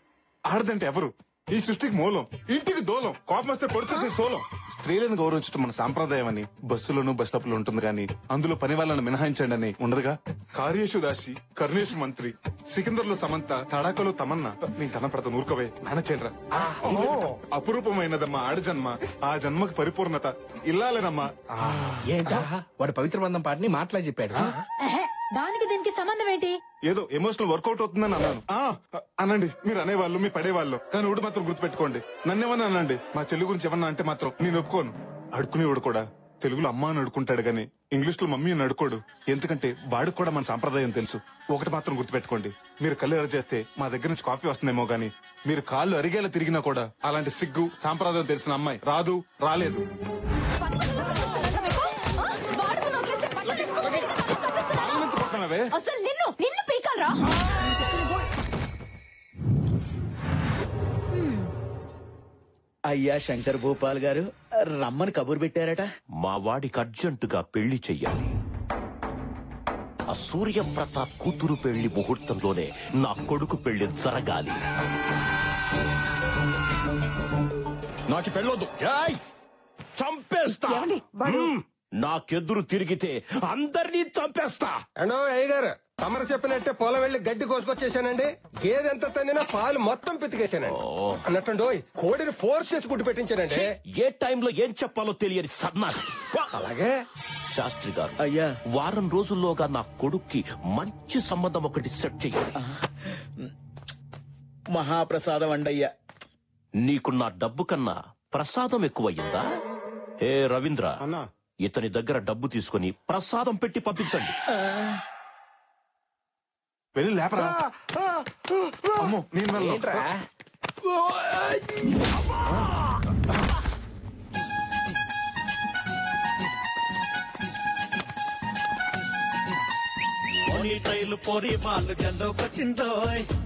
ఆడదంటే ఎవరు? ఈ సృష్టికి మూలం, ఇంటికి దూలం, కోపం వస్తే పొడిచేసే సోలం. స్త్రీలను గౌరవించడం మన సాంప్రదాయం అని బస్సులోను బస్ స్టాప్ లో ఉంటుంది కానీ అందులో పని వాళ్ళని మినహాయించండి అని ఉండదుగా. కార్యేషు దాసి, కర్ణేషు మంత్రి, సికిందర్ లో సమంత, తడాకలో తమన్నా. నేను తన పడత నూరుకోవే నానచేడ్రా. అపురూపమైనదమ్మా ఆడజన్మ, ఆ జన్మకి పరిపూర్ణత ఇల్లాలేనమ్మా. ఏంటా వాడు పవిత్ర బంధం పాటని మాటలా చెప్పాడు. దానికి దీనికి సంబంధం ఏంటి? ఏదో ఎమోషనల్ వర్కౌట్ అవుతుందని అన్నాను. అనండి, మీరు అనేవాళ్ళు, మీ పడేవాళ్ళు, కానీ ఒకటి మాత్రం గుర్తుపెట్టుకోండి, నన్నేమన్నా అనండి, మా చెల్లి గురించి ఏమన్నా అంటే మాత్రం నేను ఒప్పుకోను. అడుకునేవాడు కూడా తెలుగులో అమ్మ అని అడుకుంటాడు గానీ ఇంగ్లీష్ లో మమ్మీ అని అడుకోడు. ఎందుకంటే వాడికి కూడా మన సాంప్రదాయం తెలుసు. ఒకటి మాత్రం గుర్తుపెట్టుకోండి, మీరు కళ్ళు ఎర్ర చేస్తే మా దగ్గర నుంచి కాఫీ వస్తుందేమో గానీ మీరు కాళ్ళు అరిగేలా తిరిగినా కూడా అలాంటి సిగ్గు సాంప్రదాయం తెలిసిన అమ్మాయి రాదు, రాలేదు. అసలు నిన్ను పీకాలరా? అయ్యా శంకర్ భూపాల్ గారు రమ్మని కబురు పెట్టారట. మా వాడికి అర్జెంటుగా పెళ్లి చెయ్యాలి. ఆ సూర్య ప్రతాప్ కూతురు పెళ్లి ముహూర్తంలోనే నా కొడుకు పెళ్లి జరగాలి. నాకు పెళ్ళొద్దు, చంపేస్తా. నాకెదురు తిరిగితే అందరినీ చంపేస్తా. అండో అయ్యగారు, తమరు చెప్పినట్టే పొలం వెళ్లి గడ్డి కోసుకొచ్చేసానండి. గేదె ఎంత తన్నినా పాలు మొత్తం పితికేసానండి. అన్నట్టు కోడిని ఫోర్స్ చేసి గుడ్డు పెట్టించానండి. ఏ టైంలో ఏం చెప్పాలో తెలియని సన్నాసి. అలాగే శాస్త్రి గారు, అయ్యా, వారం రోజుల్లోగా నా కొడుక్కి మంచి సంబంధం ఒకటి సెట్ చెయ్యాలి. మహాప్రసాదం అండయ్యా. నీకు నా డబ్బు కన్నా ప్రసాదం ఎక్కువయ్యిందా? ఏ రవీంద్ర, ఇతని దగ్గర డబ్బు తీసుకుని ప్రసాదం పెట్టి పంపించండి. వెళ్ళి లేపరా. అమ్మో, నేను వెళ్ళను. ట్రైలు పోరి వాళ్ళు జల్లోకొచ్చిందో,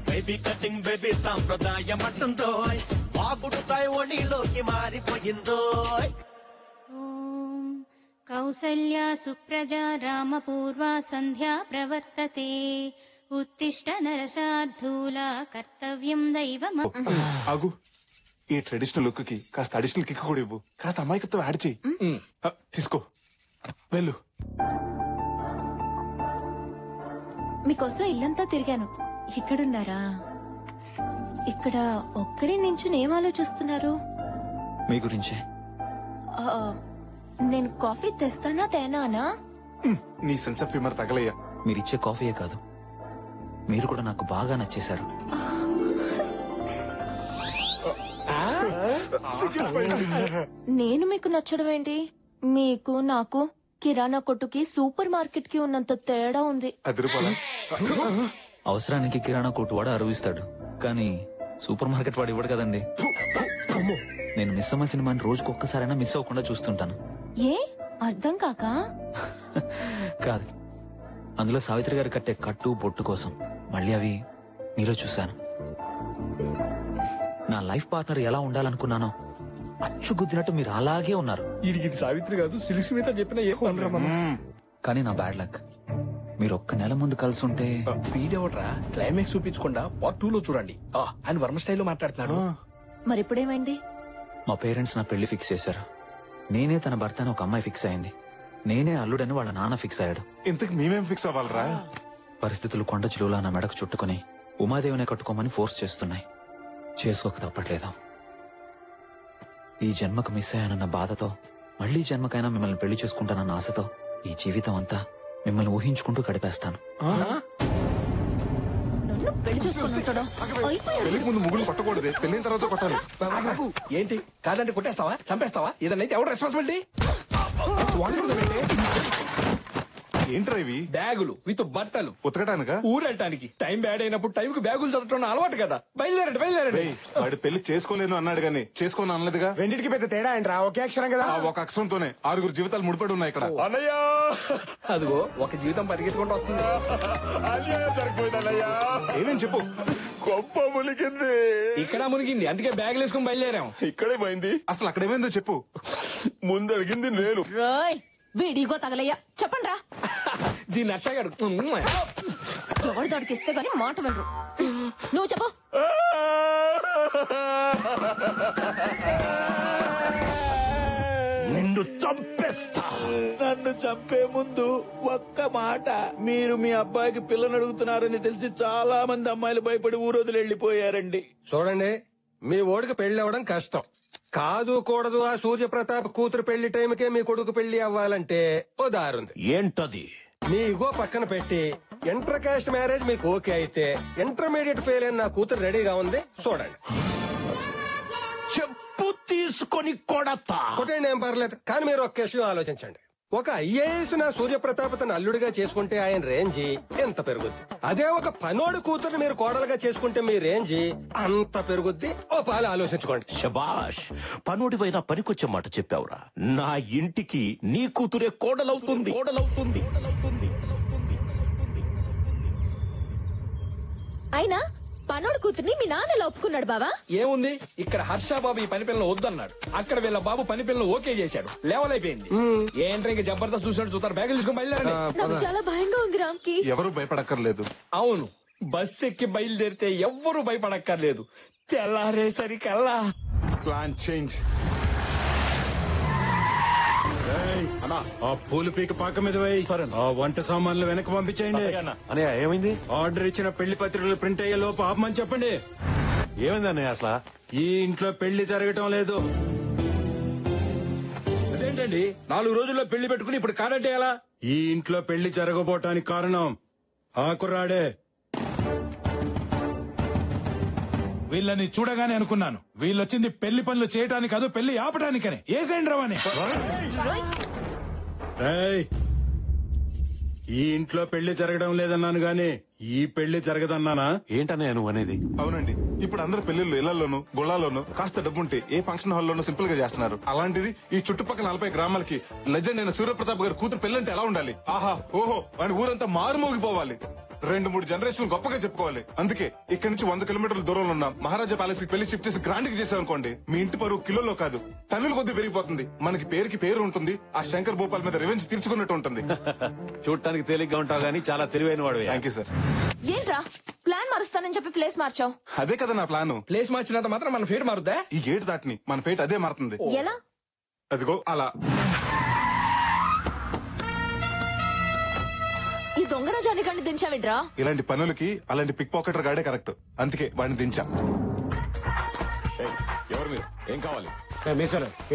బేబీ కటింగ్ బేబీ సాంప్రదాయం అంటుందో, బాగుడుతాయి ఒడిలోకి మారిపోయిందో. కౌసల్యా సుప్రజా రామపూర్వా సంధ్యా ప్రవర్తతే, ఉత్తిష్ట నరసార్థూలా కర్తవ్యం దైవం. ఆగు, ఈ ట్రెడిషనల్ లుక్ కి కాస్త అడిషనల్ కిక్ కూడా ఇవ్వు. కాస్త అమాయకత్వం యాడ్ చెయ్యి. తీసుకో, వెళ్ళు. మీకోసం ఇల్లంతా తిరిగాను. ఇక్కడున్నారా? ఇక్కడ ఒక్కరి నుంచి ఏం ఆలోచిస్తున్నారు? మీ గురించే. నేను కాఫీ తెస్తానా తేనానా? నీ సెన్స్ ఆఫ్ హ్యూమర్ తగలయ్యా. మీరిచ్చే కాఫీయే కాదు, మీరు కూడా నాకు బాగా నచ్చేశారు. నేను మీకు నచ్చడం ఏంటి? మీకు నాకు కిరాణా కొట్టుకి సూపర్ మార్కెట్ కి ఉన్నంత తేడా ఉంది. అవసరానికి కిరాణా కొట్టు వాడు అరువిస్తాడు, కానీ సూపర్ మార్కెట్ వాడు ఇవ్వడు కదండి. నేను మిస్ అమ్మ సినిమాని రోజుకు ఒక్కసారైనా మిస్ అవ్వకుండా చూస్తుంటాను. ఏ అర్థం కాక కాదు, అందులో సావిత్రి గారు కట్టే కట్టు బొట్టు కోసం మళ్ళీ అవి మీలో చూశాను. నా లైఫ్ పార్ట్నర్ ఎలా ఉండాలనుకున్నానో అచ్చు గుద్దినట్టు మీరు అలాగే ఉన్నారు. ఇది సావిత్రి కాదు, సిలిసి మీద చెప్పిన ఏ పనురా. కానీ నా బ్యాడ్ లక్, మీరు ఒక్క నెల ముందు కలిసి ఉంటే. వీడెవట్రా క్లైమాక్స్ చూపించకుండా పార్ట్ 2 లో చూడండి. ఆయన వర్మ స్టైల్లో మాట్లాడుతున్నాడు. మరి ఇప్పుడేమైంది? మా పేరెంట్స్ నా పెళ్లి ఫిక్స్ చేశారు. నేనే తన భర్త అని ఒక అమ్మాయి ఫిక్స్ అయింది. నేనే అల్లుడని వాళ్ళ నాన్న ఫిక్స్ అయ్యాడు. ఇంతకు మేమేం ఫిక్స్ అవ్వాలరా? పరిస్థితులు కొండ చిలువలా నా మెడకు చుట్టుకుని ఉమాదేవినే కట్టుకోమని ఫోర్స్ చేస్తున్నాయి. చేసుకోక తప్పట్లేదు. ఈ జన్మకు మిస్ అయ్యానన్న బాధతో, మళ్లీ జన్మకైనా మిమ్మల్ని పెళ్లి చేసుకుంటానన్న ఆశతో ఈ జీవితం అంతా మిమ్మల్ని ఊహించుకుంటూ గడిపేస్తాను. పెళ్లికి ముందు ముగ్గురు కొట్టకూడదు, పెళ్లిన తర్వాత కొట్టాలి. ఏంటి కాదంటే కొట్టేస్తావా, చంపేస్తావా? ఏదన్నా అయితే ఎవరు రెస్పాన్సిబిలిటీ? ఏంట్రా ఇవి? బ్యాగులు విత్ బట్టలు ఉతకటానికా? ఊరెళ్ళటానికి. టైం బ్యాడ్ అయినప్పుడు టైం కు బ్యాగులు చదవటం అలవాటు కదా. బయలుదేరండి. వాడు పెళ్లి చేసుకోలేను అన్నాడు గానీ చేసుకోను అనలేదుగా. రెండింటికి పెద్ద తేడా ఏంట్రా? ఒకే అక్షరం కదా. ఒక అక్షరంతోనే 6 జీవితాలు ముడిపడి ఉన్నాయి ఇక్కడ. అన్నయ్య, అదిగో ఒక జీవితం పరిగెత్తుకుంటూ వస్తుంది. ఏమేం చెప్పు. గొప్ప మునిగింది. ఇక్కడ మునిగింది, అందుకే బ్యాగులు వేసుకుని బయలుదేరాం. ఇక్కడే పోయింది. అసలు అక్కడ ఏమైందో చెప్పు. ముందు అడిగింది నేను. వీడిగో తగలయ్యా చెప్పండి రా. దీన్ని అర్షగాడు ఎవరి దాడికి ఇస్తే గానీ మాట వినరు. నువ్వు చెప్పు. నిన్ను చంపేస్తా. నన్ను చంపే ముందు ఒక్క మాట, మీరు మీ అబ్బాయికి పిల్లని అడుగుతున్నారని తెలిసి చాలా మంది అమ్మాయిలు భయపడి ఊరోజులు వెళ్లిపోయారండి. చూడండి, మీ ఓడికి పెళ్లి అవ్వడం కష్టం కాదు కూడదు. ఆ సూర్యప్రతాప్ కూతురు పెళ్లి టైంకే మీ కొడుకు పెళ్లి అవ్వాలంటే ఓ దారుంది. ఏంటది? మీ ఇగో పక్కన పెట్టి ఇంటర్ కాస్ట్ మ్యారేజ్ మీకు ఓకే అయితే ఇంటర్మీడియట్ ఫెయిల్ అయిన నా కూతురు రెడీగా ఉంది, చూడండి. చెప్పు తీసుకొని కొడతా. కొట్టండి, ఏం పర్లేదు. కానీ మీరు ఒక్క విషయం ఆలోచించండి. ఒక ఐఏఎస్ నా సూర్యప్రతాప్ తన అల్లుడిగా చేసుకుంటే ఆయన రేంజి ఎంత పెరుగుద్ది. అదే ఒక పనోడు కూతురు మీరు కోడలుగా చేసుకుంటే మీ రేంజి అంత పెరుగుద్ది. ఓ పాలు ఆలోచించుకోండి. శబాష్, పనోడిపైన పనికొచ్చే మాట చెప్పావురా. నా ఇంటికి నీ కూతురే కోడలవుతుంది. అయినా పనోడు కూతుర్ని మీ నాన్న ఎలా ఒప్పుకున్నాడు బావా? ఏముంది, ఇక్కడ హర్ష బాబు ఈ పని పిల్లలు వద్దన్నాడు, అక్కడ వీళ్ళ బాబు పని పిల్లలు ఓకే చేశాడు. లెవెల్ అయిపోయింది. ఏంట్రా ఇంకా జబర్దస్త్ చూసాడు, చూస్తారు. బ్యాగులు తీసుకుని బయలుదేరండి. నాకు చాలా భయంగా ఉంది రామ్కి. ఎవరు భయపడక్కర్లేదు. అవును, బస్ ఎక్కి బయలుదేరితే ఎవ్వరూ భయపడక్కర్లేదు. తెల్లారేసరికల్లా ప్లాన్ చేంజ్. ఆ పూలు పీక పాక మీద వేయి. ఆ వంట సామాన్లు వెనక్కి పంపించేయండి. ఏమైంది? ఆర్డర్ ఇచ్చిన పెళ్లి పత్రికలు ప్రింట్ అయ్యే లోపు ఆపమని చెప్పండి. ఏమైంది అన్నయ్య అసలు? ఈ ఇంట్లో పెళ్లి జరగటం లేదు. అదేంటండి 4 రోజుల్లో పెళ్లి పెట్టుకుని ఇప్పుడు కాదంటే ఎలా? ఈ ఇంట్లో పెళ్లి జరగబోటానికి కారణం ఆ కుర్రాడే. వీళ్ళని చూడగానే అనుకున్నాను, వీళ్ళొచ్చింది పెళ్లి పనులు చేయటానికి కాదు, పెళ్లి ఆపటానికని. ఏసేండి రవని. రేయ్, ఈ ఇంట్లో పెళ్లి జరగడం లేదన్నాను గాని ఈ పెళ్లి జరగదన్నానా? ఏంటన్నయ్య నువ్వు అనేది? అవునండి, ఇప్పుడు అందరు పెళ్లిళ్ళు ఇళ్లలోను గుళ్ళాల్లోనూ కాస్త డబ్బుంటే ఏ ఫంక్షన్ హాల్లోనూ సింపుల్ గా చేస్తున్నారు. అలాంటిది ఈ చుట్టుపక్కల 40 గ్రామాలకి లెజెండ్ అయిన సూర్యప్రతాప్ గారి కూతురు పెళ్లంటే ఎలా ఉండాలి? ఆహా ఓహో అని ఊరంతా మారుమోగిపోవాలి. 2-3 జనరేషన్ గొప్పగా చెప్పుకోవాలి. అందుకే ఇక్కడి నుంచి 100 కిలోమీటర్ల దూరంలో ఉన్న మహారాజా ప్యాలెస్ కి పెళ్లి షిఫ్ట్ చేసి గ్రాండ్ కి చేసామనుకోండి, మీ ఇంటి పరువు కిలోలో కాదు టన్నుల కొద్ది పెరిగిపోతుంది. మనకి పేరుకి పేరు ఉంటుంది. ఆ శంకర్ భూపాల్ మీద రివెంజ్ తీర్చుకున్నట్టు ఉంటుంది. చూడటానికి తేలిగ్గా ఉంటావు గానీ చాలా తెలివైన వాడు. Thank you sir. ఏంట్రా ప్లాన్ మారుస్తానని చెప్పి ప్లేస్ మార్చావు? అదే కదా నా ప్లాన్. ప్లేస్ మార్చినంత మాత్రం మన ఫేట్ మారుద్దా? ఈ గేట్ దాటిని మన ఫేట్ అదే మారుతుంది. ఎలా? అదిగో అలా. ఈ దొంగన జానికాన్ని దించావిడ్రా? ఇలాంటి పనులకి అలాంటి పిక్ పాకెటర్ గాడే కరెక్ట్. అందుకే వాడిని దించా. ఎవరు మీరు? ఏం కావాలి?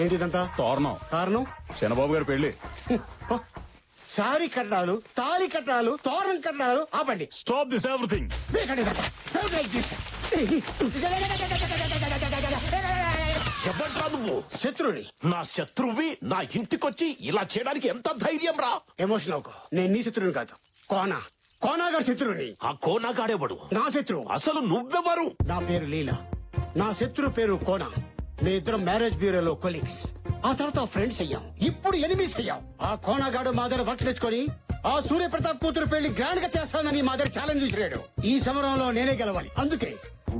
ఏంటిదంతా? తోరణం. కారణం చంద్రబాబు గారి పెళ్లి. సారీ కట్టాలు, తాళి కట్టాలు, తోరణం కట్టాలు. ఆపండి. Stop this everything. శత్రుని నా శత్రువి నా ఇంటికొచ్చి ఇలా చేయడానికి ఎంత ధైర్యం రా? ఎమోషన్ అవుకో. నేను నీ శత్రువుని కాదు, కోనాగారి శత్రువుని. ఆ కోనాగాడేవాడు నా శత్రువు. అసలు నువ్వెవరు? నా పేరు లీలా, నా శత్రు పేరు కోనా. మీ ఇద్దరం మ్యారేజ్ బ్యూరోలో కొలీగ్స్, ఆ తర్వాత ఫ్రెండ్స్ అయ్యాం, ఇప్పుడు ఎనిమీస్ అయ్యాం. ఆ కోనాగాడు మా దగ్గర వర్క్ తెచ్చుకొని ఆ సూర్యప్రతాప్ కూతురు పెళ్లి గ్రాండ్ గా చేస్తానని మా దగ్గర ఛాలెంజ్ విసిరాడు. ఈ సమరంలో నేనే గెలవాలి. అందుకే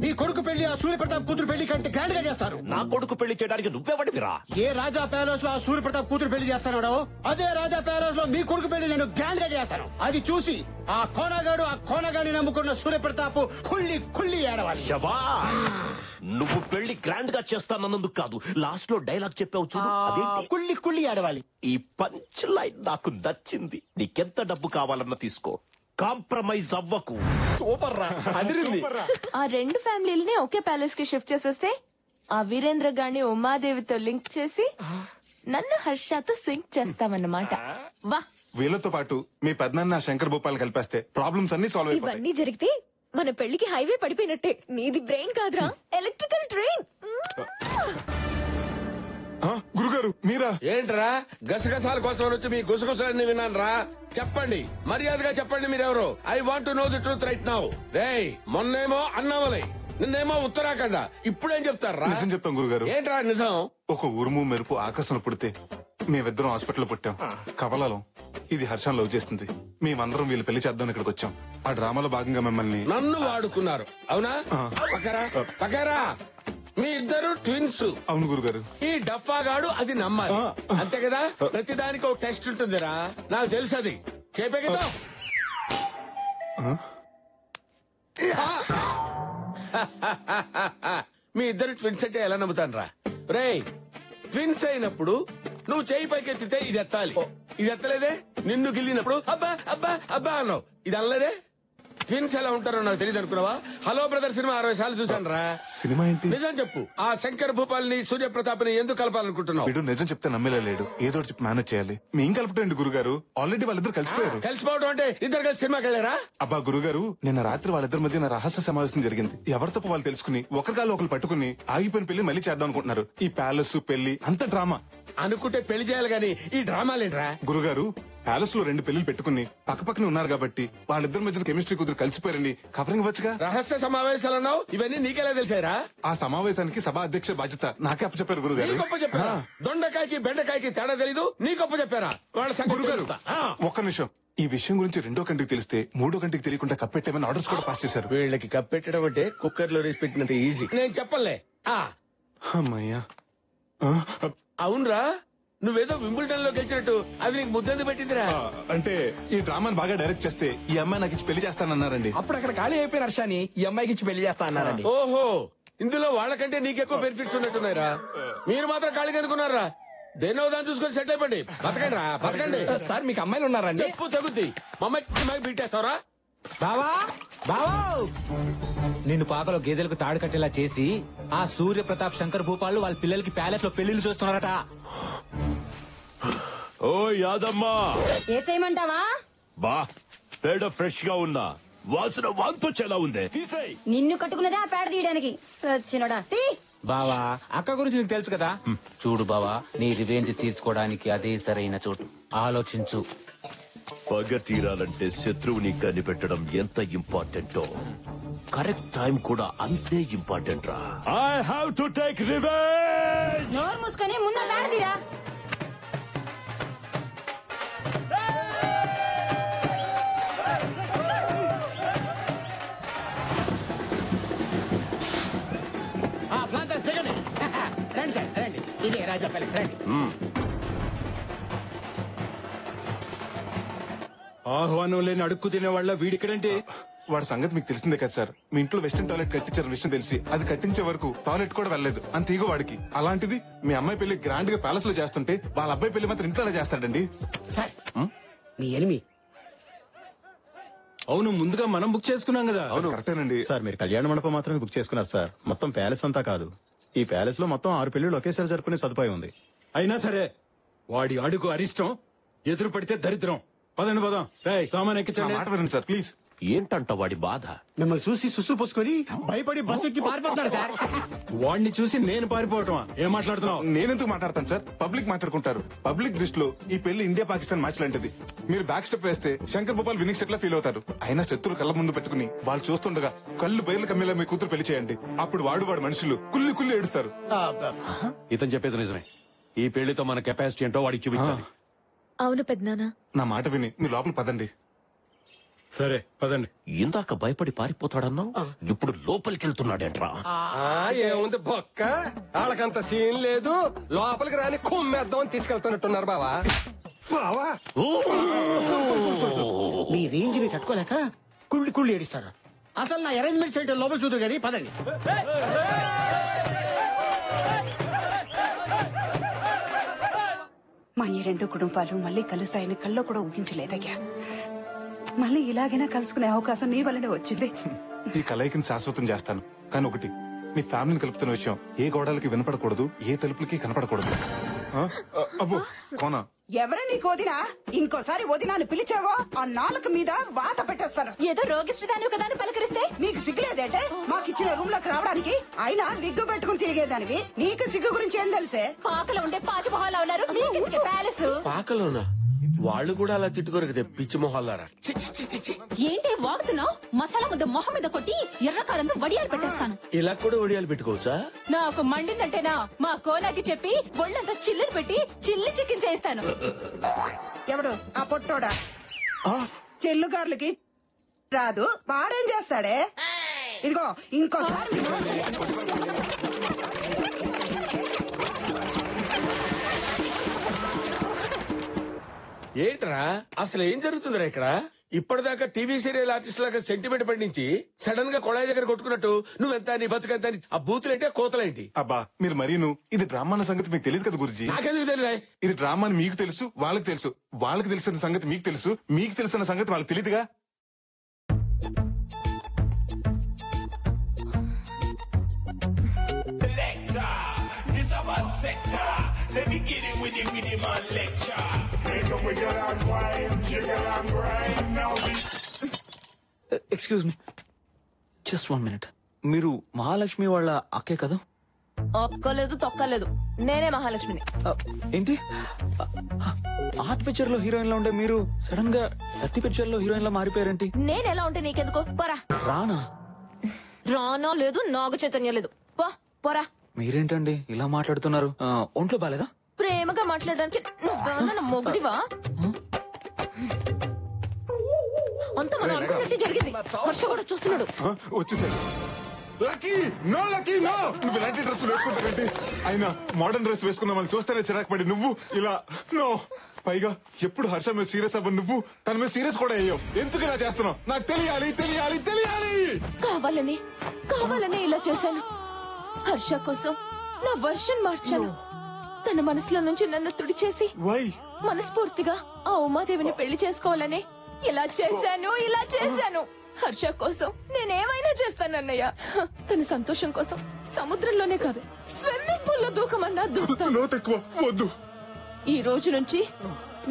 నీ కొడుకు పెళ్లి ఆ సూర్యప్రతాప్ కూతురు పెళ్లి కంటే గ్రాండ్ గా చేస్తారు. నా కొడుకు పెళ్లి చేయడానికి నువ్వెవడివిరా? ఏ రాజా ప్యాలెస్ లో ఆ సూర్యప్రతాప్ కూతురు పెళ్లి చేస్తానో అదే రాజా ప్యాలెస్ లో మీ కొడుకు పెళ్లి నేను గ్రాండ్ గా చేస్తాను. అది చూసి ఆ కోనాగాడు, ఆ కోనాగాడిని నమ్ముకున్న సూర్యప్రతాప్ కుళ్ళి కుళ్ళి ఏడవాలి. శబాష్! నువ్వు పెళ్లి గ్రాండ్ గా చేస్తానన్నందుకు కాదు, లాస్ట్ లో డైలాగ్ చెప్పావు చూడు, అదేంటి? కుళ్ళి కుళ్ళి ఏడవాలి. ఈ పంచ్ లైన్ నాకు నచ్చింది. నీకెంత డబ్బు కావాలన్నా తీసుకో, కాంప్రమైజ్ అవ్వకు. సూపర్ రా, అదిరింది. ఆ 2 ఫ్యామిలీలని ఒకే ప్యాలెస్ కి షిఫ్ట్ చేసేస్తే ఆ వీరేంద్ర గారిని ఉమాదేవితో లింక్ చేసి నన్ను హర్షతో సింక్ చేస్తామన్నమాట. వా, వీళ్ళతో పాటు మీ పెద్దనాన్న శంకర్ భూపాల్ కలిపేస్తే ప్రాబ్లమ్స్ అన్ని సాల్వ్ అయిపోతాయి. ఇవన్నీ జరిగితే మన పెళ్లికి హైవే పడిపోయినట్టే. నీది బ్రెయిన్ కాదురా, ఎలక్ట్రికల్ ట్రైన్. గురుగారు మీరా? ఏంట్రా గసగసాల కోసం వచ్చి మీ గుసగుసలన్నీ విన్నాను రా. చెప్పండి, మర్యాదగా చెప్పండి మీరెవరు. I want know the truth right now. రేయ్, మొన్నేమో అన్నామలై, నిన్నేమో ఉత్తరాఖండ, ఇప్పుడేం చెప్తారా? నిజం చెప్తాం గురుగారు. ఏంట్రా నిజం? ఒక ఉరుము మెరుపు ఆకాశంలో పుడితే మేమిద్దరం హాస్పిటల్లో పుట్టాం. కవలలో ఇది హర్షం లవ్ చేస్తుంది. మేమందరం వీళ్ళు పెళ్లి చేద్దాం ఇక్కడికి వచ్చాం. ఆ డ్రామాలో భాగంగా మిమ్మల్ని నన్ను వాడుకున్నారు అవునా? పక్కరా పక్కరా. మీ ఇద్దరు ట్విన్స్. అవును గురుగారు. ఈ డఫాగాడు అది నమ్మాలి, అంతే కదా. ప్రతిదానికి ఒక టెస్ట్ ఉంటుందిరా, నాకు తెలుసు అది. చెప్పే కదా. మీ ఇద్దరు ట్విన్స్ అంటే ఎలా నమ్ముతాను రా రేయ్. ట్విన్స్ అయినప్పుడు నువ్వు చేయి పైకెత్తితే ఇది ఎత్తాలి, ఇది ఎత్తలేదే. నిన్ను గిల్లినప్పుడు అబ్బా అబ్బా అబ్బా అన్నావు, ఇది అనలేదే. ట్విన్స్ ఎలా ఉంటారో నాకు తెలియదు అనుకున్నావా? హలో బ్రదర్ సినిమా 60 సార్లు చూసాను రా. సినిమా ఏంటి? నిజం చెప్పు, ఆ శంకర్ భూపాల్ని సూర్యప్రతాప్ని ఎందుకు కలపాలనుకుంటున్నావు? వీడు నిజం చెప్తే నమ్మేలా లేడు, ఏదో ఒకటి చెప్పి మేనేజ్ చేయాలి. మేం కలపటండి గురుగారు, ఆల్రెడీ వాళ్ళిద్దరు కలిసిపోయారు. కలిసిపోవడం అంటే ఇద్దరు కలిసి సినిమాకి వెళ్ళారా? అబ్బా గురుగారు, నిన్న రాత్రి వాళ్ళిద్దరి మధ్య రహస్య సమావేశం జరిగింది. ఎవరి తప్ప వాళ్ళు తెలుసుకుని ఒకరికాలు ఒకరు పట్టుకుని ఆగిపోయిన పెళ్లి మళ్ళీ చేద్దాం అనుకుంటున్నారు. ఈ ప్యాలెస్ పెళ్లి అంత డ్రామా. అనుకుంటే పెళ్లి చేయాలి గాని ఈ డ్రామాలేంట్రా? గురుగారు, ప్యాలెస్ లో 2 పెళ్లిలు పెట్టుకుని పక్కపక్కనే ఉన్నారు కాబట్టి వాళ్ళిద్దరి మధ్య కెమిస్ట్రీ కుదిరి కలిసిపోయారని కవరింగ్ వచ్చుగా. రహస్య సమావేశాలు అన్నావు, ఇవన్నీ నీకెలా తెలిసారా? ఆ సమావేశానికి సభా అధ్యక్ష బాధ్యత నాకే అప్పచెప్పారు గురుగారు. నీ గొప్ప చెప్పారా? దొండకాయకి బెండకాయకి తేడా తెలీదు, నీ గొప్ప చెప్పారా? వాళ్ళ సంగతి గురుగారు తెలుస్తా. ఒక్క నిమిషం. ఈ విషయం గురించి 2వ కంటికి తెలిస్తే 3వ కంటికి తెలియకుండా కప్పెట్టేమని ఆర్డర్స్ కూడా పాస్ చేశారు. వీళ్ళకి కప్పెట్టడం అంటే కుక్కర్ లో రేసి పెట్టినంత ఈజీ. నేను చెప్పలే. అమ్మయ్యా. అవునరా, నువ్వేదో వింబుల్టన్ లో గెలిచినట్టు అది నీకు ముద్దెందుకు పెట్టిందిరా? అంటే ఈ డ్రామాని బాగా డైరెక్ట్ చేస్తే ఈ అమ్మాయి నాకు ఇచ్చి పెళ్లి చేస్తానన్నారండి. అప్పుడు అక్కడ ఖాళీ అయిపోయిన హర్షాని ఈ అమ్మాయికి ఇచ్చి పెళ్లి చేస్తా అన్నారండి. ఓహో, ఇందులో వాళ్ళకంటే నీకెక్కువ బెనిఫిట్స్ ఉన్నట్టున్నారా? మీరు మాత్రం ఖాళీగా ఎందుకున్నారా? దేనో దాన్ని చూసుకొని సెటిల్ అయిపోండి. బతకండి రా, బతకండి. సార్ మీకు అమ్మాయిలు ఉన్నారండి? చెప్పు తగ్గుద్ది. మమ్మల్ని బీటేస్తావరా? బావా బావా, నిన్ను పాకలో గేదెలకు తాడు కట్టేలా చేసి ఆ సూర్య ప్రతాప్ శంకర్ భూపాలు వాళ్ళ పిల్లలకి ప్యాలెస్ లో పెళ్లిళ్ళు చూస్తున్నారట. ఓ యాదమ్మా, ఏసేయమంటావా? బా పేడ ఫ్రెష్ గా ఉన్నా, వాసన వాంతొచ్చేలా ఉంది. తీసేయ్. నిన్ను కట్టుకున్నదే ఆ పేడ తీయడానికి. సచ్చినోడా తీ. బావా, అక్క గురించి నీకు తెలుసు కదా. చూడు బావా, నీ రివెంజ్ తీర్చుకోవడానికి అదే సరైన చోటు. ఆలోచించు. పగ తీరాలంటే శత్రువుని కనిపెట్టడం ఎంత ఇంపార్టెంటో కరెక్ట్ టైం కూడా అంతే ఇంపార్టెంట్ రా. I have to take revenge. నోరు మూసుకొని ముందు ఆ పేడ తీరా. రండి సార్, రండి. ఇదే రాజా ప్యాలెస్, రండి. ఆహ్వానం లేని అడుక్కు తినేవాళ్ళ వీడిక్కడంటే. వాడి సంగతి మీకు తెలిసిందే కదా సార్. మీ ఇంట్లో వెస్టర్న్ టాయిలెట్ కట్టించారు విషయం తెలిసి అది కట్టించే వరకు టాయిలెట్ కూడా వెళ్ళలేదు. అంత ఈగో వాడికి. అలాంటిది మీ అమ్మాయి పెళ్లి గ్రాండ్ గా ప్యాలెస్ లో చేస్తుంటే వాళ్ళ అబ్బాయి పెళ్లి మాత్రం ఇంట్లో చేస్తాడండి. సార్, మీ ఎనిమి. అవును, ముందుగా మనం బుక్ చేసుకున్నాం కదా. అవును కరెక్టేనండి సార్. మీరు కళ్యాణ మండపం మాత్రమే బుక్ చేసుకున్నారు సార్, మొత్తం ప్యాలెస్ అంతా కాదు. ఈ ప్యాలెస్ లో మొత్తం 6 పెళ్లిళ్ళు ఒకేసారి జరుపుకునే సదుపాయం ఉంది. అయినా సరే వాడి అడుగు అరిష్టం, ఎదురు పడితే దరిద్రం. పదండి పదం. సామాన్ ఎక్కించండి. మాట వినండి సార్ ప్లీజ్. ఏంటంట వాడి బాధ? మిమ్మల్ని చూసి సుసు పోసుకొని భయపడి బస్ ఎక్కి పారిపోతున్నాడు సార్. వాడిని చూసి నేను పారిపోవటమా? ఏం మాట్లాడుతున్నావు? నేనెందుకు మాట్లాడతాను సార్? పబ్లిక్ మాట్లాడుకుంటారు. పబ్లిక్ దృష్టిలో ఈ పెళ్లి ఇండియా పాకిస్తాన్ మ్యాచ్ లాంటిది. మీరు బ్యాక్ స్టెప్ వేస్తే శంకర్ భూపాల్ వినింగ్ స్టెప్ లా ఫీల్ అవుతారు. అయినా శత్రులు కళ్ళ ముందు పెట్టుకుని వాళ్ళు చూస్తుండగా కళ్ళు బయలు కమ్మేలా మీ కూతురు పెళ్లి చేయండి. అప్పుడు వాడు మనుషులు కుల్లి కుల్లి ఏడుస్తారు. ఇతను చెప్పేది నిజమే. ఈ పెళ్లితో మన కెపాసిటీ ఏంటో వాడికి చూపించాలి. అవును పెద్దనాన్న. నా మాట విని మీరు లోపల పదండి. సరే పదండి. ఇందాక భయపడి పారిపోతాడన్నావు, ఇప్పుడు లోపలికి వెళ్తున్నాడేంట్రా? ఏముంది బొక్క, వాళ్ళకంత సీన్ లేదు. లోపలికి రాని కుమ్మేద్దామని తీసుకెళ్తున్నట్టున్నారు బావా. బావా మీ రేంజ్ ని తట్టుకోలేక కుళ్ళి కుళ్ళి ఏడిస్తారు. అసలు నా అరేంజ్మెంట్స్ ఏంటో లోపల చూద్దు కానీ పదండి. మా ఈ 2 కుటుంబాలు మళ్ళీ కలుస్తాయని కల్లో కూడా ఊహించలేదయ్యా. మళ్ళీ ఇలాగైనా కలుసుకునే అవకాశం నీ వల్లనే వచ్చింది. ఈ కలయికని శాశ్వతం చేస్తాను. కానీ ఒకటి, మీ ఫ్యామిలీని కలుపుతున్న విషయం ఏ గోడలకి వినపడకూడదు, ఏ తలుపులకి కనపడకూడదు. అబ్బో కోనా, ఎవరే నీకు వదినా? ఇంకోసారి వదినాన్ని పిలిచావో ఆ నాలుక మీద వాత పెట్టేస్తాను. ఏదో రోగిష్టిదాని కదా అని పలకరిస్తే నీకు సిగ్గులేదంటే మాకిచ్చిన రూమ్ లోకి రావడానికి? అయినా విగ్గు పెట్టుకుని తిరిగేదానివి, నీకు సిగ్గు గురించి ఏం తెలిసే? పాకలో ఉండే పాచి మొహాలు ఉన్నారు ప్యాలెస్. పాకలోనా? వాళ్ళు కూడా అలా తిట్టుకోరు కదా పిచ్చి మొహాలారా. ఏంటి వాగుతున్నావు? మసాలా ముద్ద మొహం మీద కొట్టి ఎర్రకారంతో వడియాలు పెట్టేస్తాను. ఇలా కూడా వడియాలు పెట్టుకోవచ్చా? నాకు మండిందంటేనా మా కోనాకి చెప్పి ఒళ్ళంతా చిల్లులు పెట్టి చిల్లి చికెన్ చేస్తాను. ఎవడు ఆ పొట్టోడా? చెల్లుగార్లకి రాదు, వాడేం చేస్తాడే? ఇదిగో ఇంకోసారి ఏంట్రా అసలు ఏం జరుగుతుందిరా ఇక్కడ? ఇప్పటిదాకా టీవీ సీరియల్ ఆర్టిస్ట్ లాగా సెంటిమెంట్ పండించి సడన్ గా కొళాయి దగ్గర కొట్టుకున్నట్టు నువ్వెంత నీ బతుకెంత ఆ బూతులేంటి కోతలేంటి? అబ్బా మీరు మరీను ఇది డ్రామా అన్న సంగతి మీకు తెలియదు కదా గురుజీ. నాకెందుకు తెలియదా? ఇది డ్రామా అని మీకు తెలుసు, వాళ్ళకి తెలుసు. వాళ్ళకి తెలిసిన సంగతి మీకు తెలుసు, మీకు తెలిసిన సంగతి వాళ్ళకి తెలియదుగా. Let me get it with it, my lecture. Make a wiggle and wine, jiggle and grind. Now we... excuse me, just 1 minute. మీరు మహాలక్ష్మి వాళ్ళ అక్కే కదా? ఒక్కలేదు తొక్కలేదు, నేనే మహాలక్ష్మిని. ఏంటి ఆర్ట్ పిక్చర్ లో హీరోయిన్ లో ఉండే మీరు సడన్ గా 30 పిక్చర్ లో హీరోయిన్ లా మారిపోయారేంటి? నేను ఎలా ఉంటే నీకెందుకు? పోరా. రానా? రానో లేదు, నాగ చైతన్యం లేదు. పోరా. మీరేంటండి ఇలా మాట్లాడుతున్నారు? ఒంట్లో బాలేదా? ప్రేమగా మాట్లాడడానికి నువ్వేమన్నా మొగుడివా? అంత మనం అనుకున్నట్టు జరిగింది. హర్ష కూడా చూస్తున్నాడు. వచ్చేసాడు. Lucky no, lucky no. నువ్వు ఇలాంటి డ్రెస్ వేసుకుంటావేంటి? అయినా మోడర్న్ డ్రెస్ వేసుకున్నా మనం చూస్తేనే చిరాకు పడి నువ్వు ఇలా నో. పైగా ఎప్పుడు హర్ష మీద సీరియస్ అవ్వ నువ్వు తన మీద సీరియస్ కూడా అయ్యావు. ఎందుకు ఇలా చేస్తున్నావు? నాకు తెలియాలి తెలియాలి తెలియాలి. కావాలని ఇలా చేశాను. హర్ష కోసం నా వర్షన్ మార్చాను. తన మనసులో నుంచి నన్ను తుడిచేసి మనస్ఫూర్తిగా ఆ ఉమాదేవిని పెళ్లి చేసుకోవాలని ఇలా చేశాను. హర్ష కోసం నేనేమైనా చేస్తానన్నయ్య. తన సంతోషం కోసం సముద్రంలోనే కాదు, స్విమ్మింగ్ పూల్ లో దూకమన్నా దూకుతాను. ఈ రోజు నుంచి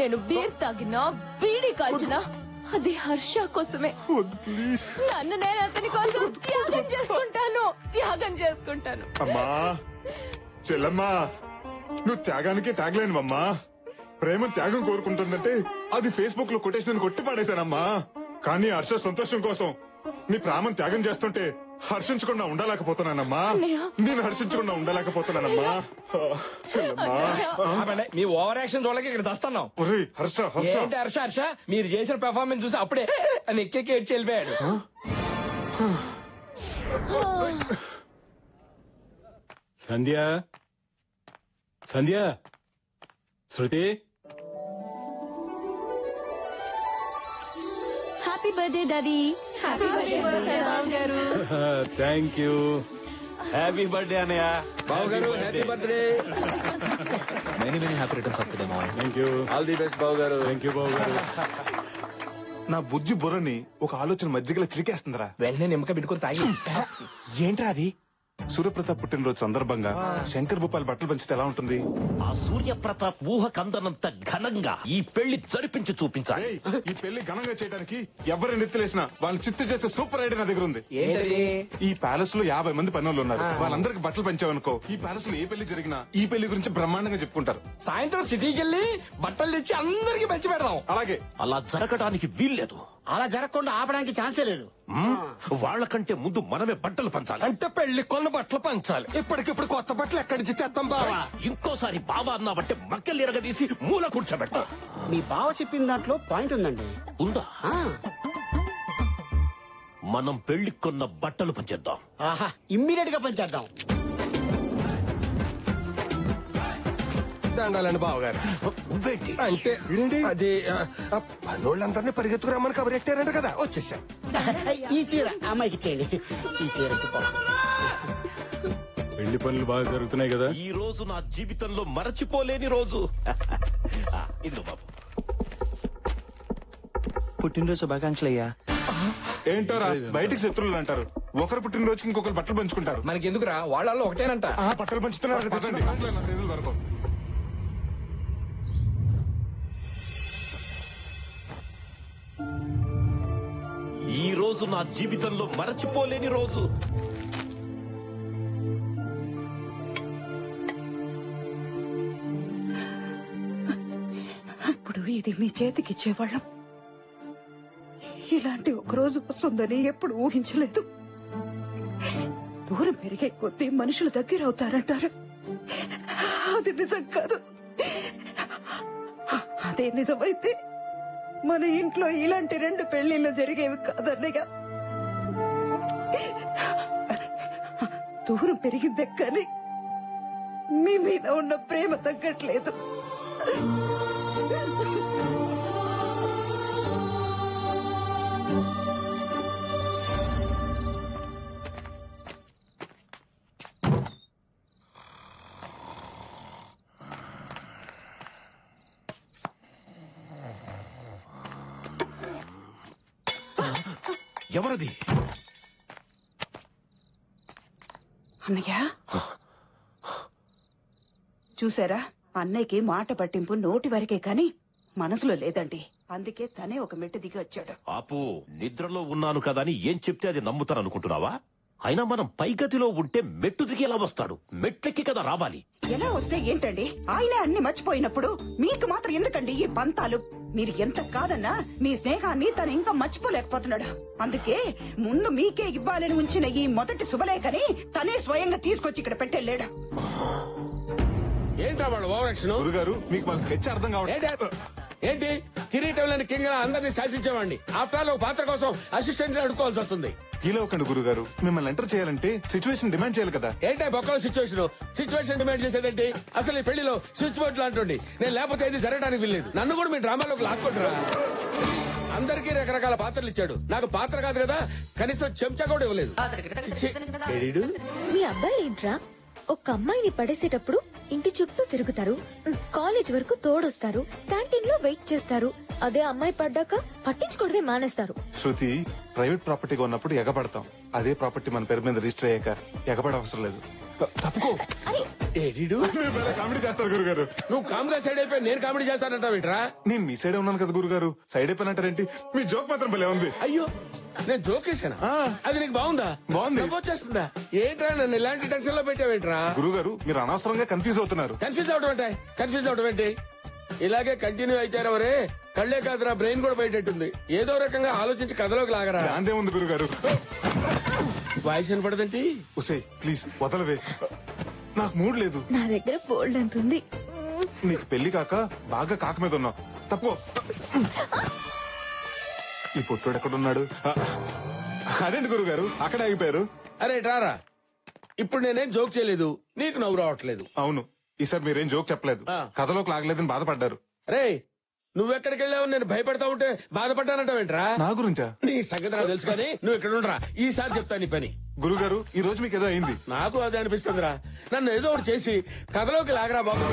నేను బీర్ తాగినా, బీడీ కాల్చినా అది హర్ష కోసమే. నన్ను నేను అతని కోసం త్యాగం చేసుకుంటాను. అమ్మా చెల్లమ్మా, నువ్వు త్యాగానికి త్యాగలేనివమ్మా. ప్రేమ త్యాగం కోరుకుంటుందంటే అది ఫేస్బుక్ లో కొటేషన్ కొట్టి పాడేశానమ్మా. కానీ హర్ష సంతోషం కోసం నీ ప్రాణం త్యాగం చేస్తుంటే హర్షించకుండా ఉండలేకపోతున్నానమ్మా. నేను హర్షించకుండా ఉండలేకపోతున్నానమ్మా. మీ ఓవర్ యాక్షన్ చూడలేక ఇక్కడ దస్తున్నాం. హర్ష ఏంటి హర్ష మీరు చేసిన పెర్ఫార్మెన్స్ చూసి అప్పుడే అని ఎక్కేకి ఏడ్చి వెళ్ళిపోయాడు. Sandhya, Sandhya, Shruti. Happy birthday daddy. Happy birthday బావగారు. Thank you. హ్యాపీ బర్త్డే అన్నయ్య. బావగారు happy birthday. Many happy returns of the day మావయ్య. Thank you. All the best బావగారు. థ్యాంక్ యూ బావగారు. నా బుజ్జి బుర్రని ఒక ఆలోచన మధ్యగల చిలికేస్తుందిరా. వెంటనే నిమ్మక పెట్టుకుని తాగి. ఏంట్రా అది? సూర్యప్రతాప్ పుట్టినరోజు సందర్భంగా శంకర్ భూపాల్ బట్టలు పంచితే ఎలా ఉంటుంది? ఆ సూర్యప్రతాప్ ఊహకందనంత ఘనంగా ఈ పెళ్లి జరిపించి చూపించాలి. ఈ పెళ్లి ఘనంగా చేయడానికి ఎవరిని నెత్తిలేసినా వాళ్ళని చిత్తు చేసే సూపర్ ఐడియా నా దగ్గర ఉంది. ఈ ప్యాలెస్ లో 50 మంది పనులు ఉన్నారు. వాళ్ళందరికి బట్టలు పంచావనుకో, ఈ ప్యాలెస్ లో ఏ పెళ్లి జరిగినా ఈ పెళ్లి గురించి బ్రహ్మాండంగా చెప్పుకుంటారు. సాయంత్రం సిటీకి వెళ్ళి బట్టలు తెచ్చి అందరికి పంచి పెడదాం. అలాగే. అలా జరగడానికి వీల్లేదు. అలా జరగకుండా ఆపడానికి ఛాన్సే లేదు. వాళ్ళకంటే ముందు మనమే బట్టలు పంచాలి. అంటే పెళ్లి కొన్న బట్టలు పంచాలి. ఇప్పటికిప్పుడు కొత్త బట్టలు ఎక్కడి నుంచి తెస్తాం బావా? ఇంకోసారి బావా అన్నావంటే మక్కలు ఎరగదీసి మూల కూర్చోబెట్ట. మీ బావ చెప్పిన దాంట్లో పాయింట్ ఉందండి. ఉందా? మనం పెళ్లి కొన్న బట్టలు పంచేద్దాం. ఆహా, ఇమ్మీడియట్ గా పంచేద్దాం. దండాలండి బావగారు. అంటే అది పనోళ్ళందరినీ పరిగెత్తుకురమ్మని కబరెట్టారంట కదా, వచ్చేసా. ఈ చీర అమ్మాయికి ఇచ్చేయండి. ఈ చీర పెళ్లి పనులు బాగా జరుగుతున్నాయి కదా. ఈ రోజు నా జీవితంలో మరచిపోలేని రోజు. ఇదిగో బాబు. పుట్టినరోజు శుభాకాంక్షలు అయ్యా. ఏంటారా బయటికి శత్రువులు అంటారు. ఒకరు పుట్టినరోజుకి ఇంకొకరు బట్టలు పంచుకుంటారు. మనకి ఎందుకురా, వాళ్ళల్లో ఒకటేనంట. బట్టలు పంచుతున్నారు దొరకవు. ఈ రోజు నా జీవితంలో మరచిపోలేని రోజు. ఇప్పుడు ఇది మీ చేతికిచ్చేవాళ్ళం. ఇలాంటి ఒక రోజు వస్తుందని ఎప్పుడు ఊహించలేదు. దూరం పెరిగే కొద్దీ మనుషులు దగ్గర అవుతారంటారు. అది నిజం కాదు. అదే నిజమైతే మన ఇంట్లో ఇలాంటి 2 పెళ్లిళ్ళు జరిగేవి కాదన్నయ్య. దూరం పెరిగిందే కానీ మీ మీద ఉన్న ప్రేమ తగ్గట్లేదు. ఎవరది? అన్నయ్య చూసారా, అన్నయ్యకి మాట పట్టింపు నోటి వరకే కాని మనసులో లేదండి. అందుకే తనే ఒక మెట్టు దిగి వచ్చాడు. ఆపు, నిద్రలో ఉన్నాను కదా అని ఏం చెప్తే అది నమ్ముతాననుకుంటున్నావా? అయినా మనం పైగతిలో ఉంటే మెట్టు దిగి ఎలా వస్తాడు? మెట్లెక్కి కదా రావాలి. ఎలా వస్తే ఏంటండి, ఆయనే అన్ని మర్చిపోయినప్పుడు మీకు మాత్రం ఎందుకండి ఈ పంతాలు? మీరు ఎంత కాదన్నా మీ స్నేహాన్ని తను ఇంకా మర్చిపోలేకపోతున్నాడు. అందుకే ముందు మీకే ఇవ్వాలని ఉంచిన ఈ మొదటి శుభలేఖని తనే స్వయంగా తీసుకొచ్చి ఇక్కడ పెట్టెళ్ళాడు. ఏంటా వాళ్ళు ఓవరాక్షన్? గురుగారు మీకు మన స్కెచ్ అర్థం కావట్లేదు. ఏంటి కిరీటం లేని కింగ్ అందరినీ శాసించేవాడిని ఆఫ్టర్ ఆల్ పాత్ర కోసం అసిస్టెంట్ అడుకోవాల్సి వస్తుంది. ఇలా ఒకండి గురుగారు, మిమ్మల్ని ఎంటర్ చేయాలంటే సిచ్యువేషన్ డిమాండ్ చేయాలి కదా. ఏంటో బొక్కల సిచ్యువేషన్ డిమాండ్ చేసేదేంటి? అసలు ఈ పెళ్లిలో స్విచ్ బోర్డు లాంటి నేను లేకపోతే ఇది జరగడానికి వీల్లేదు. నన్ను కూడా మీ డ్రామాలోకి లాక్కుంటారా? అందరికీ రకరకాల పాత్రలు ఇచ్చాడు, నాకు పాత్ర కాదు కదా, కనీసం చెంచా కూడా ఇవ్వలేదు. మీ అబ్బాయి ఏంట్రా, ఒక అమ్మాయిని పడేసేటప్పుడు ఇంటి చుట్టూ తిరుగుతారు, కాలేజ్ వరకు తోడొస్తారు, క్యాంటీన్ లో వెయిట్ చేస్తారు. అదే అమ్మాయి పడ్డాక పట్టించుకోవడమే మానేస్తారు. శృతి, ప్రైవేట్ ప్రాపర్టీగా ఉన్నప్పుడు ఎగబడతాం. అదే ప్రాపర్టీ మన పేరు మీద రిజిస్టర్ అయ్యాక ఎగబడ అవసరం లేదు. తప్పుకో. కామెడీ చేస్తారు గురుగారు. నువ్వు కామ్గా సైడ్ అయిపోయి నేను కామెడీ చేస్తానంటావేంట్రా? నేను మీ సైడ్ ఉన్నాను కదా గురుగారు, సైడ్ అయిపోయినట్టారేంటి? మీ జోక్ మాత్రం భలే ఉంది. అయ్యో, నేను జోక్ వేసానా? అది నీకు బాగుందా? బాగుంది. వచ్చేస్తుందా? ఏంట్రా నన్ను ఇలాంటి టెన్షన్ లో పెట్టావేంట్రా? గురుగారు మీరు అనవసరంగా కన్ఫ్యూజ్ అవుతున్నారు. కన్ఫ్యూజ్ అవడం ఏంటి? ఇలాగే కంటిన్యూ అయితారవరే, కళ్లే కాదురా బ్రెయిన్ కూడా బయటెట్టుంది. ఏదో రకంగా ఆలోచించి కథలోకి లాగరా. అంతే ఉంది గురుగారు. వాయిస్ వినపడదేంటి? ఉసే ప్లీజ్ వదలవే, నాకు మూడ్ లేదు. నా దగ్గర బోల్డ్ అంత ఉంది. నీకు పెళ్లి కాక బాగా కాక మీద ఉన్నావు. తప్పుకో. ఈ పుట్టుడు ఎక్కడున్నాడు? అదేంటి గురుగారు అక్కడ ఆగిపోయారు? అరే రారా, ఇప్పుడు నేనేం జోక్ చేయలేదు, నీకు నవ్వు రావట్లేదు. అవును, ఈసారి మీరేం జోక్ చెప్పలేదు, కథలోకి లాగలేదని బాధపడ్డారు. రే, నువ్వెక్కడికి వెళ్ళావు నేను భయపడతా ఉంటే బాధపడ్డానంటావేంట్రా? నా గురించా? నీ సంగతి నాకు తెలుసు కానీ నువ్వు ఇక్కడ ఉండరా, ఈసారి చెప్తా నీ పని. గురుగారు ఈ రోజు మీకు ఏదో అయింది. నాకు అదే అనిపిస్తుందిరా, నన్ను ఏదో ఒకటి చేసి కథలోకి లాగరా బాబు.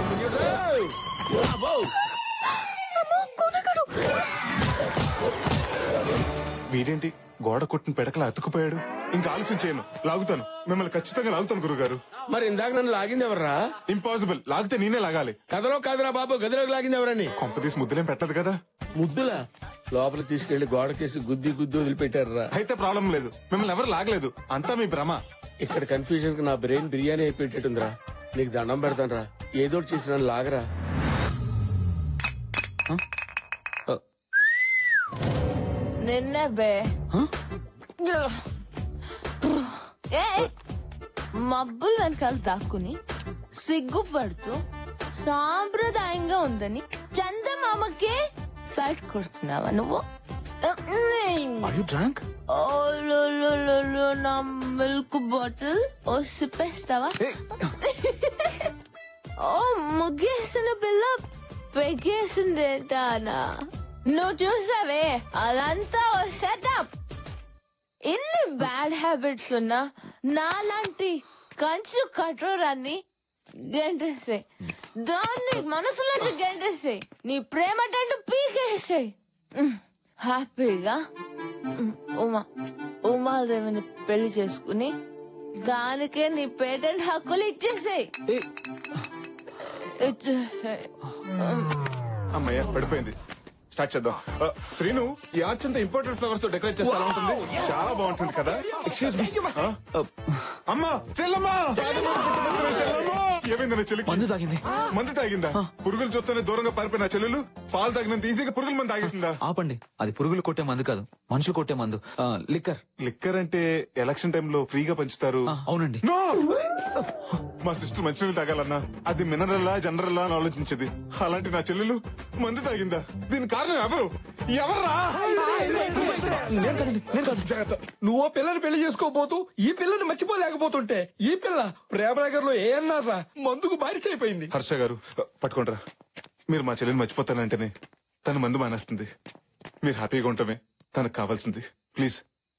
వీడేంటి గోడ కొట్టిన పెడకలా అతుకుపోయాడు? ఇంకా ఆలస్యం చేయను, లాగుతాను, మిమ్మల్ని ఖచ్చితంగా లాగుతాను గురుగారు. మరి ఇందాక నన్ను లాగింది ఎవర్రా? ఇంపాసిబుల్, లాగితే నేనే లాగాలి. కథలో కాదురా బాబు, గదిలోకి లాగింది ఎవరని? కొంపదీసి ముద్దులేం పెట్టదు కదా. ముద్దులా? లోపలికి తీసుకెళ్లి గోడకేసి గుద్ది వదిలిపెట్టారా? అయితే ప్రాబ్లం లేదు, మిమ్మల్ని ఎవరు లాగలేదు, అంతా మీ భ్రమ. ఇక్కడ కన్ఫ్యూజన్ కి నా బ్రెయిన్ బిర్యానీ అయిపోయేటట్టుందిరా. నీకు దండం పెడతానరా, ఏదో చేసి నన్ను లాగరా. నిన్నే బే మబ్బులు వెనకాల దాక్కుని సిగ్గుపడుతూ సాంప్రదాయంగా ఉందని చందమామకే సైట్ కొడుతున్నావా నువ్వు? నా మిల్క్ బాటిల్ ఓ సిప్పేస్తావా? ఓ ముగ్గేసిన పిల్ల పెగేసిందేంటానా? నువ్వు చూసావే, అదంతా ఓ సెటప్. ఇన్ని బ్యాడ్ హ్యాబిట్స్ ఉన్నా నాలాంటి కంచు కఠోరాన్ని గెంటేసాయి, దాన్ని మనసులోంచి గెంటేసాయి, నీ ప్రేమ టెంట్ పీకేసాయి. హ్యాపీగా ఉమాదేవిని పెళ్లి చేసుకుని దానికే నీ పేటెంట్ హక్కులు ఇచ్చేసాయి. అమ్మయ్య పడిపోయింది. స్టార్ట్ చేద్దాం. శ్రీను, ఈ ఆర్చ్ అంతా ఇంపార్టెంట్ ఫ్లవర్స్ తో డెకరేట్ చేస్తే ఎలా ఉంటుంది? చాలా బాగుంటుంది కదా. Excuse me. అమ్మా, చెల్లమ్మా, ఏమైందన్న చెల్లి? మందు తాగింది. మందు తాగిందా? పురుగులు చూస్తేనే దూరంగా పారిపోయిన చెల్లెలు పాలు తాగినంత ఈజీగా పురుగుల మంది తాగేసిందా? ఆపండి, అది పురుగులు కొట్టే మందు కాదు, మనుషులు కొట్టే మందు. లిక్కర్ లిక్కర్ అంటే ఎలక్షన్ టైంలో ఫ్రీగా పంచుతారు. అవునండి. No! మా సిస్టర్ మంచినీళ్ళు తాగాలన్నా అది మినరల్లా జనరల్లా అని ఆలోచించేది. అలాంటి నా చెల్లెలు మందు తాగిందా? దీని కారణం ఎవరు? ఎవర్రా? నువ్వు పిల్లని పెళ్లి చేసుకోబోతూ ఈ పిల్లని మర్చిపోలేకపోతుంటే ఈ పిల్ల ప్రేమనగర్ లో ఏ అన్నారా మందుకు బారిసైపోయింది. హర్ష గారు పట్టుకుంటారా? మీరు మా చెల్లెని మర్చిపోతానంటేనే తను మందు మానేస్తుంది. మీరు హ్యాపీగా ఉండటమే తనకు కావాల్సింది. ప్లీజ్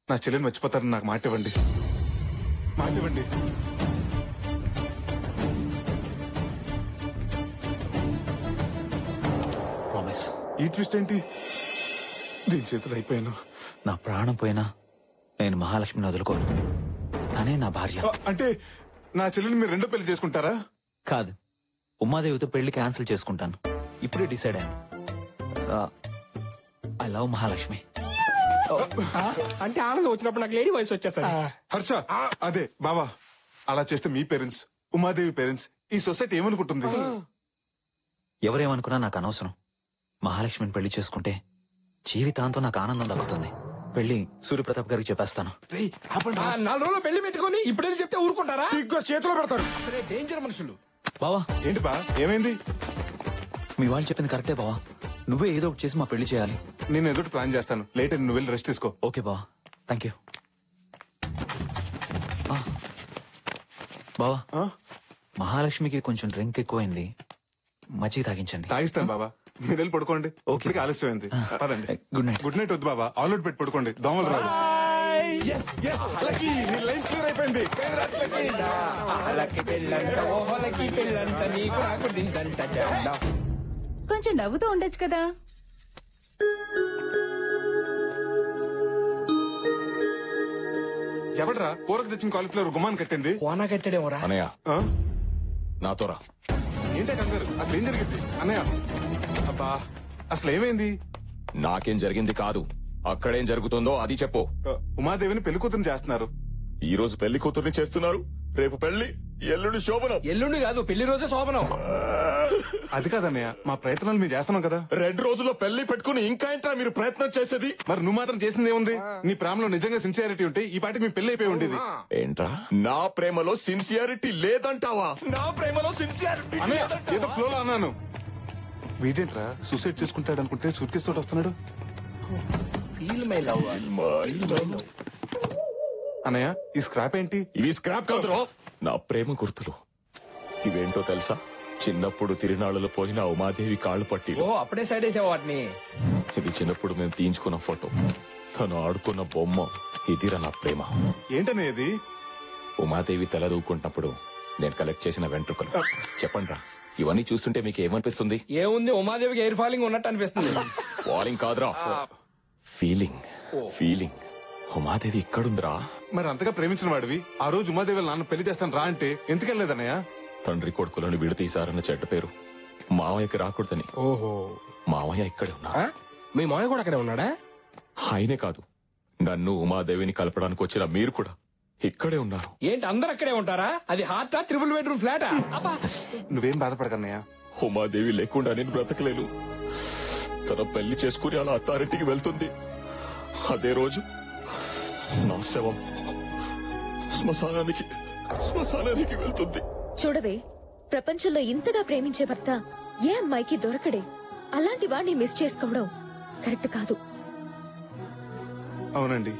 నా చెల్లెని మర్చిపోతారని నాకు మాట ఇవ్వండి. మాట ఇవ్వండి. ప్రామిస్. ఈ ట్విస్ట్ ఏంటి? దీని చేతులు అయిపోయాను. నా ప్రాణం పోయినా నేను మహాలక్ష్మిని వదులుకోను. తనే నా భార్య. అంటే నా చెల్లెని మీరు రెండో పెళ్లి చేసుకుంటారా? కాదు, ఉమాదేవితో పెళ్లి క్యాన్సిల్ చేసుకుంటాను. ఇప్పుడే డిసైడ్ అయ్యాను. I love Mahalakshmi. అంటే ఆనందం వచ్చినప్పుడు నాకు లేడీ వయసు వచ్చేసరి. హర్ష అదే బావా, అలా చేస్తే మీ పేరెంట్స్, ఉమాదేవి పేరెంట్స్, ఈ సొసైటీ ఏమనుకుంటుంది? ఎవరేమనుకున్నా నాకు అనవసరం. మహాలక్ష్మిని పెళ్లి చేసుకుంటే జీవితాంతం నాకు ఆనందం దక్కుతుంది. పెళ్లి సూర్యప్రతాప్ గారికి చెప్పేస్తాను. 4 రోజులు పెళ్లి పెట్టుకుని ఇప్పుడే చెప్తే ఊరుకుంటారా? చేతిలో పెడతారు. సరే డేంజర్ మనుషులు. బావా ఏంటి బా, ఏమైంది? మీ వాళ్ళు చెప్పింది కరెక్టే బావా. నువ్వే ఏదో ఒకటి చేసి మా పెళ్లి చేయాలి. నేను ఏదో ప్లాన్ చేస్తాను. లేట్ నువ్వు వెళ్ళి రెస్ట్ తీసుకో. ఓకే బావా, థ్యాంక్ యూ. బావా మహాలక్ష్మికి కొంచెం డ్రింక్ ఎక్కువైంది, మజ్జిగ తాగించండి. తాగిస్తాను బాబా, మీరు వెళ్ళి పడుకోండి. ఓకే, ఆలస్యమైంది. పదండి. Good night. గుడ్ నైట్ వద్దు బాబా, ఆల్అౌట్ పెట్టి పడుకోండి. దోమలు రాదు. అయిపోయింది. కొంచెం నవ్వుతూ ఉండొచ్చు కదా. ఎవడరా కూరకు తెచ్చిన కాలీఫ్లవర్ గుమాన్ కట్టింది? కోనా కట్టాడేమోరా. అనయ్య నాతో రా. ఏంటే కంగారు? అసలు ఏం జరిగింది అన్నయ్య? అబ్బా అసలు ఏమైంది? నాకేం జరిగింది కాదు, అక్కడేం జరుగుతుందో అది చెప్పు. ఉమాదేవిని పెళ్లి కూతురు చేస్తున్నారు. ఈ రోజు పెళ్లి కూతుర్ని చేస్తున్నారు, రేపు పెళ్లి, ఎల్లుండి శోభనం. ఎల్లుండి కాదు, పెళ్లి రోజే శోభనం. అది కాదన్నయ్య, మా ప్రయత్నాలు మేము చేస్తున్నాం కదా. 2 రోజుల్లో పెళ్లి పెట్టుకుని ఇంకా ఏంట్రా మీరు ప్రయత్నం చేసేది? మరి నువ్వు మాత్రం చేసింది ఏముంది? నీ ప్రేమలో నిజంగా సిన్సియారిటీ ఉంటే ఈ పాటికి మీ పెళ్లి అయిపోయి ఉండేది. ఏంట్రా నా ప్రేమలో సిన్సియారిటీ లేదంటావా? నా ప్రేమలో సిన్సియారిటీ ఏదో ఫ్లోలో అన్నాను. వీటేంట్రా సూసైడ్ చేసుకుంటాడు అనుకుంటే సూట్ కేసు తోటి వస్తున్నాడు. అన్నయ్య ఈ స్క్రాప్ ఏంటి? ఇవి స్క్రాప్ కాదురా, నా ప్రేమ గుర్తులు. ఇవేంటో తెలుసా? చిన్నప్పుడు తిరునాళ్ళలో పోయిన ఉమాదేవి కాళ్ళు పట్టి. ఓ అప్పుడే సైడ్ వేసావు వాటిని. ఇది చిన్నప్పుడు మేము తీయించుకున్న ఫోటో, తను ఆడుకున్న బొమ్మ. ఇదిరా నా ప్రేమ. ఏంటనేది? ఉమాదేవి తల దూకుంటున్నప్పుడు నేను కలెక్ట్ చేసిన వెంట్రుకలు. చెప్పండి రా, ఇవన్నీ చూస్తుంటే మీకు ఏమనిపిస్తుంది? ఏముంది, ఉమాదేవికి ఎయిర్ ఫాలింగ్ ఉన్నట్టు అనిపిస్తుంది. ఫాలింగ్ కాదురా, ఫీలింగ్. ఫీలింగ్. ఉమాదేవి ఇక్కడుందిరా. మరి అంతగా ప్రేమించిన వాడివి ఆ రోజు ఉమాదేవి నాన్న పెళ్లి చేస్తాను రా అంటే ఎందుకెళ్ళలేదన్నయ్య? తండ్రి కొడుకులను విడతీశారన్న చెడ్డ పేరు మావయ్యకి రాకూడదని. ఓహో, మావయ్య ఇక్కడే ఉన్నా. మీ మావయ్య కూడా అక్కడే ఉన్నాడా? ఆయనే కాదు, నన్ను ఉమాదేవిని కలపడానికి వచ్చిన మీరు కూడా ఇక్కడే ఉన్నారు. ఏంటి అందరు అక్కడే ఉంటారా? అది హార్టా, 3 బెడ్రూమ్ ఫ్లాటా? నువ్వేం బాధపడకన్నయ్య. ఉమాదేవి లేకుండా నేను బ్రతకలేను. తన పెళ్లి చేసుకుని అలా అత్తారింటికి వెళ్తుంది. అదే రోజు నా శవం శ్మశానానికి వెళ్తుంది. చూడవే, ప్రపంచంలో ఇంతగా ప్రేమించే భర్త ఏ అమ్మాయికి దొరకడే. అలాంటి వాడిని మిస్ చేసుకోవడం కరెక్ట్ కాదు. అవునండి,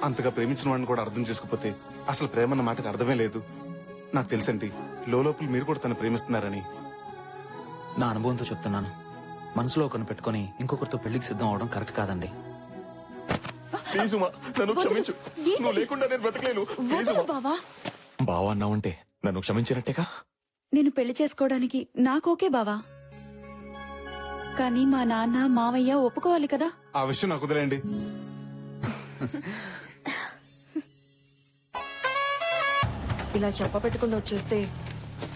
అంతగా ప్రేమించిన వాడిని కూడా అర్థం చేసుకోకపోతే అసలు ప్రేమన్న మాటకు అర్థమే లేదు. నాకు తెలుసండి, లోపల మీరు కూడా తను ప్రేమిస్తున్నారని. నా అనుభవంతో చెప్తున్నాను. మనసులో ఒకరిని పెట్టుకుని ఇంకొకరితో పెళ్లికి సిద్ధం అవడం కరెక్ట్ కాదండి. ప్లీజ్ ఉమా, నన్ను క్షమించు. నువ్వు లేకుండా నేను బ్రతకలేను. ప్లీజ్ ఉమా. బావా అన్నావంటే నన్ను క్షమించినట్టేగా. నేను పెళ్లి చేసుకోవడానికి నాకోకే బావా, కానీ మా నాన్న మావయ్య ఒప్పుకోవాలి కదా. ఆ విషయం నాకు వదిలేండి. ఇలా చెప్ప పెట్టకుండా వచ్చేస్తే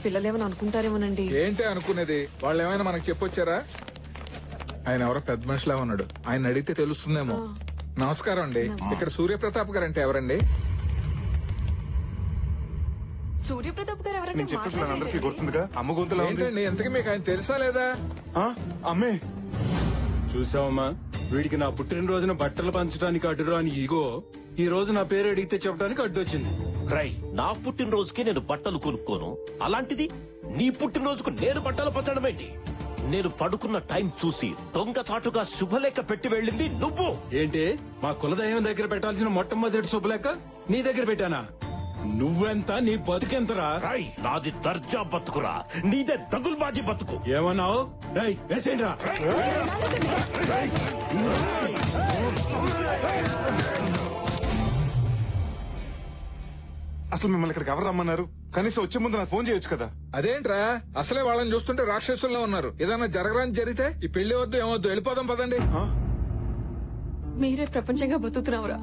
పిల్లలేమని అనుకుంటారేమోనండి. ఏంటి అనుకునేది? వాళ్ళు ఏమైనా మనకు చెప్పొచ్చారా? ఆయన ఎవరో పెద్ద మనిషిలా ఉన్నాడు, ఆయన అడిగితే తెలుస్తుందేమో. నమస్కారం అండి, ఇక్కడ సూర్యప్రతాప్ గారు అంటే ఎవరండి? సూర్యప్రతాప్ గారు నేను చెప్పేసి అందరికీ గుర్తుందిగా, అమ్మ గొంతులా ఉంది. ఏంటండి ఎంతకీ మీకు ఆయన తెలుసా లేదా? అమ్మే చూసావమ్మా, వీడికి నా పుట్టినరోజున బట్టలు పంచడానికి అడ్డురా అని ఈగో ఈ రోజు నా పేరు అడిగితే చెప్పడానికి అడ్డొచ్చింది. రై, నా పుట్టినరోజుకి నేను బట్టలు కొనుక్కోను, అలాంటిది నీ పుట్టినరోజుకు నేను బట్టలు పంచడం ఏంటి? నేను పడుకున్న టైం చూసి దొంగచాటుగా శుభలేఖ పెట్టి వెళ్ళింది నువ్వు. ఏంటి, మా కులదైవం దగ్గర పెట్టాల్సిన మొట్టమొదటి శుభలేఖ నీ దగ్గర పెట్టానా? నువ్వెంత, నీ బతుకెంతరా? రై, నాది దర్జా బతుకురా, నీదే దగుల్బాజీ బతుకు. ఏమన్నావు? రై, వేసేయండి రా. అసలు మిమ్మల్ని ఇక్కడికి ఎవరు రమ్మన్నారు? కనీసం వచ్చే ముందు నాకు ఫోన్ చేయొచ్చు కదా. అదేంట్రా, అసలే వాళ్ళని చూస్తుంటే రాక్షసుల్లో ఉన్నారు. ఏదన్నా జరగరాని జరిగితే ఈ పెళ్లి వద్దు ఏమొద్దు, వెళ్ళిపోదాం పదండి. మీరే ప్రపంచంగా బతుకుతున్నావురా.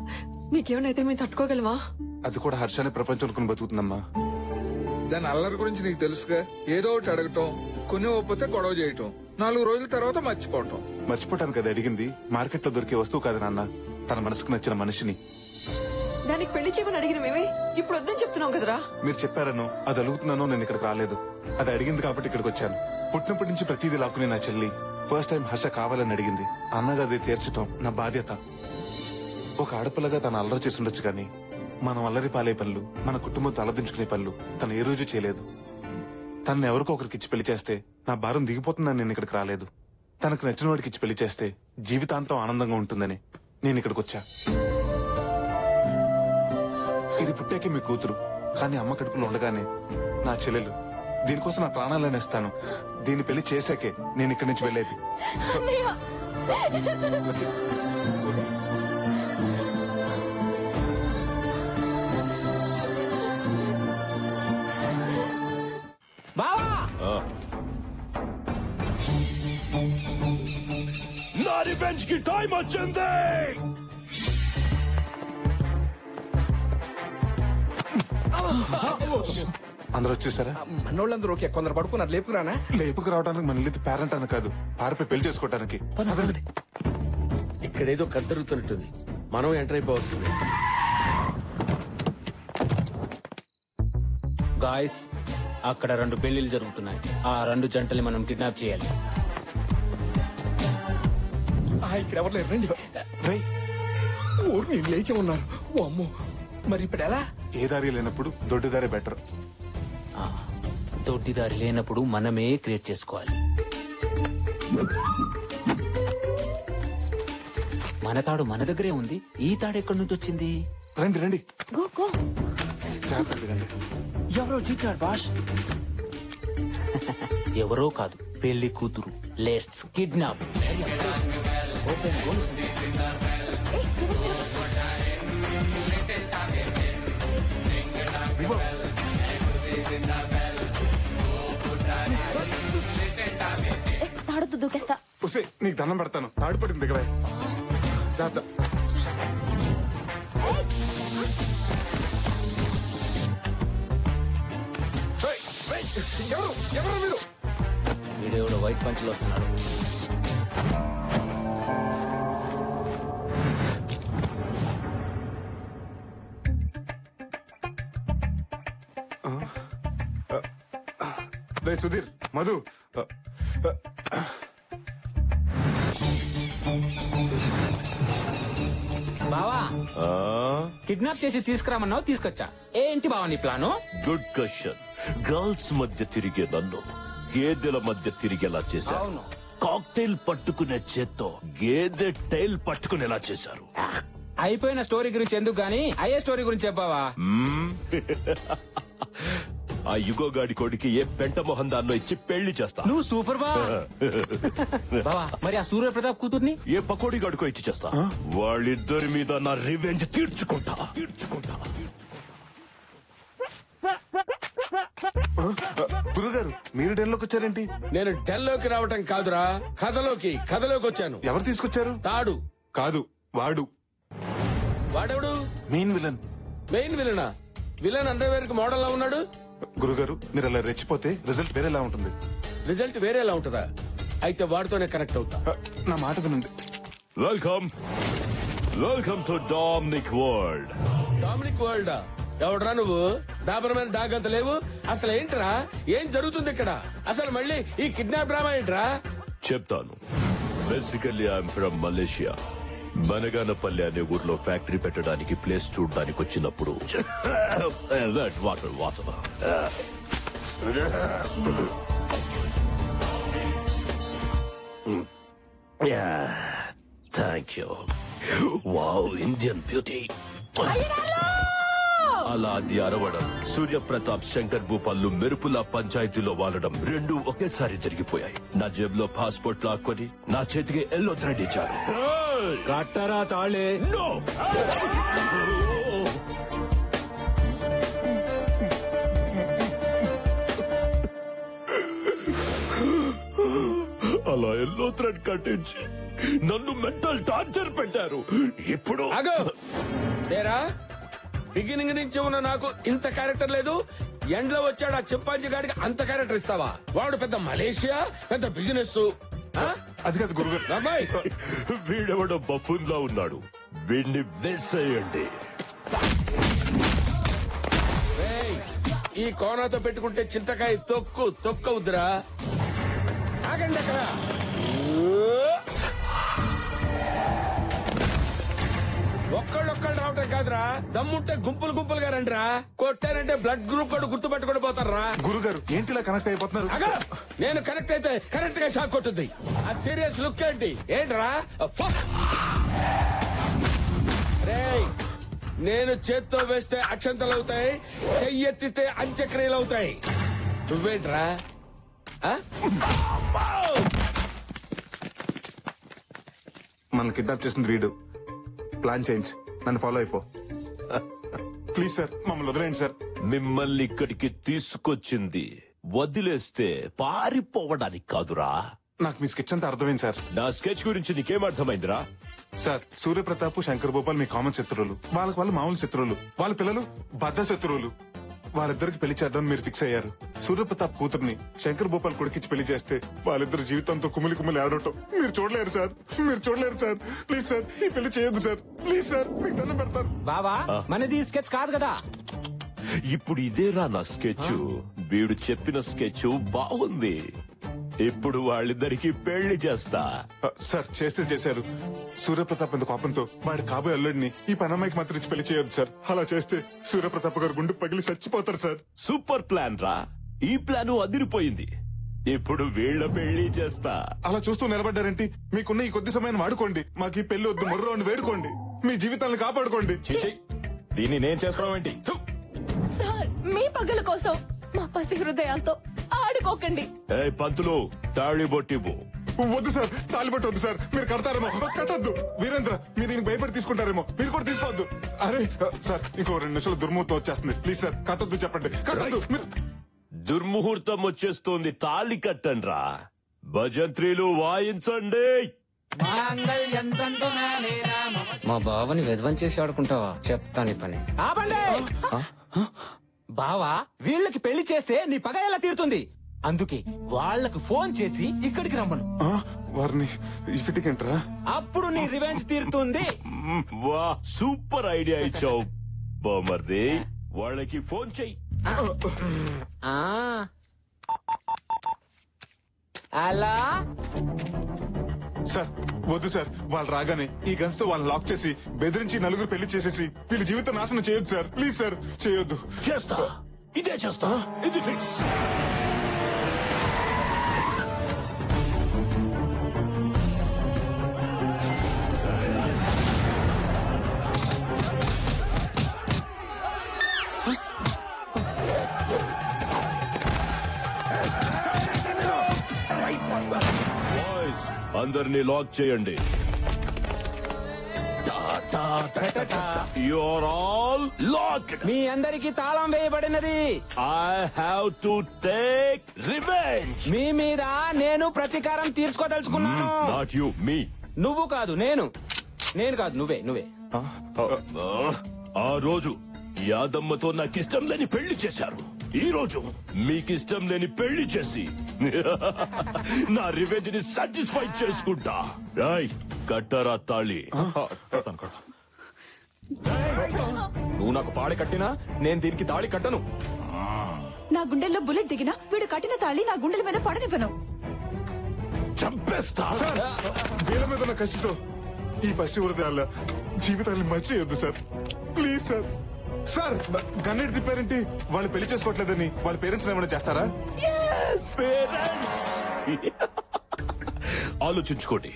మీకేమైనా మేము తట్టుకోగలమా? అది కూడా హర్షాన్ని ప్రపంచం అనుకుని బతుకుతుందమ్మా. దాని అల్లరి గురించి నీకు తెలుసుగా. ఏదో ఒకటి అడగటం, కొన్ని ఒప్పితే గొడవ చేయటం, 4 రోజుల తర్వాత మర్చిపోవటం. మర్చిపోవటానికి అది అడిగింది మార్కెట్ లో దొరికే వస్తువు కాదు నాన్న, తన మనసుకు నచ్చిన మనిషిని. దానికి పెళ్లి చేయమని అడిగిన మేమే ఇప్పుడు వద్దని చెప్తున్నాం కదరా. మీరు చెప్పారను అది అడుగుతున్నానో నేను ఇక్కడికి రాలేదు. అది అడిగింది కాబట్టి ఇక్కడికి వచ్చాను. పుట్టినప్పటి నుంచి ప్రతిదీ లాక్కునే నా చెల్లి ఫస్ట్ టైం హర్ష కావాలని అడిగింది. అన్నగా అది తీర్చటం నా బాధ్యత. ఒక ఆడపిల్లగా తను అల్లరి చేసి ఉండొచ్చు కానీ మనం అల్లరి పాలే పనులు, మన కుటుంబం తలదించుకునే పనులు తను ఏ రోజు చేయలేదు. తనని ఎవరికో ఒకరికి ఇచ్చి పెళ్లి చేస్తే నా భారం దిగిపోతుందని నేను ఇక్కడికి రాలేదు. తనకు నచ్చిన వాడికి ఇచ్చి పెళ్లి చేస్తే జీవితాంతం ఆనందంగా ఉంటుందని నేను ఇక్కడికి వచ్చా. ఇది పుట్టాకే మీ కూతురు, కానీ అమ్మ కడుపులో ఉండగానే నా చెల్లెలు. దీనికోసం నా ప్రాణాలను ఇస్తాను. దీన్ని పెళ్లి చేశాకే నేను ఇక్కడి నుంచి వెళ్ళేది. నా రివెంజ్ కి టైం వచ్చింది. అందరూ వచ్చేసారా? మనోళ్ళందరూ ఓకే, కొందరు పడుకున్నారు. లేపుకురానా? లేపుకు రావడానికి మన ఇల్లు పేరెంట్ అని కాదు, పారిపోయి పెళ్లి చేసుకోవడానికి. ఇక్కడేదో కద్దరుగుతున్నట్టుంది. మనం ఎంటర్ అయిపోవాల్సింది. గాయస్, అక్కడ 2 పెళ్లిళ్ళు జరుగుతున్నాయి. ఆ 2 జంటల్ని మనం కిడ్నాప్ చేయాలి. ఇక్కడ ఎవరు లేరు, రండి. ఊరు నేను లేచి ఉన్నారు. ఓ అమ్మో, మరి ఇప్పుడు ఎలా? ఏ దారి లేనప్పుడు దొడ్డు దారి బెటర్. దొడ్డిదారి లేనప్పుడు మనమే క్రియేట్ చేసుకోవాలి. మన తాడు మన దగ్గరే ఉంది. ఈ తాడు ఎక్కడి నుంచి వచ్చింది? రండి రండి. ఎవరో జీతాడు బాష్. ఎవరో కాదు, పెళ్లి కూతురు. Let's kidnap. తాడుతూ దూకేస్తా. నీకు దండం పెడతాను, తాడు పట్టింది దగ్గర. జాగ్రత్త. వీడియోలో వైట్ పంచులు వస్తున్నాడు. సుధీర్, మధు, బావా, కిడ్నాప్ చేసి తీసుకురామన్నావు, తీసుకొచ్చా. ఏంటి బావా నీ ప్లాను? Good question. గర్ల్స్ మధ్య తిరిగే నన్ను గేదెల మధ్య తిరిగేలా చేశారు. కాక్టైల్ పట్టుకునే చేత్తో గేదె టైల్ పట్టుకునేలా చేశారు. అయిపోయిన స్టోరీ గురించి ఎందుకు గానీ అయ్యే స్టోరీ గురించి చెప్పావా? ఆ యుగోగాడి కొడుకి ఏ పెంట మొహం దాన్నో ఇచ్చి పెళ్లి చేస్తా. నువ్వు సూపర్ బావా. మరి ఆ సూర్య ప్రతాప్ కూతుర్ని ఏ పకోడీ గడుకో ఇచ్చి చేస్తా. వాళ్ళిద్దరి మీద నా రివెంజ్ తీర్చుకుంటా. గురుగారు, మీరు డెన్లోకి వచ్చారేంటి? నేను డెన్లోకి రావటం కాదురా, కథలోకి వచ్చాను. ఎవరు తీసుకొచ్చారు? తాడు కాదు, వాడు. వాడెవడు? Main villain. మెయిన్ విలనా? విలన్ అండర్వేర్ కి మోడల్ లా ఉన్నాడు. గురుగారు, మీరు అలా రెచ్చిపోతే రిజల్ట్ వేరేలా ఉంటుంది. రిజల్ట్ వేరేలా ఉంటుందా? అయితే వాడితోనే కనెక్ట్ అవుతా. నా మాట వినండి. Welcome to Dominic world. Dominic world? ఎవడరా నువ్వు? డాబర్మెన్ డాగ్ అంత లేవు. అసలు ఏంట్రా, ఏం జరుగుతుంది ఇక్కడ? అసలు మళ్ళీ ఈ కిడ్నాప్ డ్రామా ఏంట్రా? చెప్తాను. Basically I'm from Malaysia. Banaganapalli అనే ఊర్లో ఫ్యాక్టరీ పెట్టడానికి ప్లేస్ చూడడానికి వచ్చినప్పుడు water water thank you. Wow, Indian beauty. అలా అది అరవడం, సూర్యప్రతాప్ శంకర్ భూపాల్లు మెరుపుల పంచాయతీలో వాలడం రెండు ఒకేసారి జరిగిపోయాయి. నా జేబులో పాస్పోర్ట్ లాక్కొని నా చేతికి ఎల్లో థ్రెడ్ ఇచ్చారు. కట్టరా తాళే. అలా ఎల్లో థ్రెడ్ కట్టించి నన్ను మెంటల్ టార్చర్ పెట్టారు. ఇప్పుడు బిగినింగ్ నుంచి ఉన్న నాకు ఇంత క్యారెక్టర్ లేదు. ఎండ్ లో వచ్చాడు ఆ చింపాంజీ గాడికి అంత క్యారెక్టర్ ఇస్తావా? వాడు పెద్ద మలేషియా, పెద్ద బిజినెస్. అది కాదు గురుగారు. వీడెవడో బఫూన్ లా ఉన్నాడు. వీడిని వేసేయండి. ఈ కోనాతో పెట్టుకుంటే చింతకాయ తొక్కవుద్దురా. ఆగండి అక్కడ. ఒక్కళ్ళొక్కళ్ళు రావటం కాదురా, దమ్ముంటే గుంపులు గుంపులుగా రండిరా. కొట్టారంటే బ్లడ్ గ్రూప్ కూడా గుర్తుపెట్టుకుని పోతారా. గురుగారు ఏంటిలా కనెక్ట్ అయిపోతున్నారు? నేను కనెక్ట్ అయితే కరెక్ట్ గా షాక్ కొట్టుద్ది. ఆ సీరియస్ లుక్ ఏంట్రా? రేయ్, నేను చేత్తో వేస్తే అక్షంతలు అవుతాయి, చెయ్యెత్తితే అంత్యక్రియలు అవుతాయి. నువ్వేంట్రా? మన కిడ్నాప్ చేసింది వీడు. ప్లాన్ చేంజ్, నన్ను ఫాలో అయిపో. ప్లీజ్ సార్, మమ్మల్ని వదిలేండి సార్. మిమ్మల్ని ఇక్కడికి తీసుకొచ్చింది వదిలేస్తే పారిపోవడానికి కాదురా. నాకు మీ స్కెచ్ అంతా అర్థమైంది సార్. నా స్కెచ్ గురించి నీకేం అర్థమైందిరా? సార్, సూర్యప్రతాప్ శంకర్ భూపాల్ మీ కామన్ శత్రువులు. వాళ్ళ మామూలు శత్రువులు. వాళ్ళ పిల్లలు బద్ద శత్రువులు. వాళ్ళిద్దరికి పెళ్లి చేద్దాం మీరు ఫిక్స్ అయ్యారు. సూర్యప్రతాప్ కూతుర్ని శంకర్ భూపాల్ కొడుకిచ్చి పెళ్లి చేస్తే వాళ్ళిద్దరు జీవితంతో కుమిలి కుమిలి ఆడటం మీరు చూడలేరు సార్. మీరు చూడలేరు సార్. ప్లీజ్ సార్, ఈ పెళ్లి చేయొద్దు సార్. ప్లీజ్ సార్, మీకు దండం పెడతారు. బావా, మనది స్కెచ్ కాదు కదా. ఇప్పుడు ఇదేరా నా స్కెచ్. వీడు చెప్పిన స్కెచ్ బాగుంది. ఇప్పుడు వాళ్ళిద్దరికి పెళ్లి చేస్తా. సార్, చేస్తే చేశారు. సూర్యప్రతాప్ అంత కోపంతో వాడి కాబోయే అల్లుడిని ఈ పనమ్మాయికి మాత్రం ఇచ్చి పెళ్లి చేయొద్దు సార్. అలా చేస్తే సూర్యప్రతాప్ గారు గుండె పగిలి చచ్చిపోతారు సార్. సూపర్ ప్లాన్ రా. ఈ ప్లాన్ అదిరిపోయింది. ఇప్పుడు వీళ్ళ పెళ్లి చేస్తా. అలా చూస్తూ నిలబడ్డారేంటి? మీకున్న ఈ కొద్ది సమయాన్ని వాడుకోండి. మాకు ఈ పెళ్లి వద్దు, మొర్రోని వేడుకోండి. మీ జీవితాలను కాపాడుకోండి. దీన్ని నేను చేసుకోవడం ఏంటి? సార్, మీ పగల కోసం మా పసి హృదయాలతో ఆడుకోకండి. పంతులు, తాళి బొట్టివ్వు. వద్దు సార్, తాలిబట్టు వద్దు సార్. మీరు కడతారేమో. కట్టద్దు. వీరేంద్ర, మీరు దీనికి భయపడి తీసుకుంటారేమో. మీరు కూడా తీసుకోవద్దు. అరే సార్, ఇంకో 2 నిమిషాలు దుర్ముహూర్తం వచ్చేస్తుంది. ప్లీజ్ సార్, కట్టద్దు. చెప్పండి, కట్టద్దు. దుర్ముహూర్తం వచ్చేస్తోంది. తాళి కట్టండ్రా. భజంత్రీలు వాయించండి. మా బావని విధ్వం చేసి ఆడుకుంటావా? చెప్తాను పని. ఆపండి. బావా, వీళ్ళకి పెళ్లి చేస్తే నీ పగ ఎలా తీరుతుంది? అందుకే వాళ్లకు ఫోన్ చేసి ఇక్కడికి రమ్మను. వారిని ఇఫిటికంటరా? అప్పుడు నీ రివెంజ్ తీరుతుంది. వా, సూపర్ ఐడియా ఇచ్చావు బామర్ది. వాళ్ళకి ఫోన్ చెయ్యి. అలా సార్, వద్దు సార్. వాళ్ళు రాగానే ఈ గన్స్ తో వాళ్ళని లాక్ చేసి బెదిరించి నలుగురు పెళ్లి చేసేసి వీళ్ళ జీవితం నాశనం చేయొద్దు సార్. ప్లీజ్ సార్, చేయొద్దు. చేస్తా, ఇదే చేస్తా. ఇది ఫిక్స్. అందరినీ లాక్ చేయండి. You're all locked. మీ అందరికి తాళం వేయబడినది. I have to take revenge. మీ మీద నేను ప్రతీకారం తీర్చుకోదలుచుకున్నాను. నాట్ యు, మీ. నువ్వు కాదు, నేను కాదు, నువ్వే. ఆ రోజు యాదమ్మతో నాకిష్టం లేని పెళ్లి చేశారు. ఈ రోజు మీకిష్టం లేని పెళ్లి చేసి నా రివెంజ్ ని సాటిస్ఫై చేసుకుంటా. కట్టరా తాళి. నువ్వు నాకు పాడి కట్టినా నేను దీనికి తాళి కట్టను. నా గుండెల్లో బుల్లెట్ దిగినా వీడు కట్టిన తాళి నా గుండెల మీద పడనివ్వను. చంపేస్తా. వీళ్ళ మీద ఉన్న కసితో ఈ పసి వృధాల జీవితాన్ని మర్చియొద్దు సార్. Please sir. సార్ గన్నెట్ తిప్పారేంటి? వాళ్ళు పెళ్లి చేసుకోవట్లేదని వాళ్ళ పేరెంట్స్ ఏమైనా చేస్తారా? ఆలోచించుకోండి.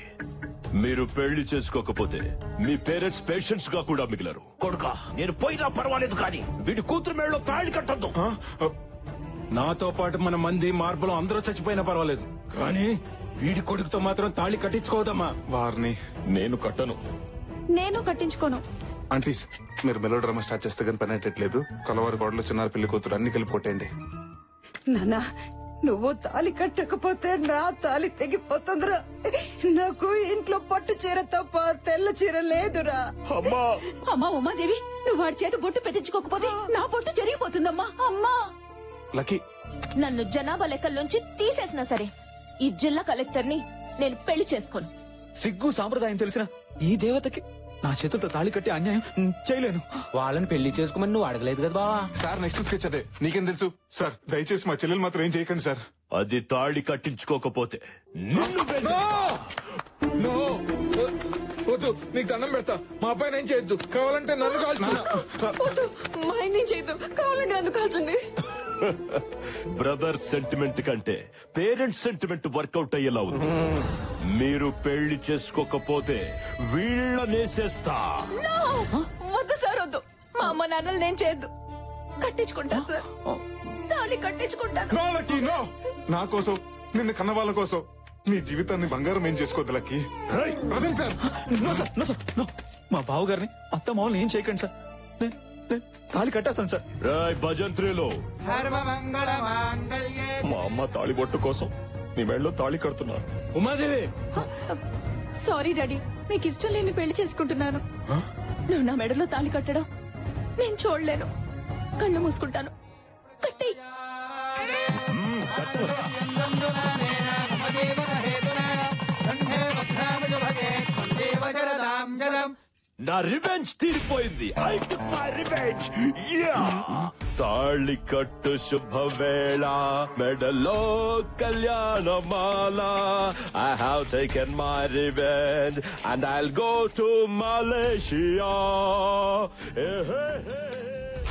మీరు పెళ్లి చేసుకోకపోతే మీ పేరెంట్స్ పేషెంట్స్ గా కూడా మిగిలరు. కొడుకా, నేను పోయినా పర్వాలేదు కానీ వీడి కూతురు మేడలో తాళి కట్టద్దు. నాతో పాటు మన మంది మార్పులు అందరూ చచ్చిపోయినా పర్వాలేదు కానీ వీడి కొడుకుతో మాత్రం తాళి కట్టించుకోదమ్మా. వారిని నేను కట్టను. నేను కట్టించుకోను. ఆంటీస్, మీరు మెలో డ్రామా స్టార్ట్ చేస్తే కానీ పని అయ్యేట్లేదు. కలవారి గోడలో చిన్నారు పెళ్లి కూతురు అన్ని కలిపి కొట్టేయండి. నానా, నువ్వు తాలి కట్టకపోతే నా తాలి తెగిపోతుందిరా. నాకు ఇంట్లో పట్టు చీర తప్ప తెల్ల చీర లేదురా. అమ్మా ఉమాదేవి, నువ్వు వాడి చేతి బొట్టు పెట్టించుకోకపోతే నా బొట్టు జరిగిపోతుందమ్మా. అమ్మా లక్కీ, నన్ను జనాభా లెక్కల్లోంచి తీసేసినా సరే ఈ జిల్లా కలెక్టర్ ని నేను పెళ్లి చేసుకోను. సిగ్గు సాంప్రదాయం తెలిసిన ఈ దేవతకి నా చేతులతో తాళి కట్టి అన్యాయం చేయలేను. వాళ్ళని పెళ్లి చేసుకోమని నువ్వు అడగలేదు కదా బావా. సార్ నెక్స్ట్ స్కెచ్ అదే. నీకేం తెలుసు సార్? దయచేసి మా చెల్లెలు మాత్రం ఏం చేయకండి సార్. అది తాళి కట్టించుకోకపోతే వద్దు, నీకు దండం పెడతా. మా అబ్బాయిని ఏం చేయొద్దు. కావాలంటే నన్ను కాల్చు. మా ఆయన ఏం చేయదు, కావాలంటే నన్ను కాల్చండి. బ్రదర్ సెంటిమెంట్ కంటే పేరెంట్స్ సెంటిమెంట్ వర్కౌట్ అయ్యేలా ఉంది. మీరు పెళ్లి చేసుకోకపోతే వీళ్ళనేసేస్తా. వద్దు సార్, వద్దు. మా అమ్మ నాన్నలు నేను చేయొద్దు. కట్టించుకుంటాను సార్, తాళి కట్టించుకుంటాను. No lucky, no. నా కోసం, నిన్ను కన్న వాళ్ళ కోసం నీ జీవితాన్ని బంగారం ఏం చేసుకోవద్దు లక్కీ. Present sir. మా బావగారిని అత్త మామూలు ఏం చేయకండి సార్. తాళి కట్టేస్తాను సార్. రాయ్ భజంత్రిలో మా అమ్మ తాళి బొట్టు కోసం నీ మెడలో తాళి కడుతున్నా. ఉమాదేవి, సారీ డాడీ, మీకు ఇష్టం లేని పెళ్లి చేసుకుంటున్నాను. నువ్వు నా మెడలో తాళి కట్టడం నేను చూడలేను. కళ్ళు మూసుకుంటాను. కట్టి నా రివెంజ్ తీరిపోయింది. I took my revenge. తాళి కట్టు శుభవేళ, మెడలో కళ్యాణమాల. I have taken my revenge and I'll go to Malaysia.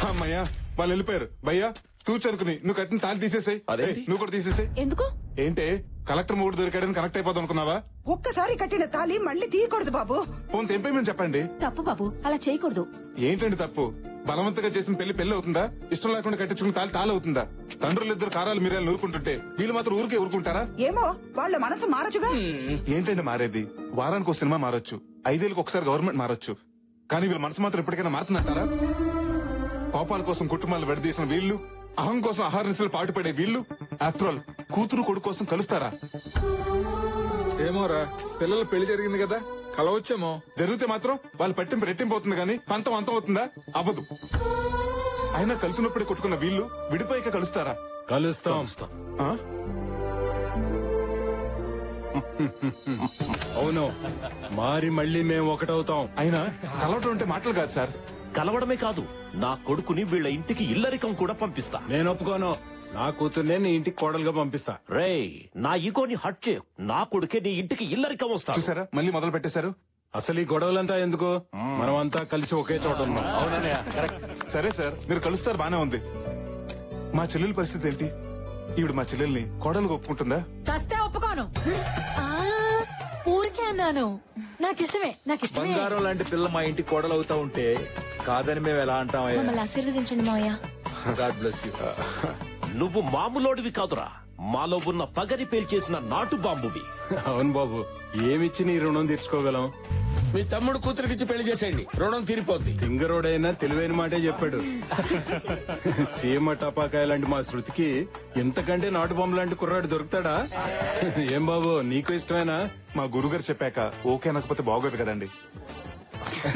అమ్మయ్యా, వాళ్ళు వెళ్ళిపోయారు. భయ్యా తూచనుకుని నువ్వు కట్టిన తాళి తీసేసాయి. నువ్వు కూడా తీసేసాయి. ఎందుకు? ఏంటే కలెక్టర్ మూడు దొరికాడని కనెక్ట్ అయిపోతాం అనుకున్నావా? ఒక్కసారి కట్టిన తాలి మళ్ళీ తీయకూడదు బాబు. ఫోన్ తెంపేమని చెప్పండి. తప్పు బాబు, అలా చేయకూడదు. ఏంటండి తప్పు? బలవంతంగా చేసిన పెళ్లి పెళ్లి అవుతుందా? ఇష్టం లేకుండా కట్టించుకున్న తాళి తాళి అవుతుందా? తండ్రులు ఇద్దరు కారాలు మీరాలు నూరుకుంటుంటే వీళ్ళు మాత్రం ఊరికే ఊరుకుంటారా? ఏమో, వాళ్ళ మనసు మారచుగా. ఏంటండి మారేది? వారానికి ఒక సినిమా మారొచ్చు, 5 ఏళ్ళకి ఒకసారి గవర్నమెంట్ మారొచ్చు, కానీ వీళ్ళ మనసు మాత్రం ఎప్పటికైనా మారుతుందంటారా? కోపాల కోసం కుటుంబాలు విడదీసిన వీళ్ళు, అహం కోసం ఆహార నిశలు పాటుపడే వీళ్ళు, ఆఫ్టర్ ఆల్ కూతురు కొడుకు కోసం కలుస్తారా? ఏమోరా, పిల్లల పెళ్లి జరిగింది కదా, కలవచ్చేమో. జరిగితే మాత్రం వాళ్ళు పట్టింపు రెట్టింపోతుంది కానీ పంతం అంతం అవుతుందా? అవ్వదు. అయినా కలిసినప్పుడే కొట్టుకున్న వీళ్ళు విడిపోయాక కలుస్తారా? కలుస్తాం. అవును, మారి మళ్ళీ మేము ఒకటవుతాం. అయినా కలవటం అంటే మాటలు కాదు సార్. కలవడమే కాదు, నా కొడుకుని వీళ్ళ ఇంటికి ఇల్లరికం కూడా పంపిస్తా. నేను ఒప్పుకోను. నా కూతుర్నే నీ ఇంటికి కోడలుగా పంపిస్తా. రేయ్, నా ఈగోని హట్ చేయ. నా కొడుకే నీ ఇంటికి ఇల్లరికం వస్తా. చూసారా, మళ్ళీ మొదలు పెట్టేశారు. అసలు ఈ గొడవలంతా ఎందుకు? మనమంతా కలిసి ఒకే చోట ఉన్నాం. సరే సార్, మీరు కలుస్తారు బానే ఉంది. మా చెల్లెల పరిస్థితి ఏంటి? ఈవిడ మా చెల్లెల్ని కోడలుగా ఒప్పుకుంటుందా? చస్తే ఒప్పుకోను. ఊరికే అన్నాను. నాకిష్టమే. బంగారం లాంటి పిల్ల మా ఇంటి కోడలు అవుతా ఉంటే కాదని మేము ఎలా అంటాం? మమ్మల్ని ఆశీర్వదించండి మావయ్య. God bless you. నువ్వు మామూలోడివి కాదురా, మాలో ఉన్న పగరి పేల్చేసిన నాటు బాంబువి. అవును బాబు, ఏమిచ్చి నీ రుణం తీర్చుకోగలం? మీ తమ్ముడు కూతురికిచ్చి పెళ్లి చేసేయండి, రుణం తీరిపోద్ది. తింగరోడైనా తెలివైన మాటే చెప్పాడు. సీమ టపాకాయ లాంటి మా శృతికి ఇంతకంటే నాటు బొమ్మ లాంటి కుర్రాడు దొరుకుతాడా? ఏం బాబు, నీకు ఇష్టమేనా? మా గురుగారు చెప్పాక ఓకే అనకపోతే బాగోదు కదండి.